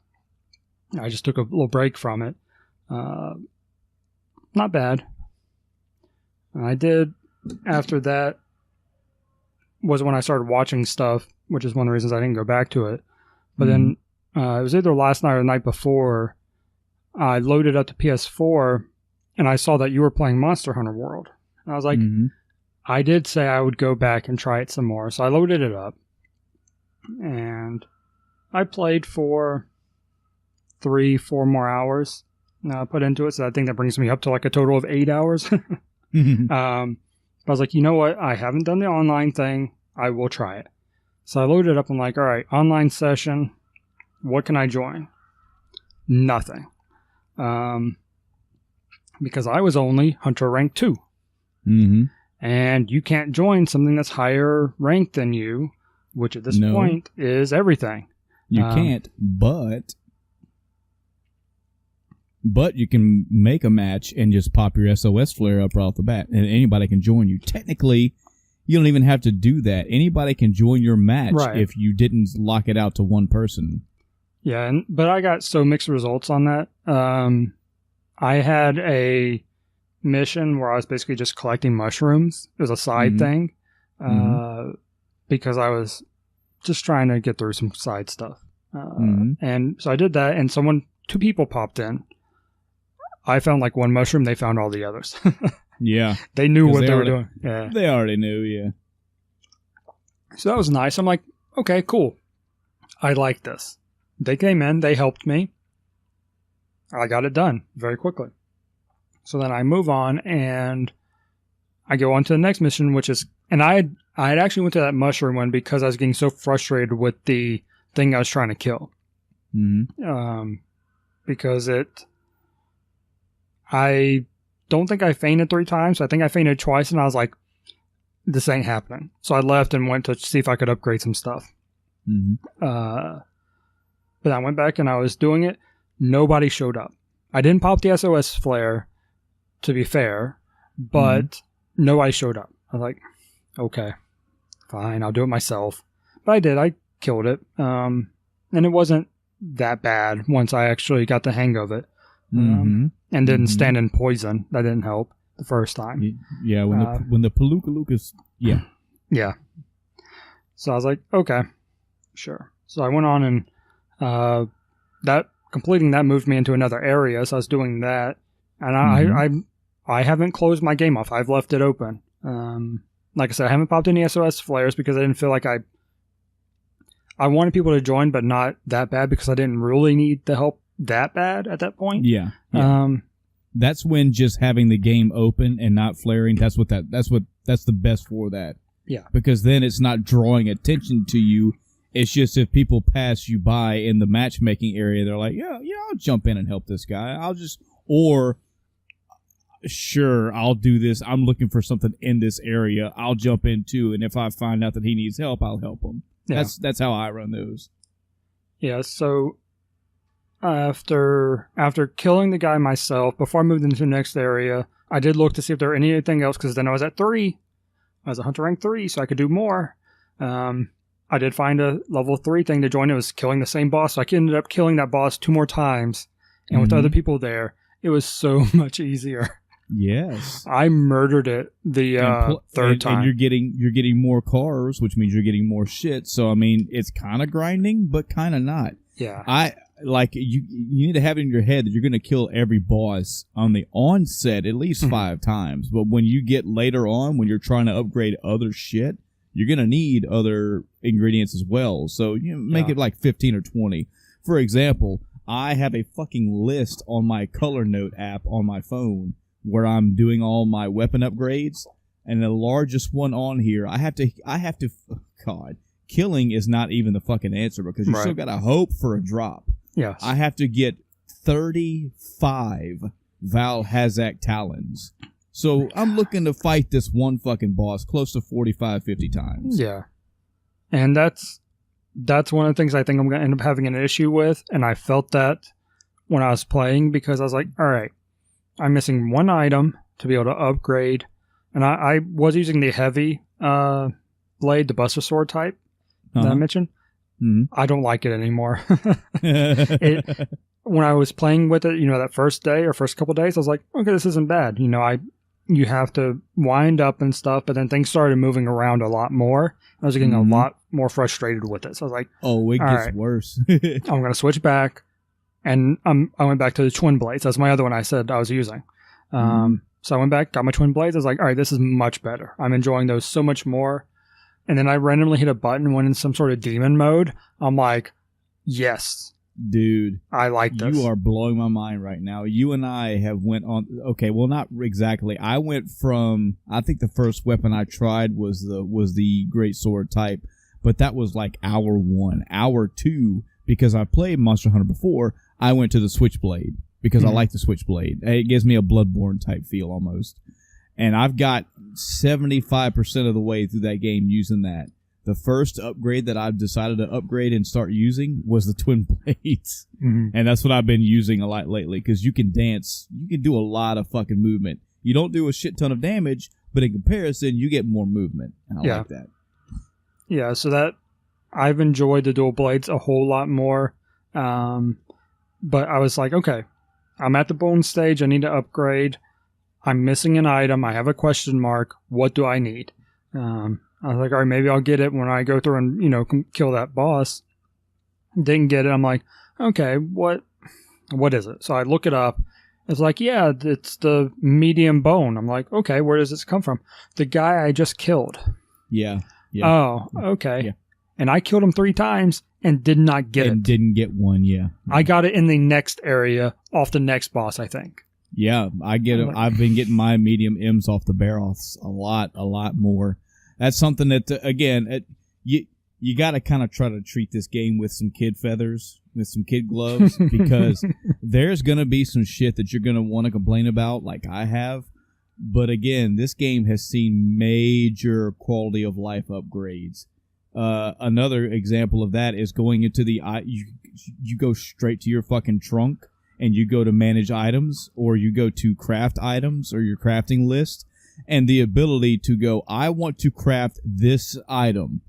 I just took a little break from it. Not bad. I did, after that, was when I started watching stuff, which is one of the reasons I didn't go back to it. But then it was either last night or the night before, I loaded up to PS4 and I saw that you were playing Monster Hunter World. And I was like, I did say I would go back and try it some more. So I loaded it up and I played for 3-4 more hours. Put into it. So I think that brings me up to like a total of 8 hours. I was like, you know what? I haven't done the online thing. I will try it. So I loaded it up. I'm like, all right, online session. What can I join? Nothing. Because I was only Hunter rank 2. And you can't join something that's higher ranked than you, which at this point is everything. You can't, but you can make a match and just pop your SOS flare up right off the bat, and anybody can join you. Technically, you don't even have to do that. Anybody can join your match if you didn't lock it out to one person. Yeah, but I got so mixed results on that. I had a mission where I was basically just collecting mushrooms. It was a side thing, because I was just trying to get through some side stuff. And so I did that, and 2 people popped in. I found like 1 mushroom, they found all the others. Yeah. They knew what they were doing. Yeah. They already knew, yeah. So that was nice. I'm like, okay, cool. I like this. they came in, they helped me. I got it done very quickly. So then I move on and I go on to the next mission, which is, and I had actually went to that mushroom one because I was getting so frustrated with the thing I was trying to kill. Mm-hmm. Because I don't think I fainted 3 times. I think I fainted twice, and I was like, this ain't happening. So I left and went to see if I could upgrade some stuff. Mm-hmm. But I went back and I was doing it. Nobody showed up. I didn't pop the SOS flare, to be fair, but nobody showed up. I was like, okay, fine, I'll do it myself. But I did. I killed it. And it wasn't that bad once I actually got the hang of it. And didn't stand in poison. That didn't help the first time. Yeah, when the Palooka yeah. Yeah. So I was like, okay, sure. So I went on and that completing that moved me into another area. So I was doing that. And I haven't closed my game off. I've left it open. Like I said, I haven't popped any SOS flares because I didn't feel like I wanted people to join, but not that bad because I didn't really need the help that bad at that point. Yeah. That's when just having the game open and not flaring, that's the best for that. Yeah. Because then it's not drawing attention to you. It's just if people pass you by in the matchmaking area, they're like, yeah, I'll jump in and help this guy. Sure, I'll do this. I'm looking for something in this area. I'll jump in too, and if I find out that he needs help, I'll help him. Yeah. That's how I run those. Yeah, so after killing the guy myself, before I moved into the next area, I did look to see if there were anything else, because then I was at 3. I was a hunter rank 3, so I could do more. I did find a level 3 thing to join. It was killing the same boss, so I ended up killing that boss 2 more times. And with other people there, it was so much easier. Yes, I murdered it the third time. And you're getting more cars, which means you're getting more shit. So I mean, it's kind of grinding, but kind of not. Yeah, you need to have it in your head that you're going to kill every boss on the onset at least 5 times. But when you get later on, when you're trying to upgrade other shit, you're going to need other ingredients as well. So make it like 15 or 20. For example, I have a fucking list on my Color Note app on my phone where I'm doing all my weapon upgrades, and the largest one on here, I have to God, killing is not even the fucking answer because you still gotta hope for a drop. Yes. I have to get 35 Val Hazak Talons. So I'm looking to fight this one fucking boss close to 45, 50 times. Yeah. And that's one of the things I think I'm going to end up having an issue with, and I felt that when I was playing because I was like, all right, I'm missing one item to be able to upgrade, and I was using the heavy blade, the Buster Sword type that I mentioned. Mm-hmm. I don't like it anymore. When I was playing with it, that first day or first couple days, I was like, okay, this isn't bad. You have to wind up and stuff, but then things started moving around a lot more. I was getting a lot more frustrated with it. So I was like, oh, it gets worse. I'm going to switch back. And I went back to the twin blades. That's my other one I said I was using. So I went back, got my twin blades. I was like, all right, this is much better. I'm enjoying those so much more. And then I randomly hit a button and went in some sort of demon mode. I'm like, yes. Dude, I like this. You are blowing my mind right now. You and I have went on. Okay, well, not exactly. I went from. I think the first weapon I tried was the great sword type, but that was like hour 1. Hour 2, because I played Monster Hunter before, I went to the switchblade because I like the switchblade. It gives me a Bloodborne type feel almost, and I've got 75% of the way through that game using that. The first upgrade that I've decided to upgrade and start using was the twin blades. And that's what I've been using a lot lately because you can dance. You can do a lot of fucking movement. You don't do a shit ton of damage, but in comparison, you get more movement. And I like that. Yeah, so that I've enjoyed the dual blades a whole lot more. But I was like, okay, I'm at the bone stage. I need to upgrade. I'm missing an item. I have a question mark. What do I need? I was like, all right, maybe I'll get it when I go through and, kill that boss. Didn't get it. I'm like, okay, what is it? So I look it up. It's like, yeah, it's the medium bone. I'm like, okay, where does this come from? The guy I just killed. Yeah. Oh, okay. Yeah. and I killed him 3 times and did not get it. And didn't get one, yeah. I got it in the next area off the next boss, I think. Yeah, I get it. I've been getting my medium M's off the Baroths a lot more. That's something that, again, you got to kind of try to treat this game with some kid feathers, with some kid gloves, because there's going to be some shit that you're going to want to complain about, like I have. But again, this game has seen major quality of life upgrades. Another example of that is going into you go straight to your fucking trunk and you go to manage items, or you go to craft items or your crafting list, and the ability to go, I want to craft this item.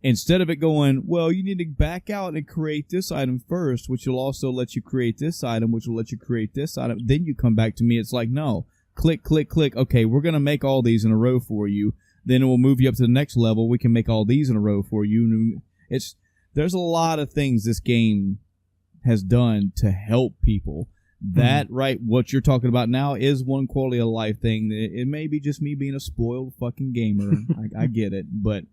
Instead of it going, well, you need to back out and create this item first, which will also let you create this item, which will let you create this item. Then you come back to me. It's like, no, click, click, click. Okay, we're going to make all these in a row for you. Then it will move you up to the next level. We can make all these in a row for you. There's a lot of things this game has done to help people. That, right, what you're talking about now is one quality of life thing. It may be just me being a spoiled fucking gamer. I get it. But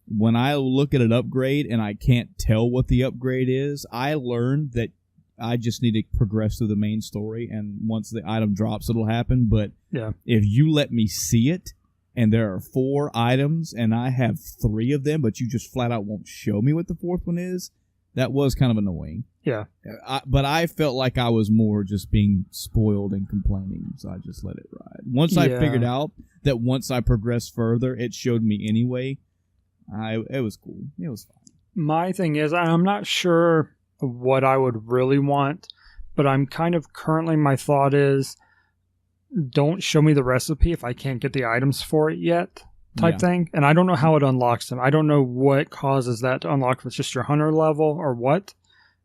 when I look at an upgrade and I can't tell what the upgrade is, I learned that I just need to progress through the main story, and once the item drops, it'll happen. But if you let me see it, and there are 4 items, and I have 3 of them, but you just flat out won't show me what the 4th one is, that was kind of annoying. Yeah. But I felt like I was more just being spoiled and complaining, so I just let it ride. Once I figured out that once I progressed further, it showed me anyway, it was cool. It was fine. My thing is, I'm not sure what I would really want, but I'm kind of currently, my thought is, don't show me the recipe if I can't get the items for it yet, type thing. And I don't know how it unlocks them. I don't know what causes that to unlock, if it's just your hunter level or what.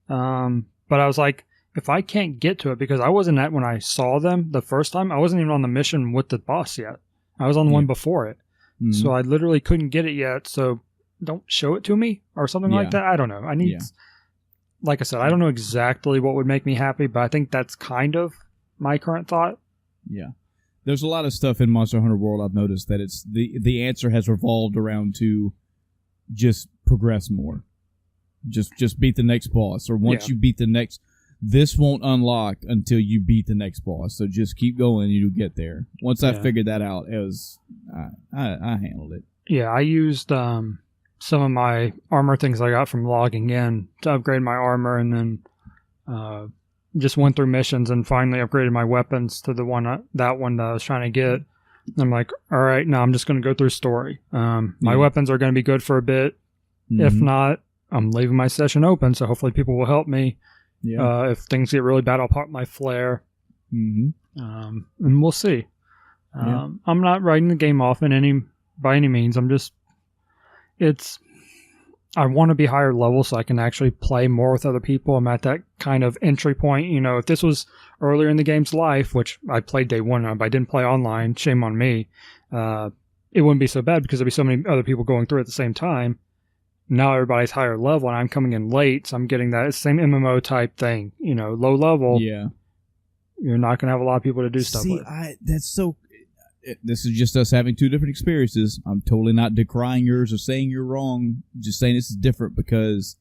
But I was like, if I can't get to it, because I wasn't at when I saw them the first time, I wasn't even on the mission with the boss yet. I was on the one before it. Mm-hmm. So I literally couldn't get it yet. So don't show it to me or something like that. I don't know. I need, like I said, I don't know exactly what would make me happy, but I think that's kind of my current thought. Yeah. There's a lot of stuff in Monster Hunter World I've noticed that it's the answer has revolved around to just progress more. Just beat the next boss, or once you beat the next, this won't unlock until you beat the next boss. So just keep going and you'll get there. Once I figured that out, it was I handled it. Yeah, I used some of my armor things I got from logging in to upgrade my armor, and then just went through missions and finally upgraded my weapons to that one that I was trying to get. And I'm like, all right, now I'm just going to go through story. My weapons are going to be good for a bit. Mm-hmm. If not, I'm leaving my session open, so hopefully people will help me. Yeah. If things get really bad, I'll pop my flare. Mm-hmm. And we'll see. I'm not writing the game off by any means. I want to be higher level so I can actually play more with other people. I'm at that kind of entry point. You know, if this was earlier in the game's life, which I played day 1 but I didn't play online, shame on me, it wouldn't be so bad because there'd be so many other people going through at the same time. Now everybody's higher level and I'm coming in late, so I'm getting that same MMO type thing. You know, low level. Yeah. You're not going to have a lot of people to do stuff with. This is just us having 2 different experiences. I'm totally not decrying yours or saying you're wrong. Just saying this is different because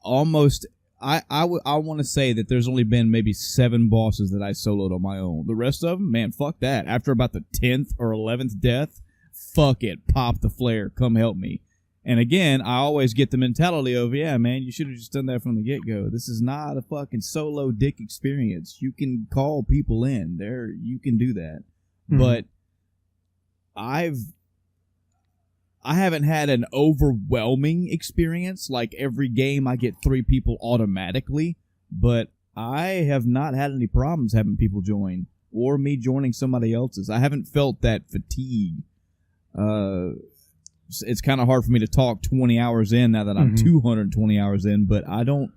almost I want to say that there's only been maybe 7 bosses that I soloed on my own. The rest of them, man, fuck that. After about the 10th or 11th death, fuck it. Pop the flare. Come help me. And again, I always get the mentality of, yeah, man, you should have just done that from the get-go. This is not a fucking solo dick experience. You can call people in. You can do that. Mm-hmm. But I haven't had an overwhelming experience. Like every game I get 3 people automatically, but I have not had any problems having people join or me joining somebody else's. I haven't felt that fatigue. It's kind of hard for me to talk 20 hours in now that I'm 220 hours in, but I don't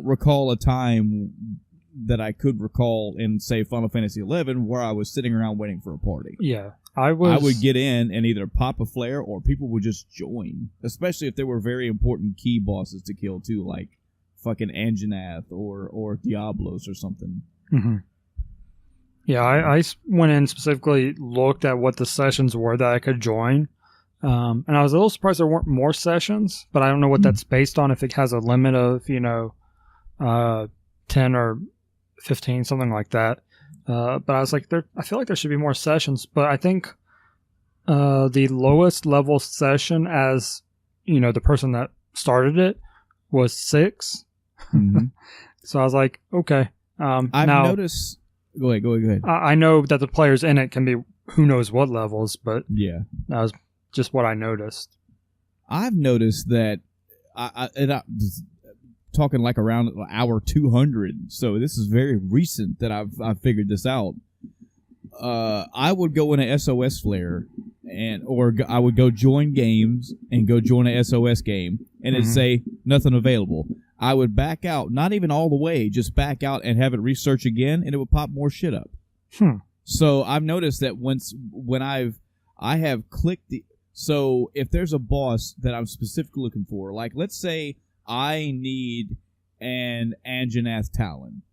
recall a time that I could recall in, say, Final Fantasy XI where I was sitting around waiting for a party. Yeah. I would get in and either pop a flare or people would just join, especially if there were very important key bosses to kill too, like fucking Anjanath or Diablos or something. Mm-hmm. Yeah, I went in specifically, looked at what the sessions were that I could join. And I was a little surprised there weren't more sessions, but I don't know what that's based on. If it has a limit of 10 or 15, something like that. But I was like, I feel like there should be more sessions. But I think the lowest level session, as the person that started it, was 6. Mm-hmm. So I was like, okay. I've noticed. Go ahead. I know that the players in it can be who knows what levels, but yeah, that was just what I noticed. I've noticed that talking like around hour 200. So this is very recent that I've figured this out. I would go in a SOS flare, or I would go join games and go join a SOS game, and it'd say nothing available. I would back out, not even all the way, just back out and have it research again, and it would pop more shit up. So I've noticed that when I have clicked the. So if there's a boss that I'm specifically looking for, like let's say I need an Anjanath Talon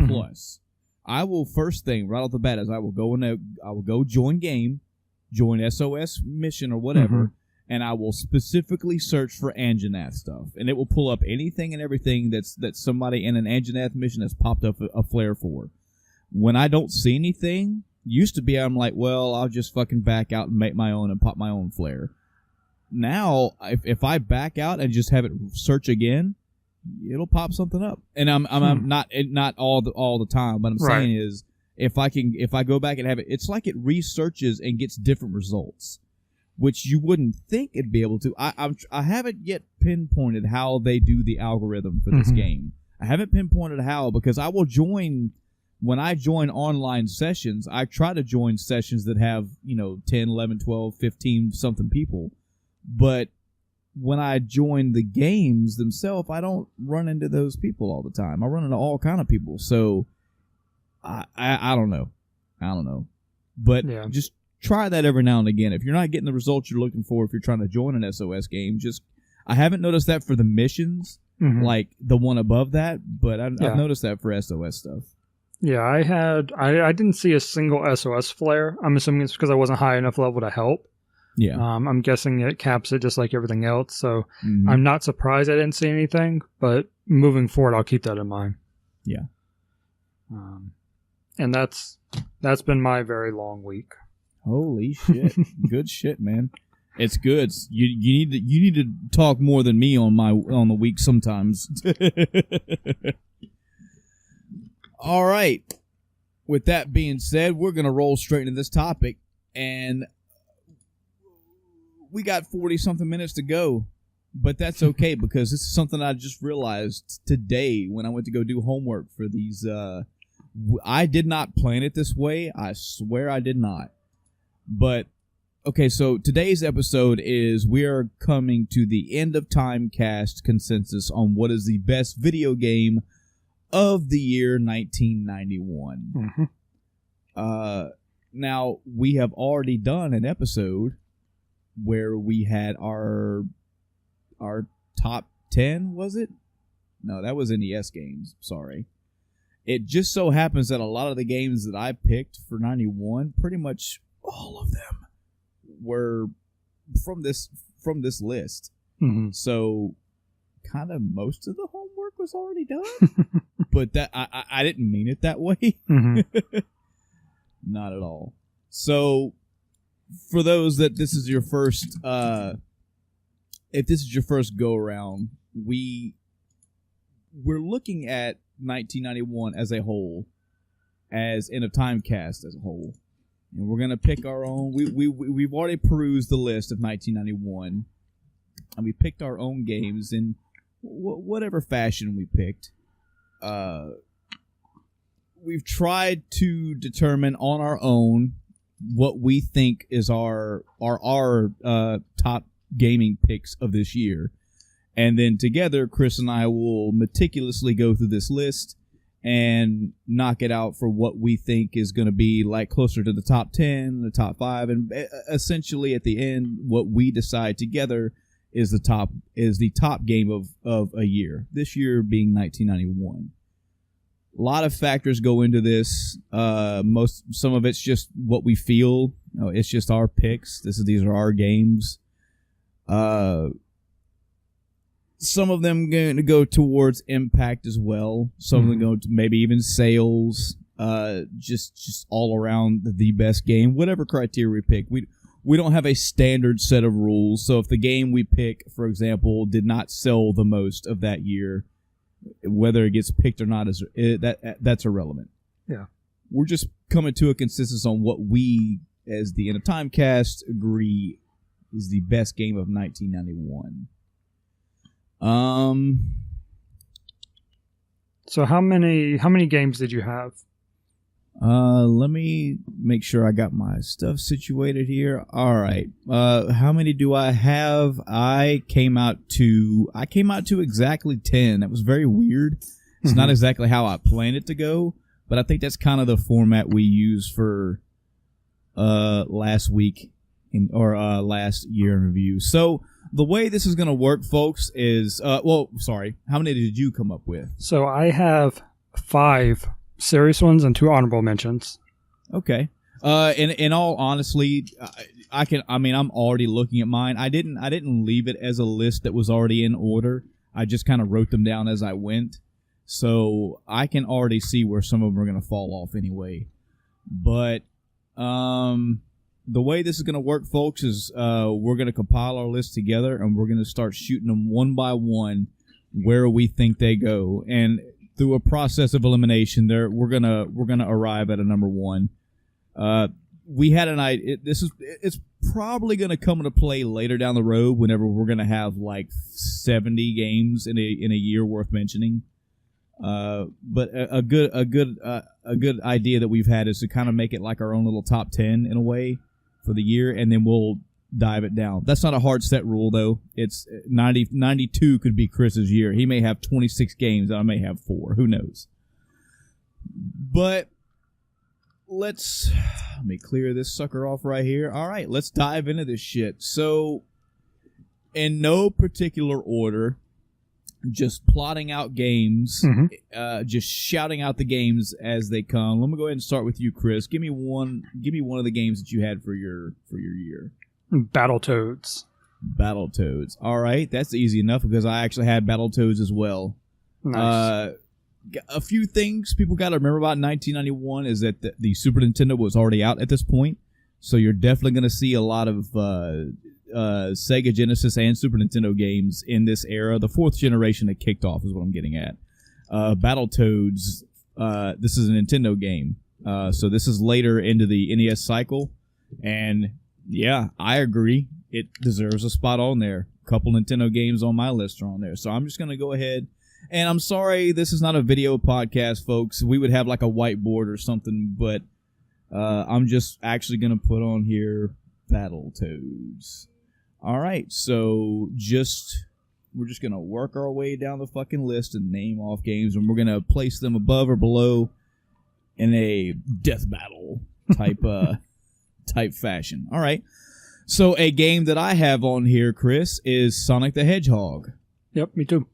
plus, I will first thing right off the bat is I will go join game, join SOS mission or whatever, and I will specifically search for Anjanath stuff, and it will pull up anything and everything that somebody in an Anjanath mission has popped up a flare for. When I don't see anything, used to be I'm like, well, I'll just fucking back out and make my own and pop my own flare. Now, if I back out and just have it search again, it'll pop something up. And I'm not all the time, but I'm saying is if I go back and have it, it's like it researches and gets different results, which you wouldn't think it'd be able to. I haven't yet pinpointed how they do the algorithm for this game. I haven't pinpointed how, because I will join. When I join online sessions, I try to join sessions that have 10, 11, 12, 15 something people. But when I join the games themselves, I don't run into those people all the time. I run into all kind of people. So I don't know. But just try that every now and again. If you're not getting the results you're looking for, if you're trying to join an SOS game, I haven't noticed that for the missions, like the one above that, but I've noticed that for SOS stuff. Yeah, I didn't see a single SOS flare. I'm assuming it's because I wasn't high enough level to help. Yeah. I'm guessing it caps it just like everything else, so I'm not surprised I didn't see anything, but moving forward, I'll keep that in mind. Yeah. And that's been my very long week. Holy shit. Good shit, man. It's good. You need to talk more than me on the week sometimes. All right. With that being said, we're going to roll straight into this topic, and we got 40-something minutes to go, but that's okay because this is something I just realized today when I went to go do homework for these. I did not plan it this way. I swear I did not. But, okay, so today's episode is we are coming to the end of Timecast consensus on what is the best video game of the year 1991. Now, we have already done an episode where we had our top 10, was it? No, that was NES games. Sorry. It just so happens that a lot of the games that I picked for 91, pretty much all of them were from this list. So kind of most of the homework was already done. But that I didn't mean it that way. Not at all. So for those that this is your first if this is your first go around, we're looking at 1991 as a whole, as in a Timecast as a whole, and we're gonna pick our own. We've already perused the list of 1991, and we picked our own games in whatever fashion we picked. We've tried to determine on our own what we think is our top gaming picks of this year. And then together, Chris and I will meticulously go through this list and knock it out for what we think is going to be like closer to the top 10, the top 5, and essentially at the end, what we decide together is the top game of a year. This year being 1991. A lot of factors go into this. Some of it's just what we feel. It's just our picks. These are our games. Some of them going to go towards impact as well. Some of them go to maybe even sales. Just all around the best game. Whatever criteria we pick, we don't have a standard set of rules. So if the game we pick, for example, did not sell the most of that year, whether it gets picked or not that's irrelevant. Yeah, we're just coming to a consensus on what we, as the End of Time cast, agree is the best game of 1991. So how many games did you have? Let me make sure I got my stuff situated here. All right. How many do I have? I came out to exactly 10. That was very weird. It's not exactly how I planned it to go, but I think that's kind of the format we used for last week last year in review. So the way this is going to work, folks, is how many did you come up with? So I have 5 serious ones and 2 honorable mentions. Okay. In all honesty, I'm already looking at mine. I didn't leave it as a list that was already in order. I just kind of wrote them down as I went. So I can already see where some of them are going to fall off anyway. But the way this is going to work, folks, is we're going to compile our list together and we're going to start shooting them one by one where we think they go. And through a process of elimination, we're gonna arrive at a number 1. We had an idea. It's probably gonna come into play later down the road whenever we're gonna have like 70 games in a year worth mentioning. But a good idea that we've had is to kind of make it like our own little top 10 in a way for the year, and then we'll dive it down. That's not a hard set rule, though. It's 92 could be Chris's year. He may have 26 games, and I may have 4. Who knows? But let me clear this sucker off right here. All right, let's dive into this shit. So, in no particular order, just plotting out games, just shouting out the games as they come. Let me go ahead and start with you, Chris. Give me one of the games that you had for your year. Battletoads. All right, that's easy enough because I actually had Battletoads as well. Nice. A few things people got to remember about 1991 is that the Super Nintendo was already out at this point, so you're definitely going to see a lot of Sega Genesis and Super Nintendo games in this era. The 4th generation that kicked off is what I'm getting at. Battletoads, this is a Nintendo game, so this is later into the NES cycle, and yeah, I agree. It deserves a spot on there. A couple Nintendo games on my list are on there. So I'm just going to go ahead. And I'm sorry, this is not a video podcast, folks. We would have like a whiteboard or something, but I'm just actually going to put on here Battletoads. All right, so we're just going to work our way down the fucking list and name off games, and we're going to place them above or below in a death battle type fashion. All right. So a game that I have on here, Chris, is Sonic the Hedgehog. Yep, me too.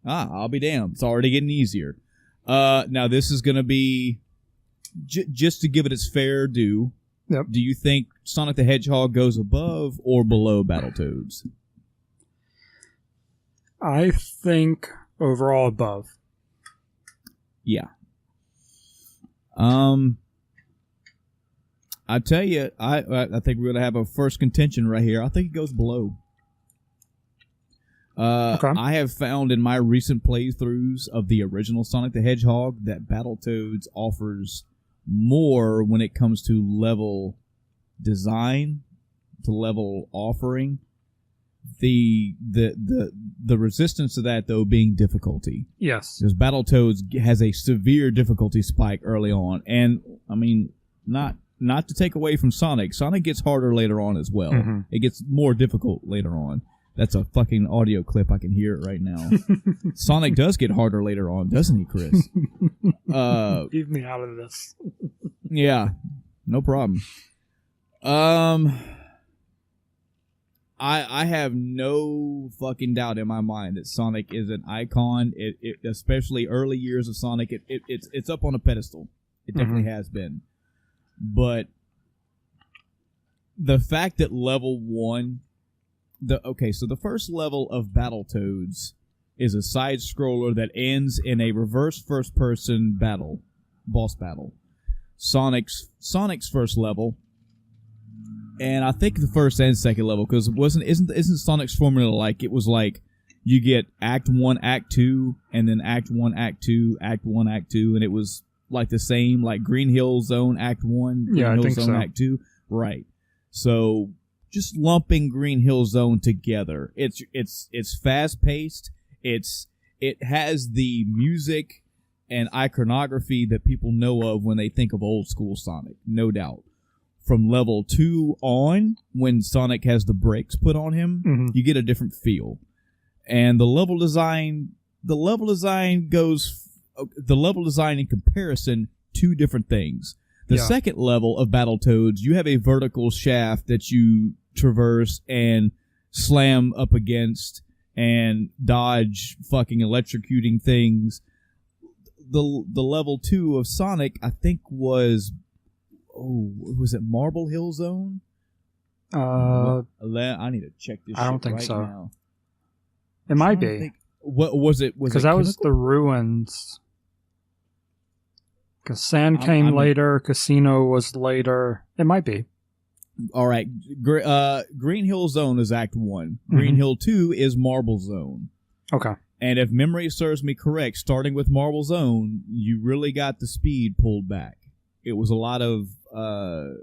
I'll be damned. It's already getting easier. Now this is going to be just to give it its fair due. Yep. Do you think Sonic the Hedgehog goes above or below Battletoads? I think overall above. Yeah. I tell you, I think we're going to have a first contention right here. I think it goes below. Okay. I have found in my recent playthroughs of the original Sonic the Hedgehog that Battletoads offers more when it comes to level design, to level offering. The resistance to that, though, being difficulty. Yes. Because Battletoads has a severe difficulty spike early on. And, I mean, not to take away from Sonic. Sonic gets harder later on as well. Mm-hmm. It gets more difficult later on. That's a fucking audio clip. I can hear it right now. Sonic does get harder later on, doesn't he, Chris? Leave me out of this. Yeah, no problem. I have no fucking doubt in my mind that Sonic is an icon. It especially early years of Sonic, it's up on a pedestal. It definitely has been. But the fact that level 1 So the first level of Battletoads is a side scroller that ends in a reverse first person boss battle. Sonic's first level, and I think the first and second level, because isn't Sonic's formula like it was like you get Act 1, Act 2, and then Act 1, Act 2, Act 1, Act 2, and it was like the same, like Green Hill Zone Act 1, Green Hill Zone so. Act 2, right? So just lumping Green Hill Zone together, it's fast paced. It has the music and iconography that people know of when they think of old school Sonic, no doubt. From level 2 on, when Sonic has the brakes put on him, you get a different feel. And the level design in comparison, two different things. The second level of Battletoads, you have a vertical shaft that you traverse and slam up against and dodge fucking electrocuting things. The level 2 of Sonic, I think was it Marble Hill Zone? I need to check this. I don't think right so. Now. It might be. What was it? Because that was the ruins. Because Sand came later. Casino was later. It might be. All right. Green Hill Zone is Act 1. Green Hill 2 is Marble Zone. Okay. And if memory serves me correct, starting with Marble Zone, you really got the speed pulled back. It was a lot of the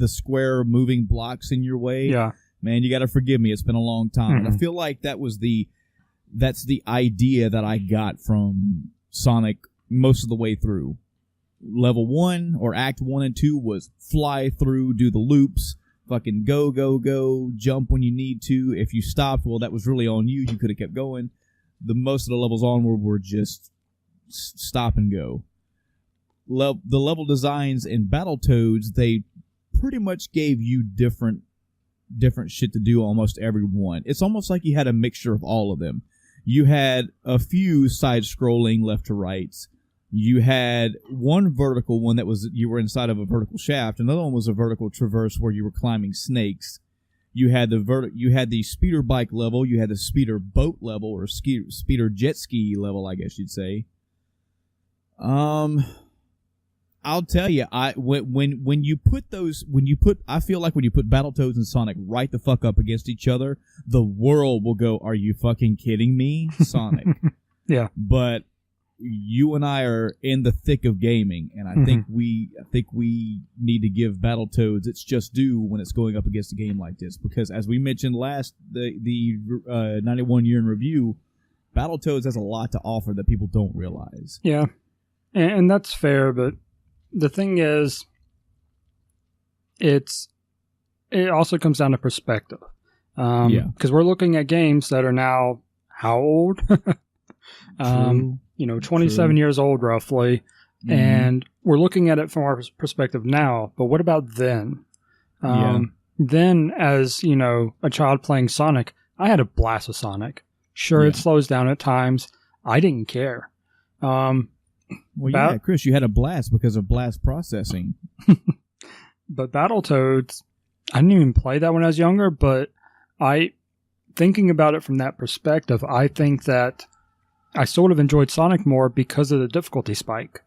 square moving blocks in your way. Yeah. Man, you got to forgive me. It's been a long time. And I feel like that's the idea that I got from Sonic most of the way through. Level 1 or Act 1 and 2 was fly through, do the loops, fucking go, jump when you need to. If you stopped, well, that was really on you. You could have kept going. Most of the levels onward were just stop and go. The level designs in Battletoads, they pretty much gave you different shit to do almost every one. It's almost like you had a mixture of all of them. You had a few side-scrolling left to rights. You had one vertical one that was you were inside of a vertical shaft. Another one was a vertical traverse where you were climbing snakes. You had the speeder bike level. You had the speeder boat level or speeder jet ski level, I guess you'd say. I'll tell you, I feel like when you put Battletoads and Sonic right the fuck up against each other, the world will go, "Are you fucking kidding me, Sonic?" Yeah. But you and I are in the thick of gaming, and I think we need to give Battletoads its just due when it's going up against a game like this, because as we mentioned the 91 year in review, Battletoads has a lot to offer that people don't realize. Yeah, and that's fair, but the thing is, it also comes down to perspective. Because we're looking at games that are now how old? 27 years old roughly, and we're looking at it from our perspective now. But what about then? Then, as a child playing Sonic, I had a blast with Sonic. Sure, it slows down at times. I didn't care. Chris, you had a blast because of blast processing. But Battletoads, I didn't even play that when I was younger, but thinking about it from that perspective, I think that I sort of enjoyed Sonic more because of the difficulty spike.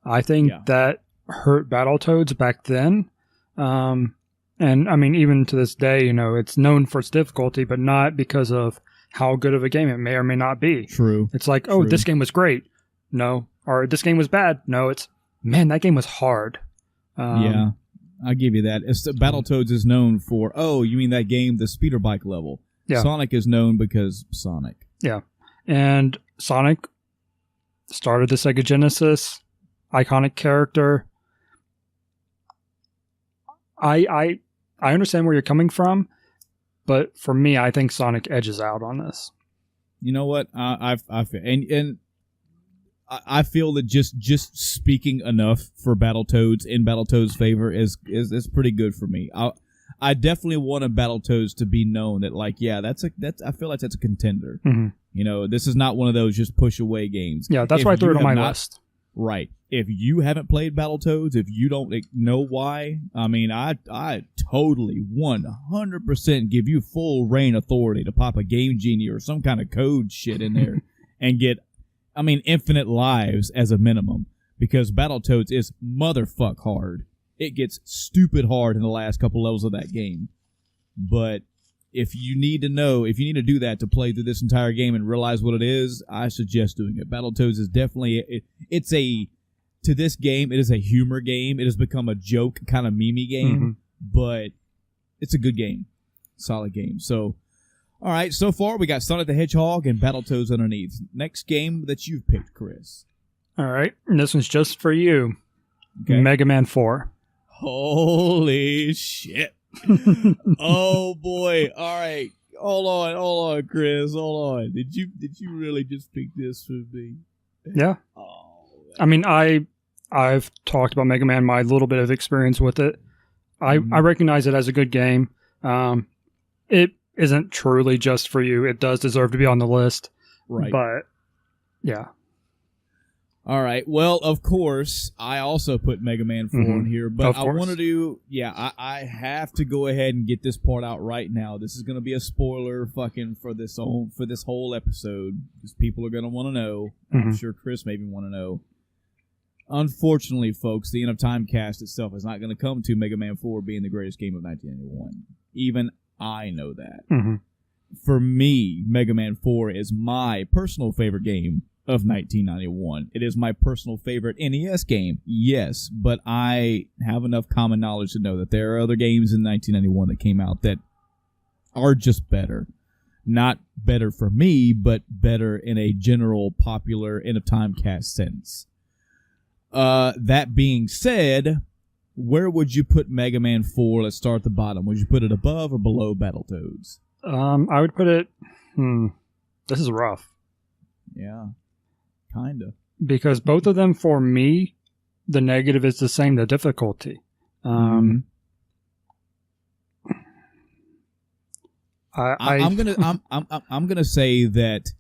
I think that hurt Battletoads back then. And I mean, even to this day, it's known for its difficulty, but not because of how good of a game it may or may not be. True. It's like, this game was great. No. Or this game was bad. No, man, that game was hard. I'll give you that. Battletoads is known for, you mean that game, the speeder bike level. Yeah. Sonic is known because Sonic. Yeah. And Sonic started the Sega Genesis, iconic character. I understand where you're coming from, but for me, I think Sonic edges out on this. You know what? I feel that just speaking enough for Battletoads in Battletoads' favor is pretty good for me. I definitely wanted Battletoads to be known that I feel like that's a contender. Mm-hmm. This is not one of those just push away games. Yeah, that's why I threw it on my list. Right. If you haven't played Battletoads, if you don't know why, I mean, I totally 100% give you full reign authority to pop a Game Genie or some kind of code shit in there and get, I mean, infinite lives as a minimum, because Battletoads is motherfuck hard. It gets stupid hard in the last couple levels of that game. But if you need to do that to play through this entire game and realize what it is, I suggest doing it. Battletoads is definitely, to this game, it is a humor game. It has become a joke kind of meme game, but it's a good game. Solid game. So, all right, so far we got Sonic the Hedgehog and Battletoads underneath. Next game that you've picked, Chris. All right, and this one's just for you. Okay. Mega Man 4. Holy shit. Oh boy! All right, hold on, Chris, hold on. Did you really just pick this for me? Yeah. Oh, I mean, I've talked about Mega Man, my little bit of experience with it. I recognize it as a good game. It isn't truly just for you. It does deserve to be on the list, right? But yeah. All right. Well, of course, I also put Mega Man 4 in here, but I want to I have to go ahead and get this part out right now. This is going to be a spoiler for this whole episode, because people are going to want to know. I'm sure Chris maybe want to know. Unfortunately, folks, the End of Time cast itself is not going to come to Mega Man 4 being the greatest game of 1991. Even I know that. For me, Mega Man 4 is my personal favorite game of 1991. It is my personal favorite NES game, yes, but I have enough common knowledge to know that there are other games in 1991 that came out that are just better. Not better for me, but better in a general popular End of Time cast sense. That being said, where would you put Mega Man 4? Let's start at the bottom. Would you put it above or below Battletoads? I would put it... This is rough. Yeah. Kinda. Because both of them, for me, the negative is the same, the difficulty. I'm gonna say that,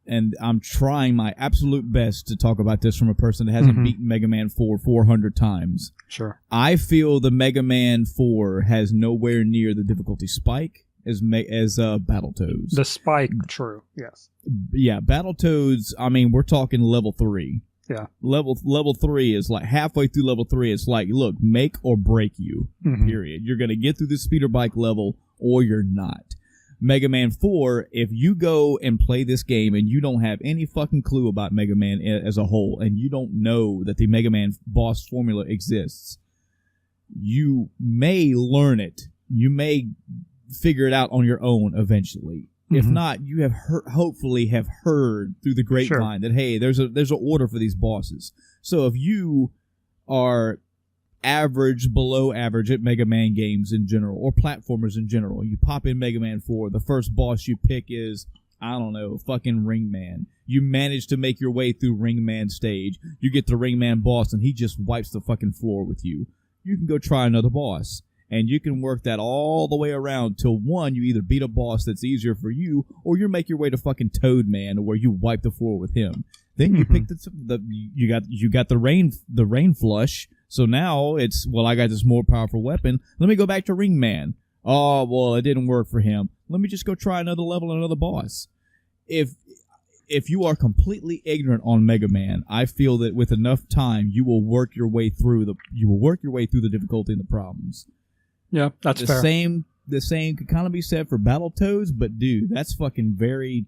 and I'm trying my absolute best to talk about this from a person that hasn't beaten Mega Man 4 400 times. Sure. I feel the Mega Man 4 has nowhere near the difficulty spike as Battletoads. The spike, true, yes. Yeah, Battletoads, I mean, we're talking level 3. Yeah. Level 3 is like, halfway through level 3, it's like, look, make or break you, period. You're going to get through the speeder bike level, or you're not. Mega Man 4, if you go and play this game and you don't have any fucking clue about Mega Man as a whole, and you don't know that the Mega Man boss formula exists, you may learn it. You may figure it out on your own eventually. If not, you have hopefully have heard through the grapevine that, hey, there's an order for these bosses. So if you are average, below average at Mega Man games in general, or platformers in general, you pop in Mega Man 4, the first boss you pick is, I don't know, fucking Ring Man. You manage to make your way through Ring Man stage. You get the Ring Man boss, and he just wipes the fucking floor with you. You can go try another boss. And you can work that all the way around till one, you either beat a boss that's easier for you, or you make your way to fucking Toad Man, where you wipe the floor with him. Then you pick you got the rain flush. So now it's, well, I got this more powerful weapon. Let me go back to Ring Man. Oh, well, it didn't work for him. Let me just go try another level and another boss. If you are completely ignorant on Mega Man, I feel that with enough time, you will work your way through the difficulty and the problems. Yeah, that's fair. The same could kind of be said for Battletoads, but dude, that's fucking very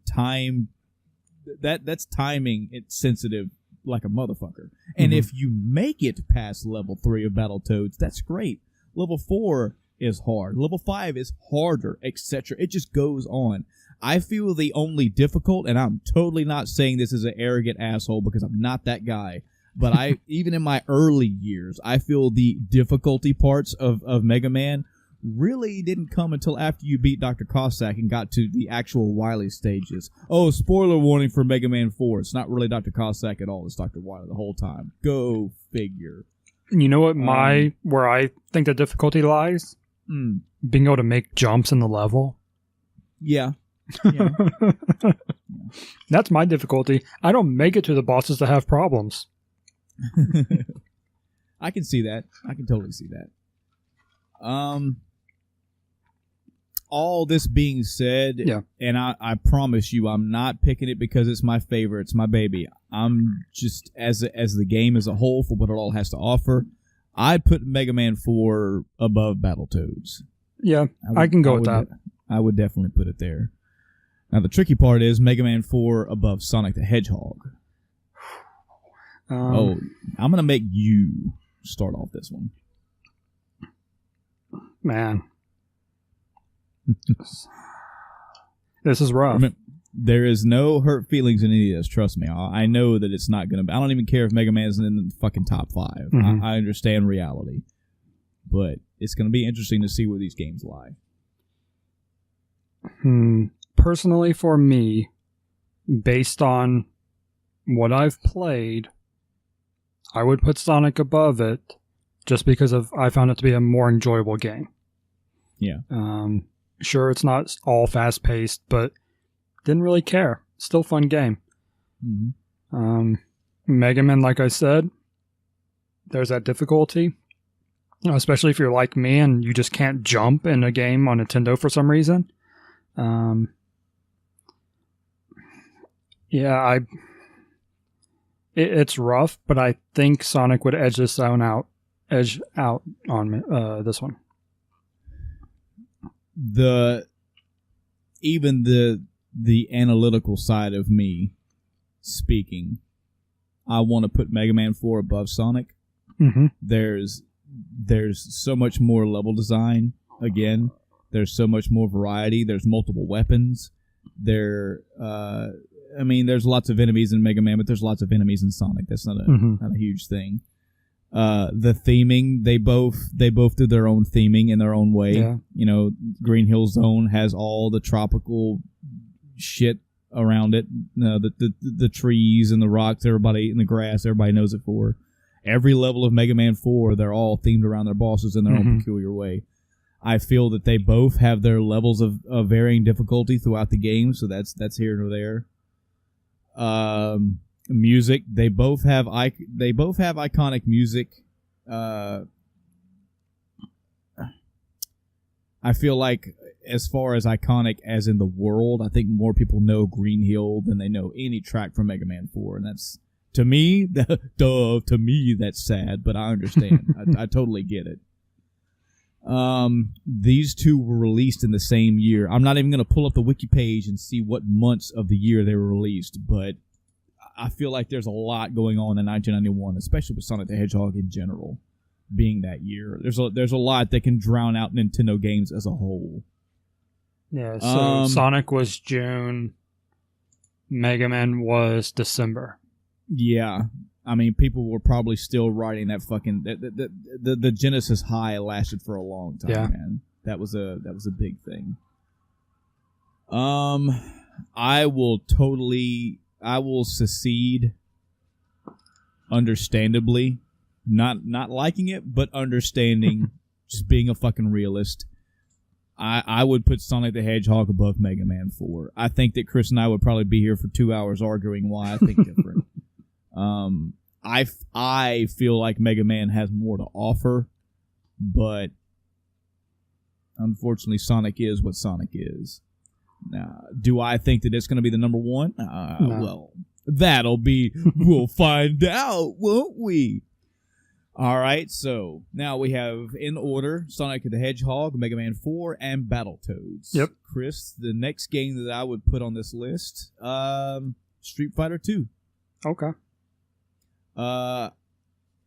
that's timing sensitive like a motherfucker. And if you make it past level 3 of Battletoads, that's great. Level 4 is hard. Level 5 is harder, etc. It just goes on. I feel the only difficult, and I'm totally not saying this as an arrogant asshole because I'm not that guy, but I, even in my early years, I feel the difficulty parts of Mega Man really didn't come until after you beat Dr. Cossack and got to the actual Wily stages. Oh, spoiler warning for Mega Man 4. It's not really Dr. Cossack at all. It's Dr. Wily the whole time. Go figure. You know what where I think the difficulty lies? Being able to make jumps in the level. Yeah. That's my difficulty. I don't make it to the bosses that have problems. I can see that. I can totally see that. All this being said, Yeah. and I promise you, I'm not picking it because it's my favorite. It's my baby. I'm just, as the game as a whole, for what it all has to offer, I'd put Mega Man 4 above Battletoads. Yeah, I can go with that. I would definitely put it there. Now, the tricky part is Mega Man 4 above Sonic the Hedgehog. I'm going to make you start off this one. Man. This is rough. Remember, there is no hurt feelings in any of this. Trust me. I know that it's not going to. I don't even care if Mega Man's in the fucking top 5. Mm-hmm. I understand reality, but it's going to be interesting to see where these games lie. Personally, for me, based on what I've played, I would put Sonic above it, just because I found it to be a more enjoyable game. Yeah. Sure, it's not all fast-paced, but didn't really care. Still fun game. Mm-hmm. Mega Man, like I said, there's that difficulty, especially if you're like me and you just can't jump in a game on Nintendo for some reason. It's rough, but I think Sonic would edge out on me, this one. Even the analytical side of me speaking, I want to put Mega Man 4 above Sonic. Mm-hmm. There's so much more level design. Again, there's so much more variety. There's multiple weapons. There's lots of enemies in Mega Man, but there's lots of enemies in Sonic. That's not a huge thing. The theming, they both do their own theming in their own way. Yeah. You know, Green Hill Zone has all the tropical shit around it. The trees and the rocks, everybody in the grass, everybody knows it for. Every level of Mega Man 4, they're all themed around their bosses in their own peculiar way. I feel that they both have their levels of varying difficulty throughout the game, so that's here or there. Music, they both have iconic music. I feel like, as far as iconic as in the world, I think more people know Green Hill than they know any track from Mega Man 4, and that's, to me, that's sad, but I understand. I totally get it. These two were released in the same year. I'm not even going to pull up the wiki page and see what months of the year they were released, but I feel like there's a lot going on in 1991, especially with Sonic the Hedgehog in general being that year. There's a lot that can drown out Nintendo games as a whole. Yeah, so Sonic was June, Mega Man was December. Yeah. I mean, people were probably still riding that fucking the Genesis high lasted for a long time, yeah. Man. That was a big thing. I will secede, understandably, not liking it, but understanding, just being a fucking realist. I would put Sonic the Hedgehog above Mega Man 4. I think that Chris and I would probably be here for 2 hours arguing why I think different. I feel like Mega Man has more to offer, but unfortunately Sonic is what Sonic is. Now, do I think that it's going to be the number one? No. Well, we'll find out, won't we? All right, so now we have, in order, Sonic the Hedgehog, Mega Man 4, and Battletoads. Yep. Chris, the next game that I would put on this list, Street Fighter 2. Okay.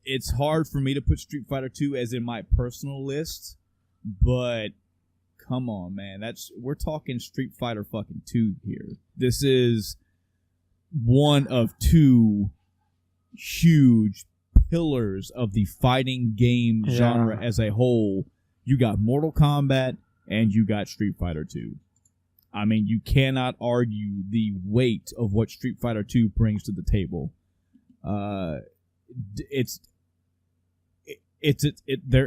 It's hard for me to put Street Fighter 2 as in my personal list, but come on, man. We're talking Street Fighter fucking 2 here. This is one of two huge pillars of the fighting game genre as a whole. You got Mortal Kombat and you got Street Fighter 2. I mean, you cannot argue the weight of what Street Fighter 2 brings to the table. They're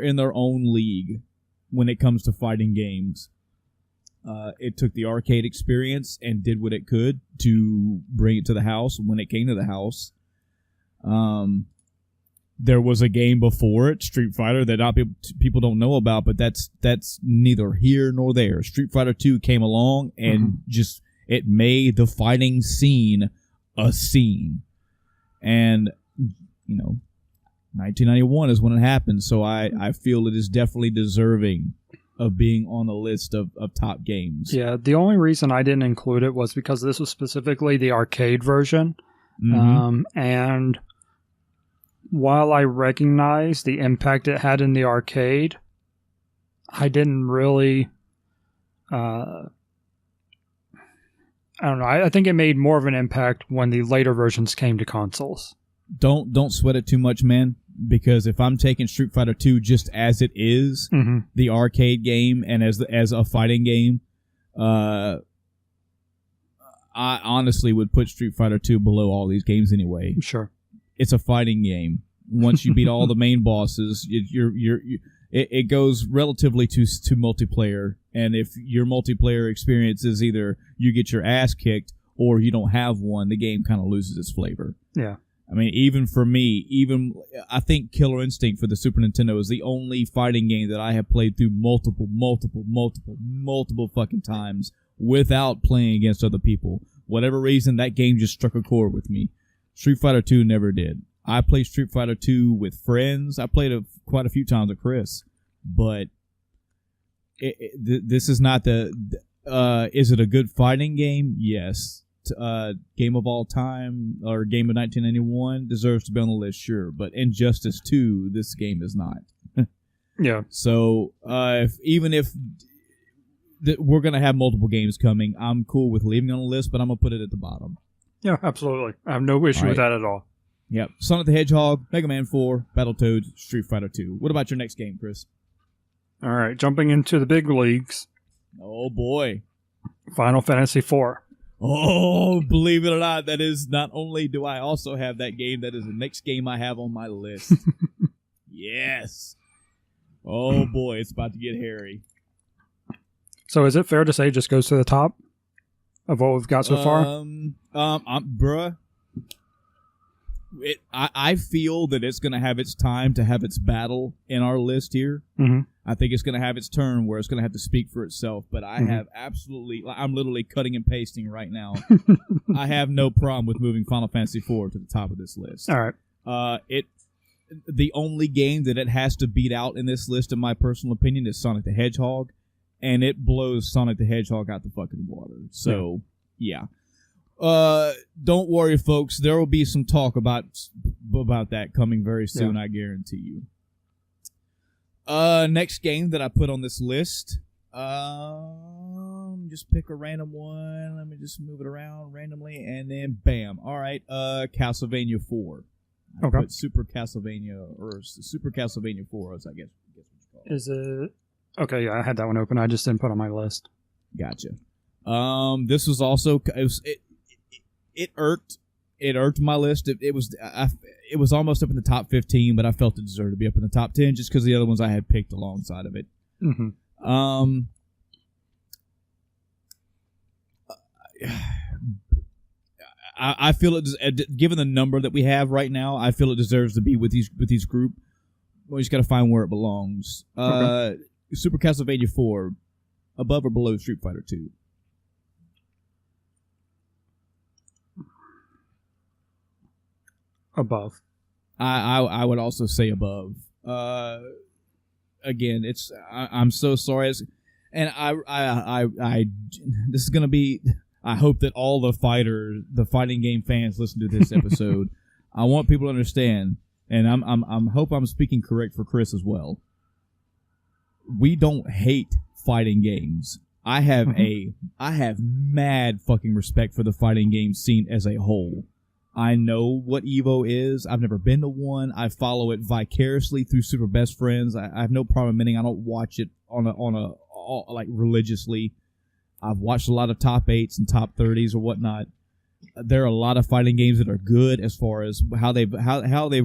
in their own league when it comes to fighting games. It took the arcade experience and did what it could to bring it to the house when it came to the house. There was a game before it, Street Fighter, that people don't know about, but that's neither here nor there. Street Fighter 2 came along and just it made the fighting scene a scene. And, 1991 is when it happened, so I feel it is definitely deserving of being on the list of top games. Yeah, the only reason I didn't include it was because this was specifically the arcade version. And while I recognize the impact it had in the arcade, I didn't really... I don't know. I think it made more of an impact when the later versions came to consoles. Don't sweat it too much, man. Because if I'm taking Street Fighter 2 just as it is, the arcade game, and as a fighting game, I honestly would put Street Fighter 2 below all these games anyway. Sure, it's a fighting game. Once you beat all the main bosses, it goes relatively to multiplayer. And if your multiplayer experience is either you get your ass kicked or you don't have one, the game kind of loses its flavor. Yeah. I mean, even for me, I think Killer Instinct for the Super Nintendo is the only fighting game that I have played through multiple fucking times without playing against other people. Whatever reason, that game just struck a chord with me. Street Fighter 2 never did. I played Street Fighter 2 with friends. I played it quite a few times with Chris. But this is not is it a good fighting game? Yes. Game of all time or game of 1991 deserves to be on the list, sure. But Injustice 2, this game is not. Yeah. So even if we're going to have multiple games coming, I'm cool with leaving it on the list, but I'm going to put it at the bottom. Yeah, absolutely. I have no issue with that at all. Yep. Sonic the Hedgehog, Mega Man 4, Battletoads, Street Fighter 2. What about your next game, Chris? All right, jumping into the big leagues. Oh, boy. Final Fantasy IV. Oh, believe it or not, that is not only do I also have that game, that is the next game I have on my list. Yes. Oh, boy, it's about to get hairy. So is it fair to say it just goes to the top of what we've got so far? Bruh. I feel that it's going to have its time to have its battle in our list here. I think it's going to have its turn where it's going to have to speak for itself. But I have I'm literally cutting and pasting right now. I have no problem with moving Final Fantasy IV to the top of this list. All right. The only game that it has to beat out in this list, in my personal opinion, is Sonic the Hedgehog. And it blows Sonic the Hedgehog out the fucking water. So, yeah. Don't worry, folks. There will be some talk about that coming very soon, I guarantee you. Next game that I put on this list. Just pick a random one. Let me just move it around randomly, and then bam. All right. Castlevania 4. I put Super Castlevania, or Super Castlevania 4, as I guess what you call it. Is it? Okay, yeah, I had that one open. I just didn't put on my list. Gotcha. This was also it irked my list. It was almost up in the top 15, but I felt it deserved to be up in the top 10 just because the other ones I had picked alongside of it. I feel it, given the number that we have right now, I feel it deserves to be with these group. We just got to find where it belongs. Super Castlevania 4, above or below Street Fighter 2? Above. I would also say above. Again, I'm so sorry, and I this is gonna be. I hope that all the fighting game fans listen to this episode. I want people to understand, and I'm hope I'm speaking correct for Chris as well. We don't hate fighting games. I have mad fucking respect for the fighting game scene as a whole. I know what EVO is. I've never been to one. I follow it vicariously through Super Best Friends. I have no problem admitting I don't watch it on a like religiously. I've watched a lot of top 8s and top 30s or whatnot. There are a lot of fighting games that are good as far as how they've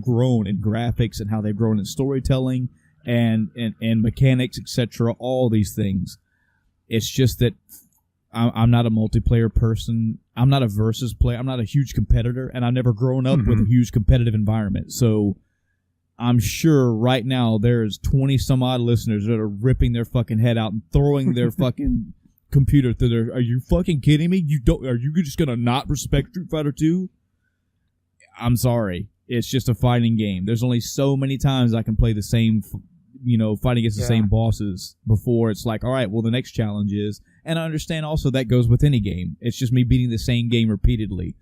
grown in graphics and how they've grown in storytelling and mechanics, etc. All these things. It's just that I'm not a multiplayer person. I'm not a versus player. I'm not a huge competitor, and I've never grown up with a huge competitive environment. So I'm sure right now there's 20 some odd listeners that are ripping their fucking head out and throwing their fucking computer through their. Are you fucking kidding me? Are you just gonna not respect Street Fighter 2? I'm sorry. It's just a fighting game. There's only so many times I can play the same, fight against the same bosses before it's like, all right, well, the next challenge is. And I understand also that goes with any game. It's just me beating the same game repeatedly.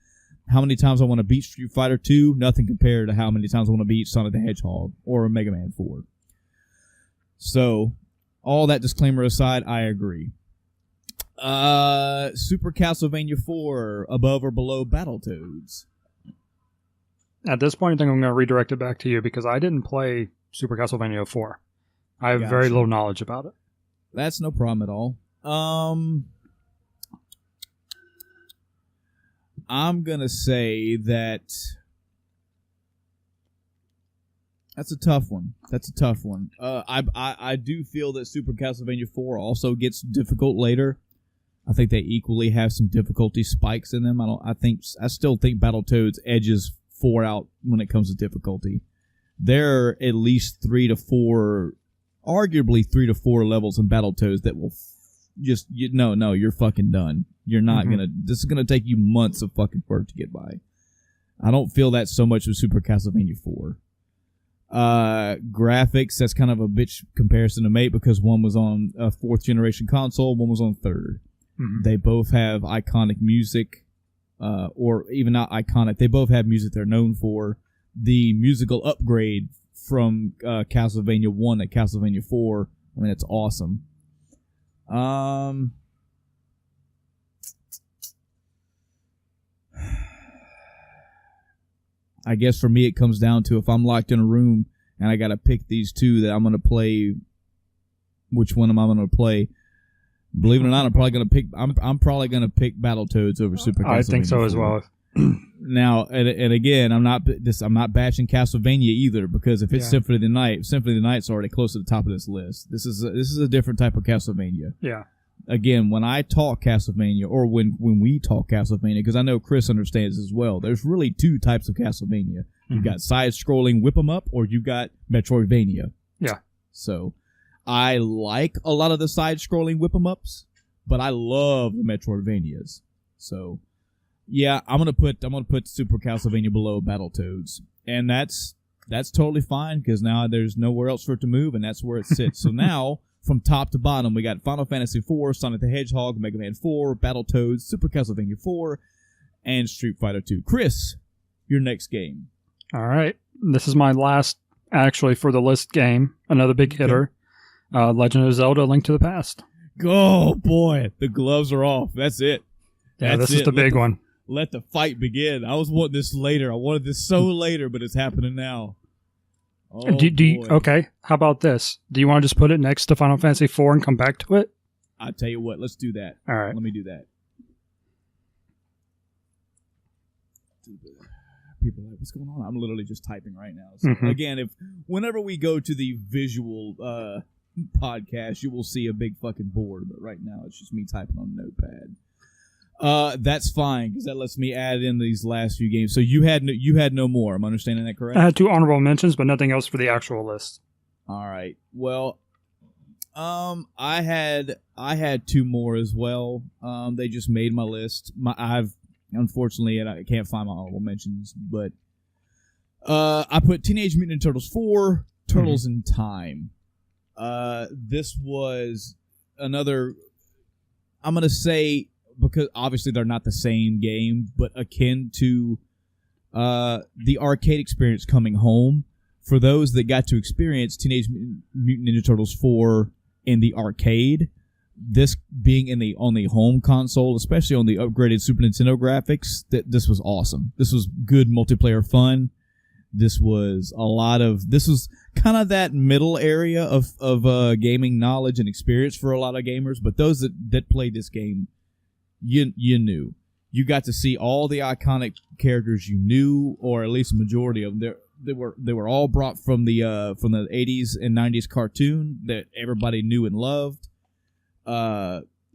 How many times I want to beat Street Fighter 2? Nothing compared to how many times I want to beat Sonic the Hedgehog or Mega Man 4. So, all that disclaimer aside, I agree. Super Castlevania 4, above or below Battletoads? At this point, I think I'm going to redirect it back to you because I didn't play Super Castlevania 4. I have very little knowledge about it. That's no problem at all. I'm going to say that that's a tough one. I do feel that Super Castlevania 4 also gets difficult later. I think they equally have some difficulty spikes in them. I still think Battletoads edges 4 out when it comes to difficulty. There are at least 3 to 4, arguably 3 to 4 levels in Battletoads that will you're fucking done. You're not this is gonna take you months of fucking work to get by. I don't feel that so much with Super Castlevania 4. Graphics, that's kind of a bitch comparison to make because one was on a 4th generation console, one was on 3rd. Mm-hmm. They both have iconic music, or even not iconic. They both have music they're known for. The musical upgrade from Castlevania 1 to Castlevania 4, I mean, it's awesome. I guess for me it comes down to if I'm locked in a room and I gotta pick these two that I'm gonna play, which one am I gonna play? Believe it or not, I'm probably gonna pick Battletoads over Super Castlevania. I think so 4. as well. Now, and again, I'm not bashing Castlevania either because if it's Symphony of the Night's already close to the top of this list. This is a different type of Castlevania. Yeah. Again, when I talk Castlevania, or when we talk Castlevania, because I know Chris understands as well, there's really 2 types of Castlevania. Mm-hmm. You've got side-scrolling whip 'em up, or you've got Metroidvania. Yeah. So, I like a lot of the side-scrolling whip 'em ups, but I love the Metroidvanias. So, yeah, I'm gonna put Super Castlevania below Battletoads, and that's totally fine because now there's nowhere else for it to move, and that's where it sits. So now, from top to bottom, we got Final Fantasy IV, Sonic the Hedgehog, Mega Man 4, Battletoads, Super Castlevania 4, and Street Fighter 2. Chris, your next game. All right, this is my last actually for the list game. Another big hitter, Legend of Zelda: Link to the Past. Oh boy, the gloves are off. That's it. Yeah, this is the big one. Let the fight begin. I was wanting this later. I wanted this so later, but it's happening now. Oh, okay, how about this? Do you want to just put it next to Final Fantasy IV and come back to it? I'll tell you what. Let's do that. All right. Let me do that. People are like, what's going on? I'm literally just typing right now. So again, whenever we go to the visual podcast, you will see a big fucking board. But right now, it's just me typing on a notepad. That's fine because that lets me add in these last few games. So you had no more. I'm understanding that correct? I had 2 honorable mentions, but nothing else for the actual list. All right. Well, I had 2 more as well. They just made my list. Unfortunately, I can't find my honorable mentions, but I put Teenage Mutant Ninja Turtles 4, Turtles in Time. This was another. I'm gonna say. Because obviously they're not the same game, but akin to the arcade experience coming home. For those that got to experience Teenage Mutant Ninja Turtles 4 in the arcade, this being on the home console, especially on the upgraded Super Nintendo graphics, this was awesome. This was good multiplayer fun. This was kind of that middle area of gaming knowledge and experience for a lot of gamers, but those that played this game, you knew. You got to see all the iconic characters you knew, or at least a majority of them. They were all brought from the 80s and 90s cartoon that everybody knew and loved.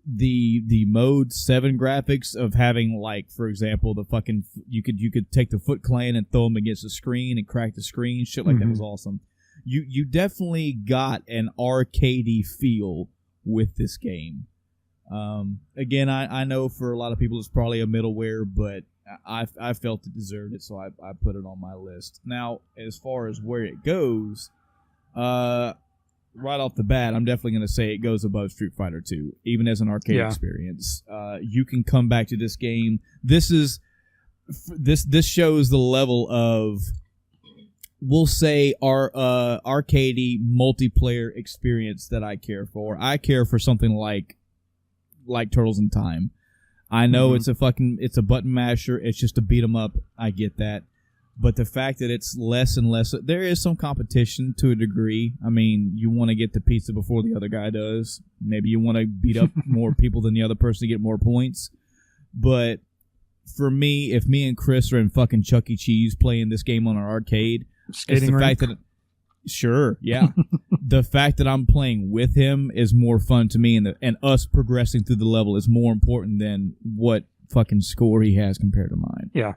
the mode 7 graphics of having, like, for example, the fucking you could take the Foot Clan and throw them against the screen and crack the screen, shit like that was awesome. You definitely got an arcadey feel with this game. Again, I know for a lot of people it's probably a middleware, but I felt it deserved it, so I put it on my list. Now, as far as where it goes, right off the bat, I'm definitely going to say it goes above Street Fighter 2, even as an arcade experience. You can come back to this game. This shows the level of, we'll say, our arcadey multiplayer experience that I care for. I care for something like Turtles in Time. I know it's a button masher. It's just a beat 'em up. I get that. But the fact that it's less and less, there is some competition to a degree. I mean, you want to get the pizza before the other guy does. Maybe you want to beat up more people than the other person to get more points. But for me, if me and Chris are in fucking Chuck E. Cheese playing this game on our arcade, Skating it's the rink. fact that, sure, yeah. The fact that I'm playing with him is more fun to me, and us progressing through the level is more important than what fucking score he has compared to mine. Yeah.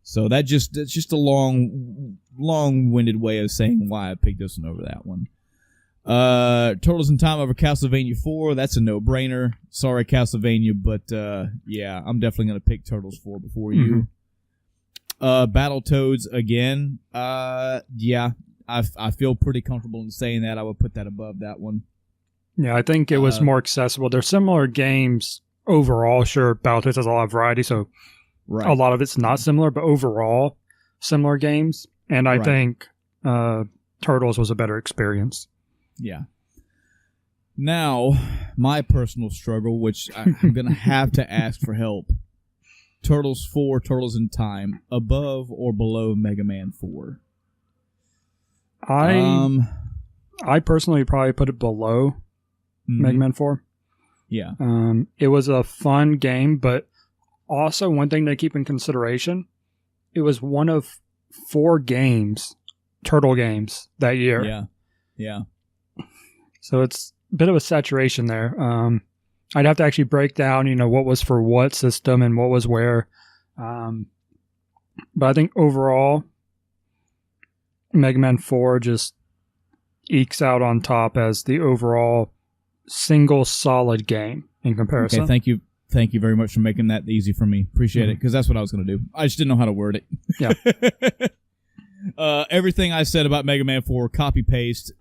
So that's just a long-winded way of saying why I picked this one over that one. Turtles in Time over Castlevania 4, that's a no-brainer. Sorry, Castlevania, but yeah, I'm definitely going to pick Turtles 4 before you. Battletoads, again, yeah, I feel pretty comfortable in saying that. I would put that above that one. Yeah, I think it was more accessible. They're similar games overall. Sure, Battletoads has a lot of variety, so a lot of it's not similar, but overall, similar games. And I think Turtles was a better experience. Yeah. Now, my personal struggle, which I'm going to have to ask for help. Turtles 4, Turtles in Time, above or below Mega Man 4? I personally probably put it below Mega Man 4. Yeah. It was a fun game, but also one thing to keep in consideration, it was one of 4 games, Turtle games, that year. Yeah. Yeah. So it's a bit of a saturation there. I'd have to actually break down, what was for what system and what was where. But I think overall, Mega Man 4 just ekes out on top as the overall single solid game in comparison. Okay, thank you very much for making that easy for me. Appreciate it, because that's what I was going to do. I just didn't know how to word it. Yeah. Everything I said about Mega Man 4, copy paste,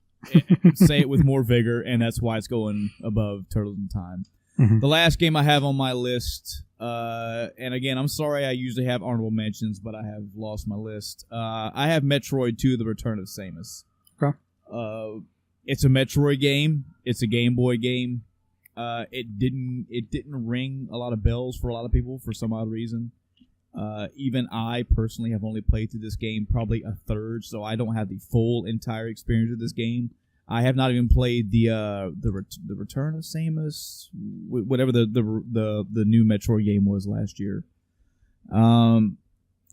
say it with more vigor, and that's why it's going above Turtles in Time. The last game I have on my list, and again, I'm sorry I usually have honorable mentions, but I have lost my list. I have Metroid 2, The Return of Samus. Okay. It's a Metroid game. It's a Game Boy game. It didn't ring a lot of bells for a lot of people for some odd reason. Even I personally have only played through this game probably a third, so I don't have the full entire experience of this game. I have not even played the Return of Samus, whatever the new Metroid game was last year.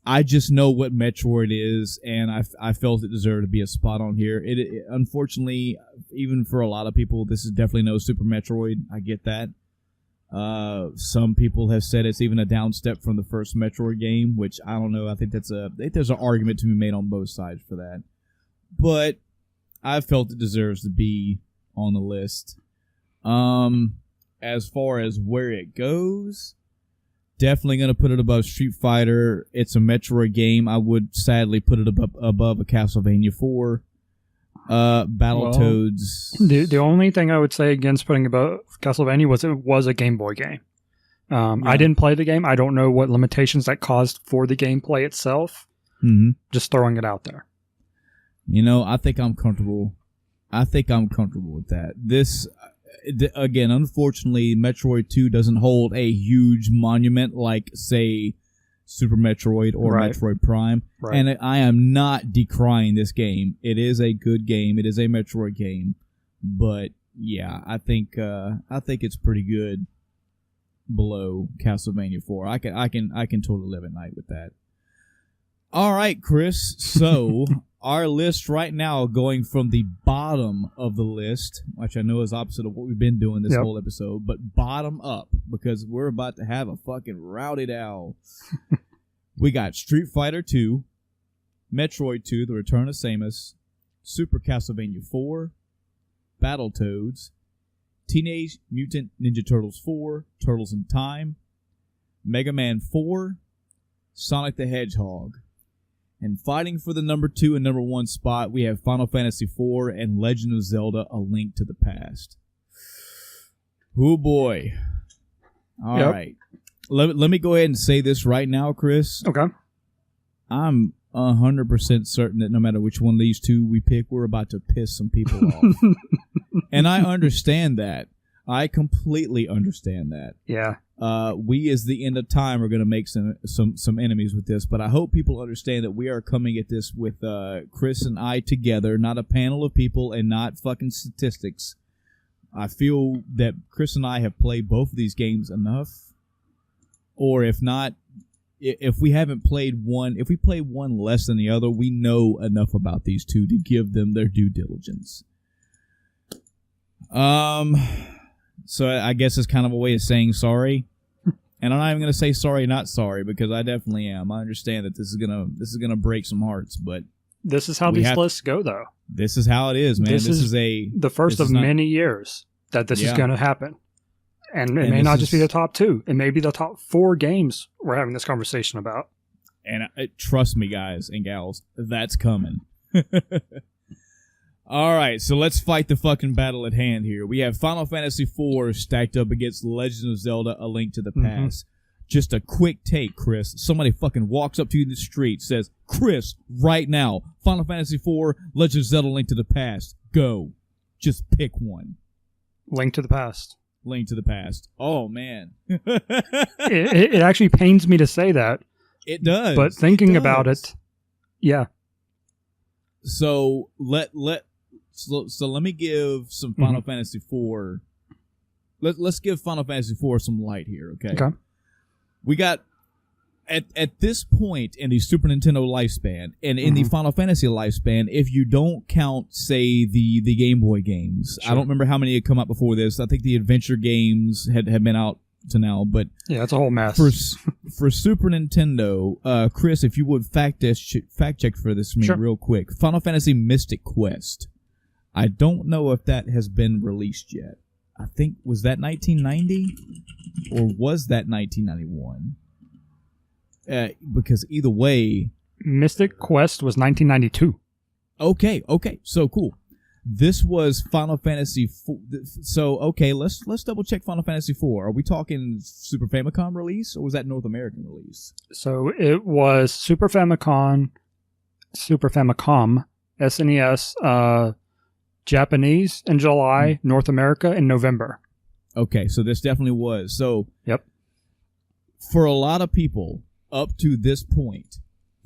I just know what Metroid is, and I felt it deserved to be a spot on here. It unfortunately, even for a lot of people, this is definitely no Super Metroid. I get that. Some people have said it's even a downstep from the first Metroid game, which I don't know. I think there's an argument to be made on both sides for that. But I felt it deserves to be on the list. As far as where it goes, definitely going to put it above Street Fighter. It's a Metroid game. I would sadly put it above a Castlevania 4. Battletoads. Well, the only thing I would say against putting above Castlevania was it was a Game Boy game. I didn't play the game. I don't know what limitations that caused for the gameplay itself. Just throwing it out there. I think I'm comfortable. With that. This, again, unfortunately, Metroid 2 doesn't hold a huge monument like, say, Super Metroid or Metroid Prime. Right. And I am not decrying this game. It is a good game. It is a Metroid game. But, yeah, I think it's pretty good below Castlevania 4. I can totally live at night with that. All right, Chris. So our list right now, going from the bottom of the list, which I know is opposite of what we've been doing this whole episode, but bottom up, because we're about to have a fucking rowdy dow. We got Street Fighter 2, Metroid 2, The Return of Samus, Super Castlevania 4, Battletoads, Teenage Mutant Ninja Turtles 4, Turtles in Time, Mega Man 4, Sonic the Hedgehog. And fighting for the number 2 and number 1 spot, we have Final Fantasy IV and Legend of Zelda: A Link to the Past. Oh boy. All right. Let me go ahead and say this right now, Chris. Okay. I'm 100% certain that no matter which one of these two we pick, we're about to piss some people off. And I understand that. I completely understand that. Yeah. We, as the end of time, are going to make some enemies with this, but I hope people understand that we are coming at this with Chris and I together, not a panel of people and not fucking statistics. I feel that Chris and I have played both of these games enough, or if not, if we haven't played one, if we play one less than the other, we know enough about these two to give them their due diligence. So I guess it's kind of a way of saying sorry. And I'm not even going to say sorry, not sorry, because I definitely am. I understand that this is gonna break some hearts, but this is how these lists go, though. This is how it is, man. This is the first of many years that this is going to happen. And it may not just be the top 2. It may be the top 4 games we're having this conversation about. And trust me, guys and gals, that's coming. All right, so let's fight the fucking battle at hand here. We have Final Fantasy IV stacked up against Legend of Zelda: A Link to the Past. Just a quick take, Chris. Somebody fucking walks up to you in the street, says, Chris, right now, Final Fantasy IV, Legend of Zelda: Link to the Past. Go. Just pick one. Link to the Past. Link to the Past. Oh, man. it actually pains me to say that. It does. But thinking about it, yeah. So let me give some Final Fantasy IV. Let's give Final Fantasy IV some light here, okay? Okay. We got at this point in the Super Nintendo lifespan and in the Final Fantasy lifespan, if you don't count, say, the Game Boy games, I don't remember how many had come out before this. I think the adventure games had been out to now, but yeah, it's a whole mess. For Super Nintendo, Chris, if you would fact check for this for me real quick. Final Fantasy Mystic Quest. I don't know if that has been released yet. I think, was that 1990 or was that 1991? Because either way, Mystic Quest was 1992. Okay, so cool. This was Final Fantasy 4. So, okay, let's double check Final Fantasy 4. Are we talking Super Famicom release, or was that North American release? So it was Super Famicom, SNES, Japanese in July, North America in November. Okay, so this definitely was. So, yep. For a lot of people, up to this point,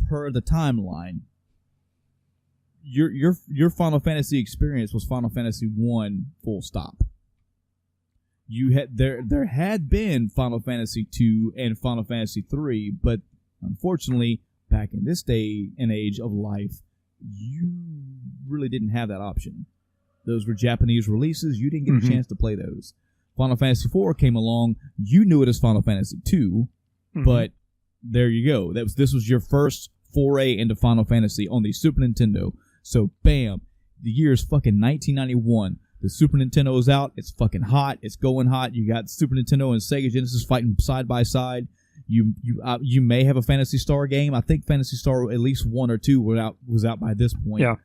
per the timeline, your Final Fantasy experience was Final Fantasy 1 full stop. You had there had been Final Fantasy 2 and Final Fantasy 3, but unfortunately, back in this day and age of life, you really didn't have that option. Those were Japanese releases. You didn't get a chance to play those. Final Fantasy 4 came along. You knew it as Final Fantasy 2, but there you go. This was your first foray into Final Fantasy on the Super Nintendo. So, bam, the year is fucking 1991. The Super Nintendo is out. It's fucking hot. It's going hot. You got Super Nintendo and Sega Genesis fighting side by side. You may have a Phantasy Star game. I think Phantasy Star, at least 1 or 2, was out by this point. Yeah.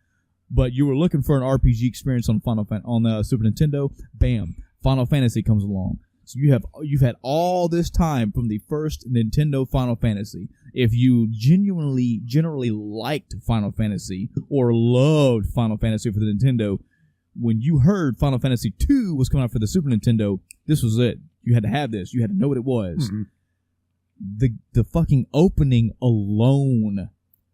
But you were looking for an RPG experience on the Super Nintendo. Bam, Final Fantasy comes along. So you've had all this time from the first Nintendo Final Fantasy. If you generally liked Final Fantasy or loved Final Fantasy for the Nintendo, when you heard Final Fantasy 2 was coming out for the Super Nintendo, this was it. You had to have this. You had to know what it was. The fucking opening alone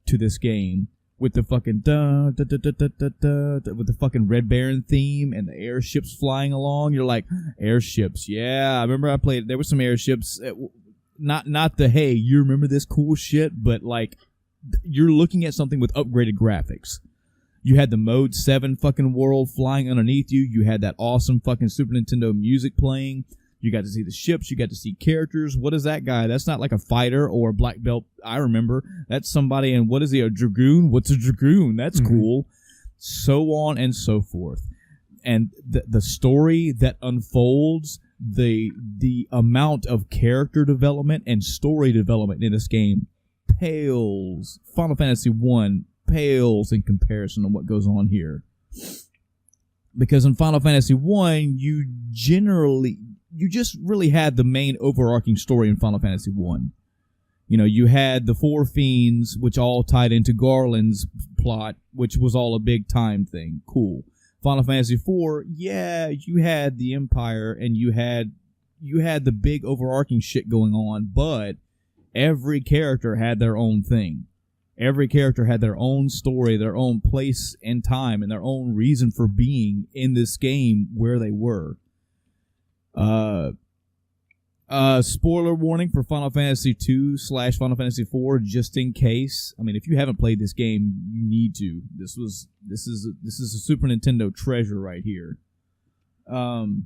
to this game with the fucking with the fucking Red Baron theme and the airships flying along, you're like, airships, yeah. I remember I played. There were some airships. Not the hey, you remember this cool shit, but like you're looking at something with upgraded graphics. You had the Mode 7 fucking world flying underneath you. You had that awesome fucking Super Nintendo music playing. You got to see the ships. You got to see characters. What is that guy? That's not like a fighter or a black belt. I remember. That's somebody. And what is he? A dragoon? What's a dragoon? That's cool. So on and so forth. And the story that unfolds, the amount of character development and story development in this game pales. Final Fantasy 1 pales in comparison to what goes on here. Because in Final Fantasy 1, you just really had the main overarching story in Final Fantasy 1. You know, you had the four fiends, which all tied into Garland's plot, which was all a big time thing. Cool. Final Fantasy 4, yeah, you had the Empire and you had the big overarching shit going on, but every character had their own thing. Every character had their own story, their own place and time, and their own reason for being in this game where they were. Spoiler warning for Final Fantasy 2/Final Fantasy 4, just in case. I mean, if you haven't played this game, you need to. This is a Super Nintendo treasure right here. The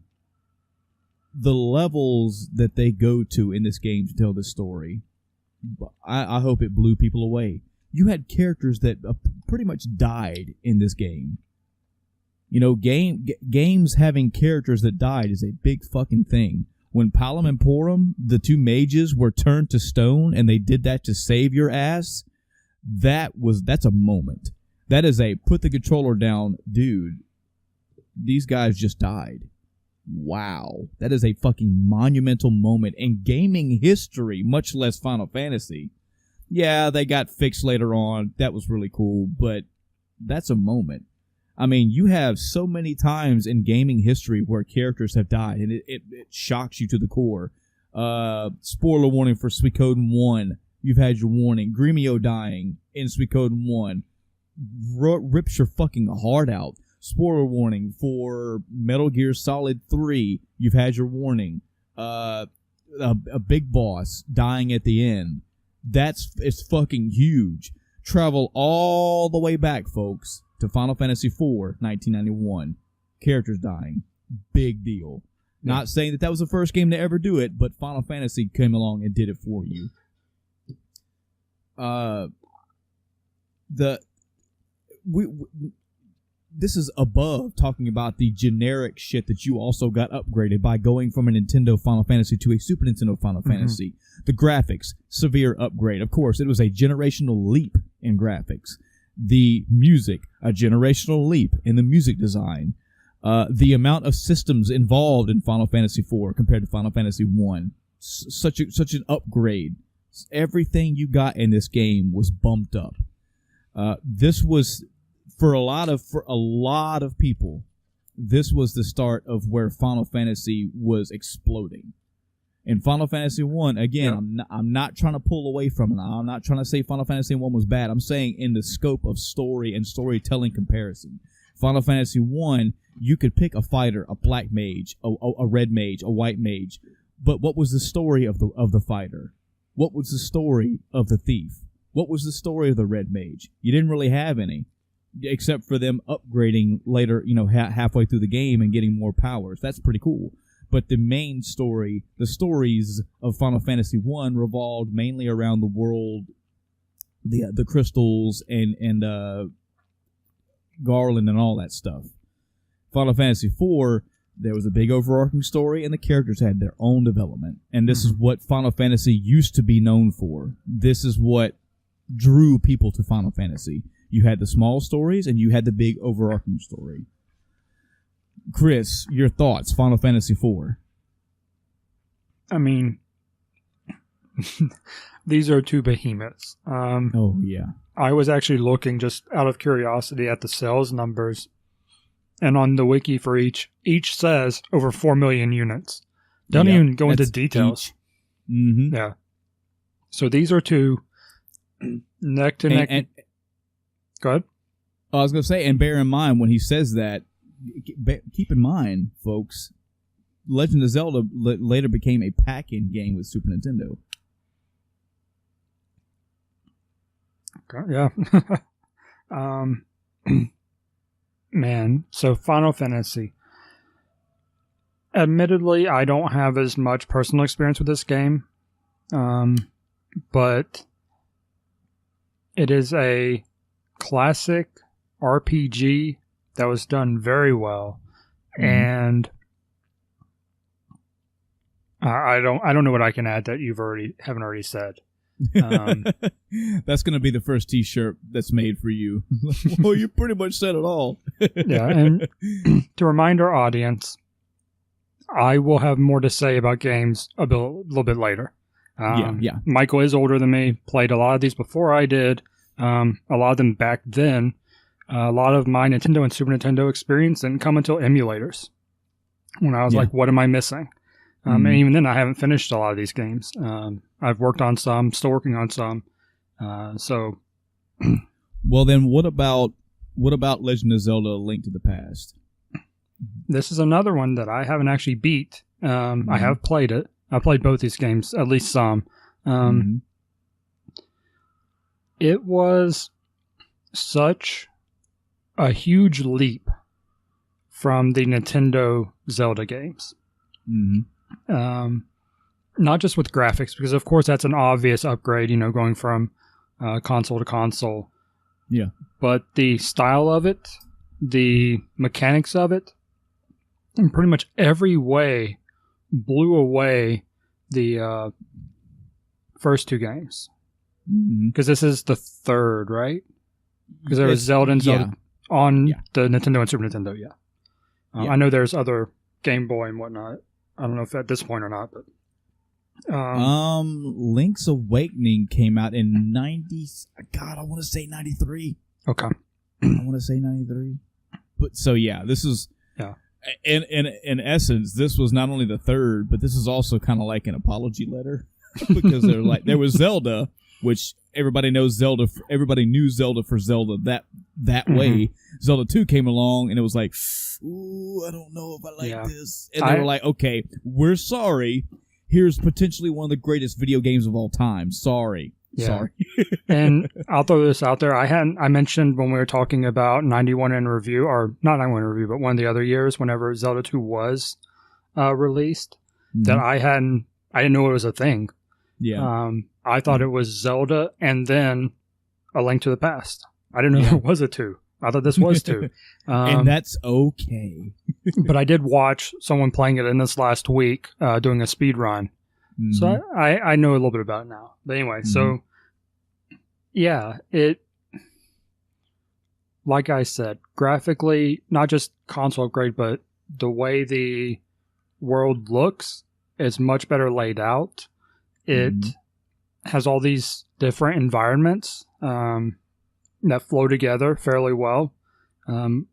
levels that they go to in this game to tell this story, I hope it blew people away. You had characters that pretty much died in this game. You know, games having characters that died is a big fucking thing. When Palom and Porom, the 2 mages, were turned to stone and they did that to save your ass, that's a moment. That is a put the controller down, dude. These guys just died. Wow. That is a fucking monumental moment in gaming history, much less Final Fantasy. Yeah, they got fixed later on. That was really cool, but that's a moment. I mean, you have so many times in gaming history where characters have died, and it shocks you to the core. Spoiler warning for Suikoden 1. You've had your warning. Gremio dying in Suikoden 1 rips your fucking heart out. Spoiler warning for Metal Gear Solid 3. You've had your warning. A big boss dying at the end. It's fucking huge. Travel all the way back, folks, to Final Fantasy IV, 1991. Characters dying. Big deal. Yeah. Not saying that was the first game to ever do it, but Final Fantasy came along and did it for you. This is above talking about the generic shit that you also got upgraded by going from a Nintendo Final Fantasy to a Super Nintendo Final Fantasy. The graphics, severe upgrade. Of course, it was a generational leap in graphics. The music, a generational leap in the music design. The amount of systems involved in Final Fantasy IV compared to Final Fantasy I. Such an upgrade. Everything you got in this game was bumped up. This was... For a lot of people, this was the start of where Final Fantasy was exploding. In Final Fantasy 1, again, yeah. I'm not trying to pull away from it. I'm not trying to say Final Fantasy 1 was bad. I'm saying in the scope of story and storytelling comparison. Final Fantasy 1, you could pick a fighter, a black mage, a red mage, a white mage. But what was the story of the fighter? What was the story of the thief? What was the story of the red mage? You didn't really have any. Except for them upgrading later, halfway through the game and getting more powers. That's pretty cool. But the main story, the stories of Final Fantasy I revolved mainly around the world, the crystals, and Garland and all that stuff. Final Fantasy IV, there was a big overarching story, and the characters had their own development. And this is what Final Fantasy used to be known for. This is what drew people to Final Fantasy. You had the small stories, and you had the big overarching story. Chris, your thoughts, Final Fantasy IV? I mean, these are 2 behemoths. Oh, yeah. I was actually looking just out of curiosity at the sales numbers, and on the wiki for each says over 4 million units. Don't even go into details. Mm-hmm. Yeah. So these are 2 neck to neck. Go ahead. I was going to say, and bear in mind when he says that, keep in mind, folks, Legend of Zelda later became a pack-in game with Super Nintendo. Okay, yeah. Man, so Final Fantasy. Admittedly, I don't have as much personal experience with this game, but it is a classic RPG that was done very well, and I don't know what I can add that haven't already said. That's going to be the first T-shirt that's made for you. Well, you pretty much said it all. Yeah, and to remind our audience, I will have more to say about games a little bit later. Yeah. Michael is older than me, played a lot of these before I did, a lot of them back then. A lot of my Nintendo and Super Nintendo experience didn't come until emulators, when I was like, what am I missing? And even then, I haven't finished a lot of these games. I've worked on some, still working on some. So, well, then what about Legend of Zelda: Link to the Past? This is another one that I haven't actually beat. I have played it. I played both these games, at least some. It was such a huge leap from the Nintendo Zelda games. Not just with graphics, because of course that's an obvious upgrade, going from console to console. Yeah. But the style of it, the mechanics of it, in pretty much every way, blew away the first two games. Because this is the third, right? Because there was Zelda and Zelda on the Nintendo and Super Nintendo, I know there's other Game Boy and whatnot. I don't know if at this point or not, but Link's Awakening came out in 90. God, I want to say 93. Okay, I want to say 93. But so this is in essence, this was not only the third, but this is also kind of like an apology letter because they're like there was Zelda, which everybody knows Zelda. Everybody knew Zelda for Zelda that way. Zelda 2 came along, and it was like, ooh, I don't know if I like this. And they were like, okay, we're sorry. Here's potentially one of the greatest video games of all time. Sorry. And I'll throw this out there. I mentioned when we were talking about 91 in review, or not 91 in review, but one of the other years, whenever Zelda 2 was released, that I didn't know it was a thing. Yeah. I thought it was Zelda and then A Link to the Past. I didn't know there was a 2. I thought this was 2. And that's okay. But I did watch someone playing it in this last week, doing a speed run. So I know a little bit about it now. But anyway, so it, like I said, graphically, not just console upgrade, but the way the world looks is much better laid out. It has all these different environments that flow together fairly well. I'm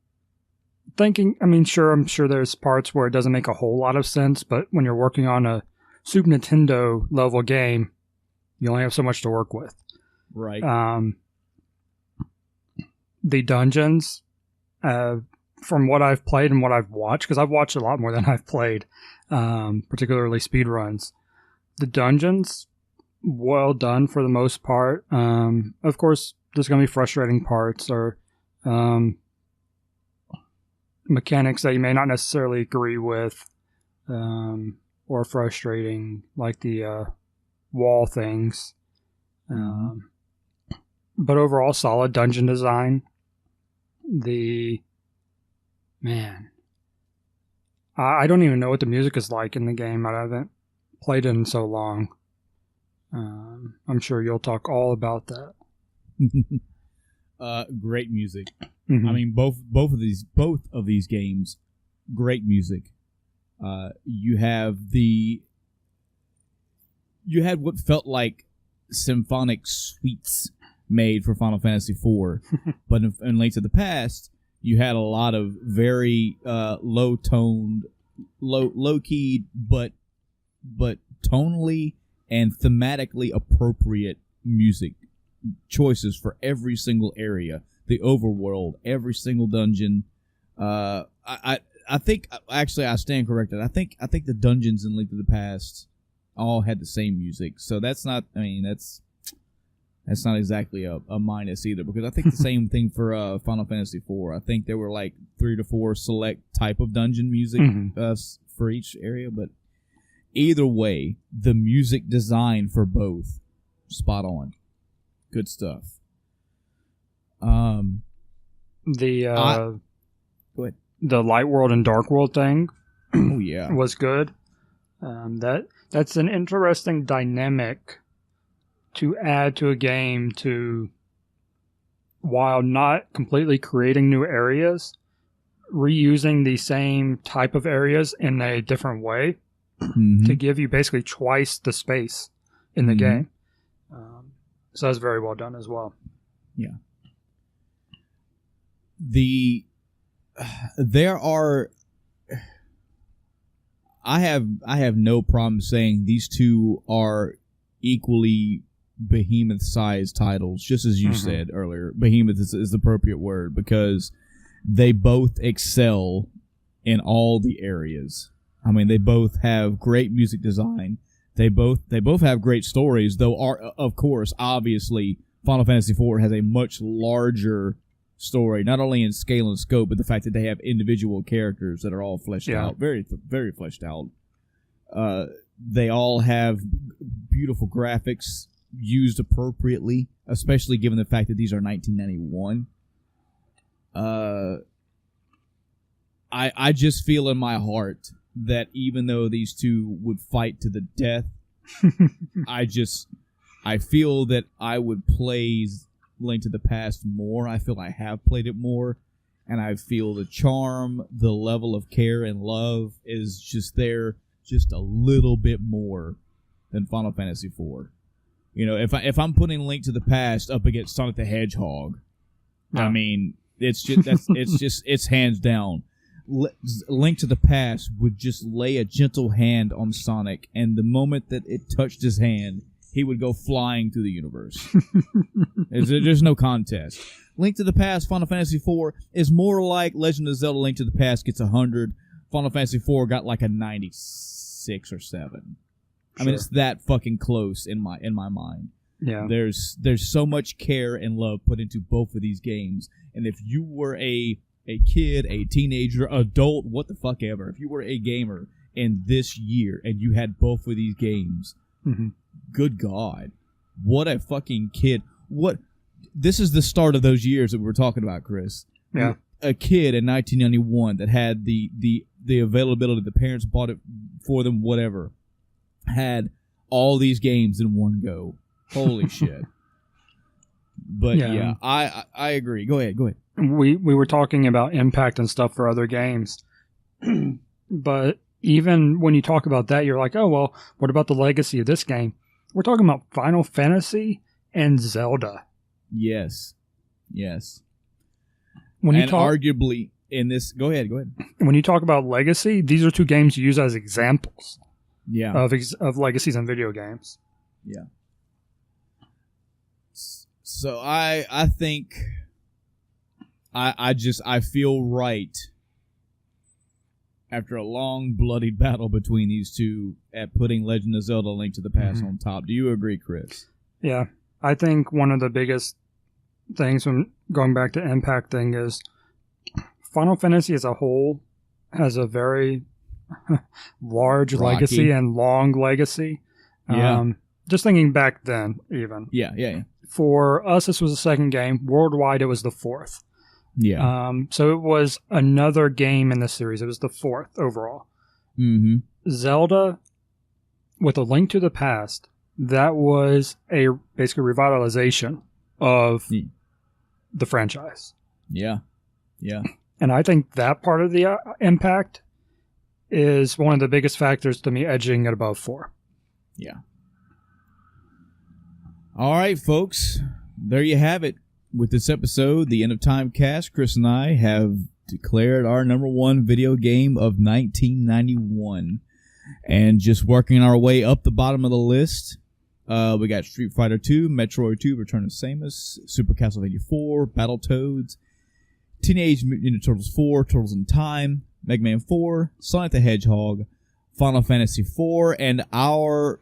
sure there's parts where it doesn't make a whole lot of sense, but when you're working on a Super Nintendo level game, you only have so much to work with. Right. The dungeons, from what I've played and what I've watched, because I've watched a lot more than I've played, particularly speedruns. The dungeons, well done for the most part. Of course, there's going to be frustrating parts or mechanics that you may not necessarily agree with, or frustrating, like the wall things. But overall, solid dungeon design. I don't even know what the music is like in the game. I haven't played it in so long. I'm sure you'll talk all about that. Great music. I mean, both of these games, great music. You had what felt like symphonic suites made for Final Fantasy IV, but in Link to the Past, you had a lot of very low-toned, low-keyed, but tonally and thematically appropriate music choices for every single area, the overworld, every single dungeon. I think actually I stand corrected. I think the dungeons in Link to the Past all had the same music. So that's not. I mean, that's That's not exactly a minus either, because I think the same thing for Final Fantasy IV. I think there were like 3 to 4 select type of dungeon music for each area, but either way, the music design for both, spot on. Good stuff. Go ahead. The Light World and Dark World thing was good. That's an interesting dynamic to add to a game while not completely creating new areas, reusing the same type of areas in a different way to give you basically twice the space in the game. So that's very well done as well. Yeah. I have no problem saying these two are equally behemoth-sized titles, just as you said earlier. Behemoth is the appropriate word, because they both excel in all the areas. I mean, they both have great music design. They both have great stories, though, of course, obviously, Final Fantasy IV has a much larger story, not only in scale and scope, but the fact that they have individual characters that are all fleshed out, very, very fleshed out. They all have beautiful graphics used appropriately, especially given the fact that these are 1991. I just feel in my heart that even though these two would fight to the death, I feel that I would play Link to the Past more. I feel I have played it more, and I feel the charm, the level of care and love is just there just a little bit more than Final Fantasy IV. You know, if I'm putting Link to the Past up against Sonic the Hedgehog, I mean, it's hands down. Link to the Past would just lay a gentle hand on Sonic, and the moment that it touched his hand, he would go flying through the universe. There's no contest. Link to the Past, Final Fantasy IV, is more like Legend of Zelda Link to the Past gets 100. Final Fantasy IV got like a 96 or 7. I mean, it's that fucking close in my mind. Yeah. There's so much care and love put into both of these games, and if you were a kid, a teenager, adult, what the fuck ever, if you were a gamer in this year and you had both of these games, good God, what a fucking kid! This is the start of those years that we were talking about, Chris. Yeah. A kid in 1991 that had the availability, the parents bought it for them, whatever, had all these games in one go. Holy shit. But yeah, I agree. Go ahead. We were talking about impact and stuff for other games. But even when you talk about that, you're like, oh, well, what about the legacy of this game? We're talking about Final Fantasy and Zelda. Yes. Arguably in this... Go ahead. When you talk about legacy, these are two games you use as examples of legacies in video games. Yeah. So I think I feel right after a long bloody battle between these two at putting Legend of Zelda Link to the Past on top. Do you agree, Chris? Yeah. I think one of the biggest things when going back to impact thing is Final Fantasy as a whole has a very large legacy and long legacy. Yeah. Just thinking back then, even. Yeah. For us, this was the second game. Worldwide, it was the fourth. Yeah. So it was another game in the series. It was the fourth overall. Zelda, with A Link to the Past, that was a basically revitalization of the franchise. Yeah. And I think that part of the impact is one of the biggest factors to me edging it above 4. Yeah. All right, folks. There you have it. With this episode, the End of Time cast, Chris and I have declared our number one video game of 1991. And just working our way up the bottom of the list, we got Street Fighter 2, Metroid 2, Return of Samus, Super Castlevania 4, Battletoads, Teenage Mutant Ninja Turtles 4, Turtles in Time, Mega Man 4, Sonic the Hedgehog, Final Fantasy 4, and our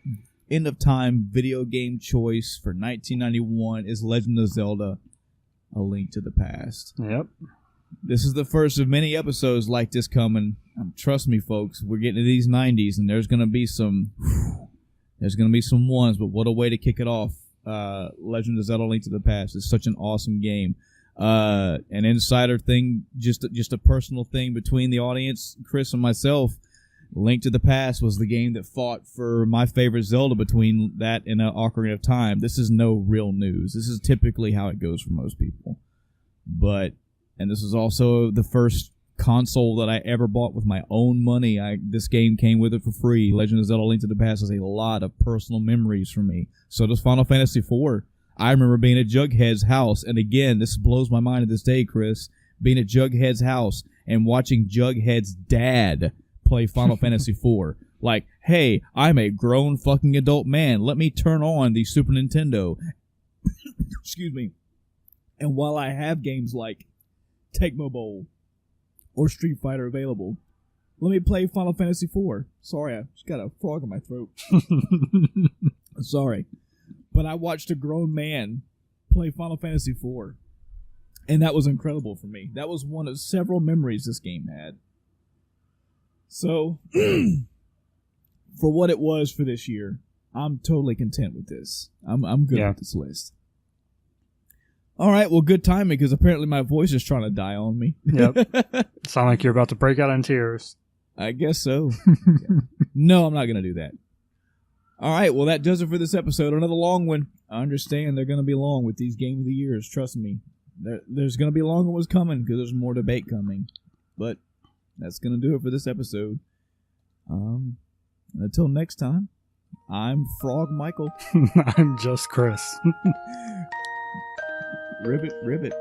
end of time video game choice for 1991 is Legend of Zelda: A Link to the Past. Yep. This is the first of many episodes like this coming. Trust me, folks, we're getting to these 90s, and there's gonna be some ones. But what a way to kick it off! Legend of Zelda: Link to the Past is such an awesome game. An insider thing, just a personal thing between the audience, Chris and myself. Link to the Past was the game that fought for my favorite Zelda between that and Ocarina of Time. This is no real news. This is typically how it goes for most people. And this is also the first console that I ever bought with my own money. This game came with it for free. Legend of Zelda: Link to the Past has a lot of personal memories for me. So does Final Fantasy IV. I remember being at Jughead's house, and again, this blows my mind to this day, Chris, being at Jughead's house and watching Jughead's dad play Final Fantasy IV. Like, hey, I'm a grown fucking adult man. Let me turn on the Super Nintendo. Excuse me. And while I have games like Tecmo Bowl or Street Fighter available, let me play Final Fantasy IV. Sorry, I just got a frog in my throat. Sorry. But I watched a grown man play Final Fantasy IV. And that was incredible for me. That was one of several memories this game had. So, for what it was for this year, I'm totally content with this. I'm good with this list. All right, well, good timing, because apparently my voice is trying to die on me. Yep. Sound like you're about to break out in tears. I guess so. No, I'm not going to do that. All right, well, that does it for this episode. Another long one. I understand they're going to be long with these Game of the Years. Trust me. There's going to be longer ones coming because there's more debate coming. But that's going to do it for this episode. Until next time, I'm Frog Michael. I'm just Chris. Ribbit.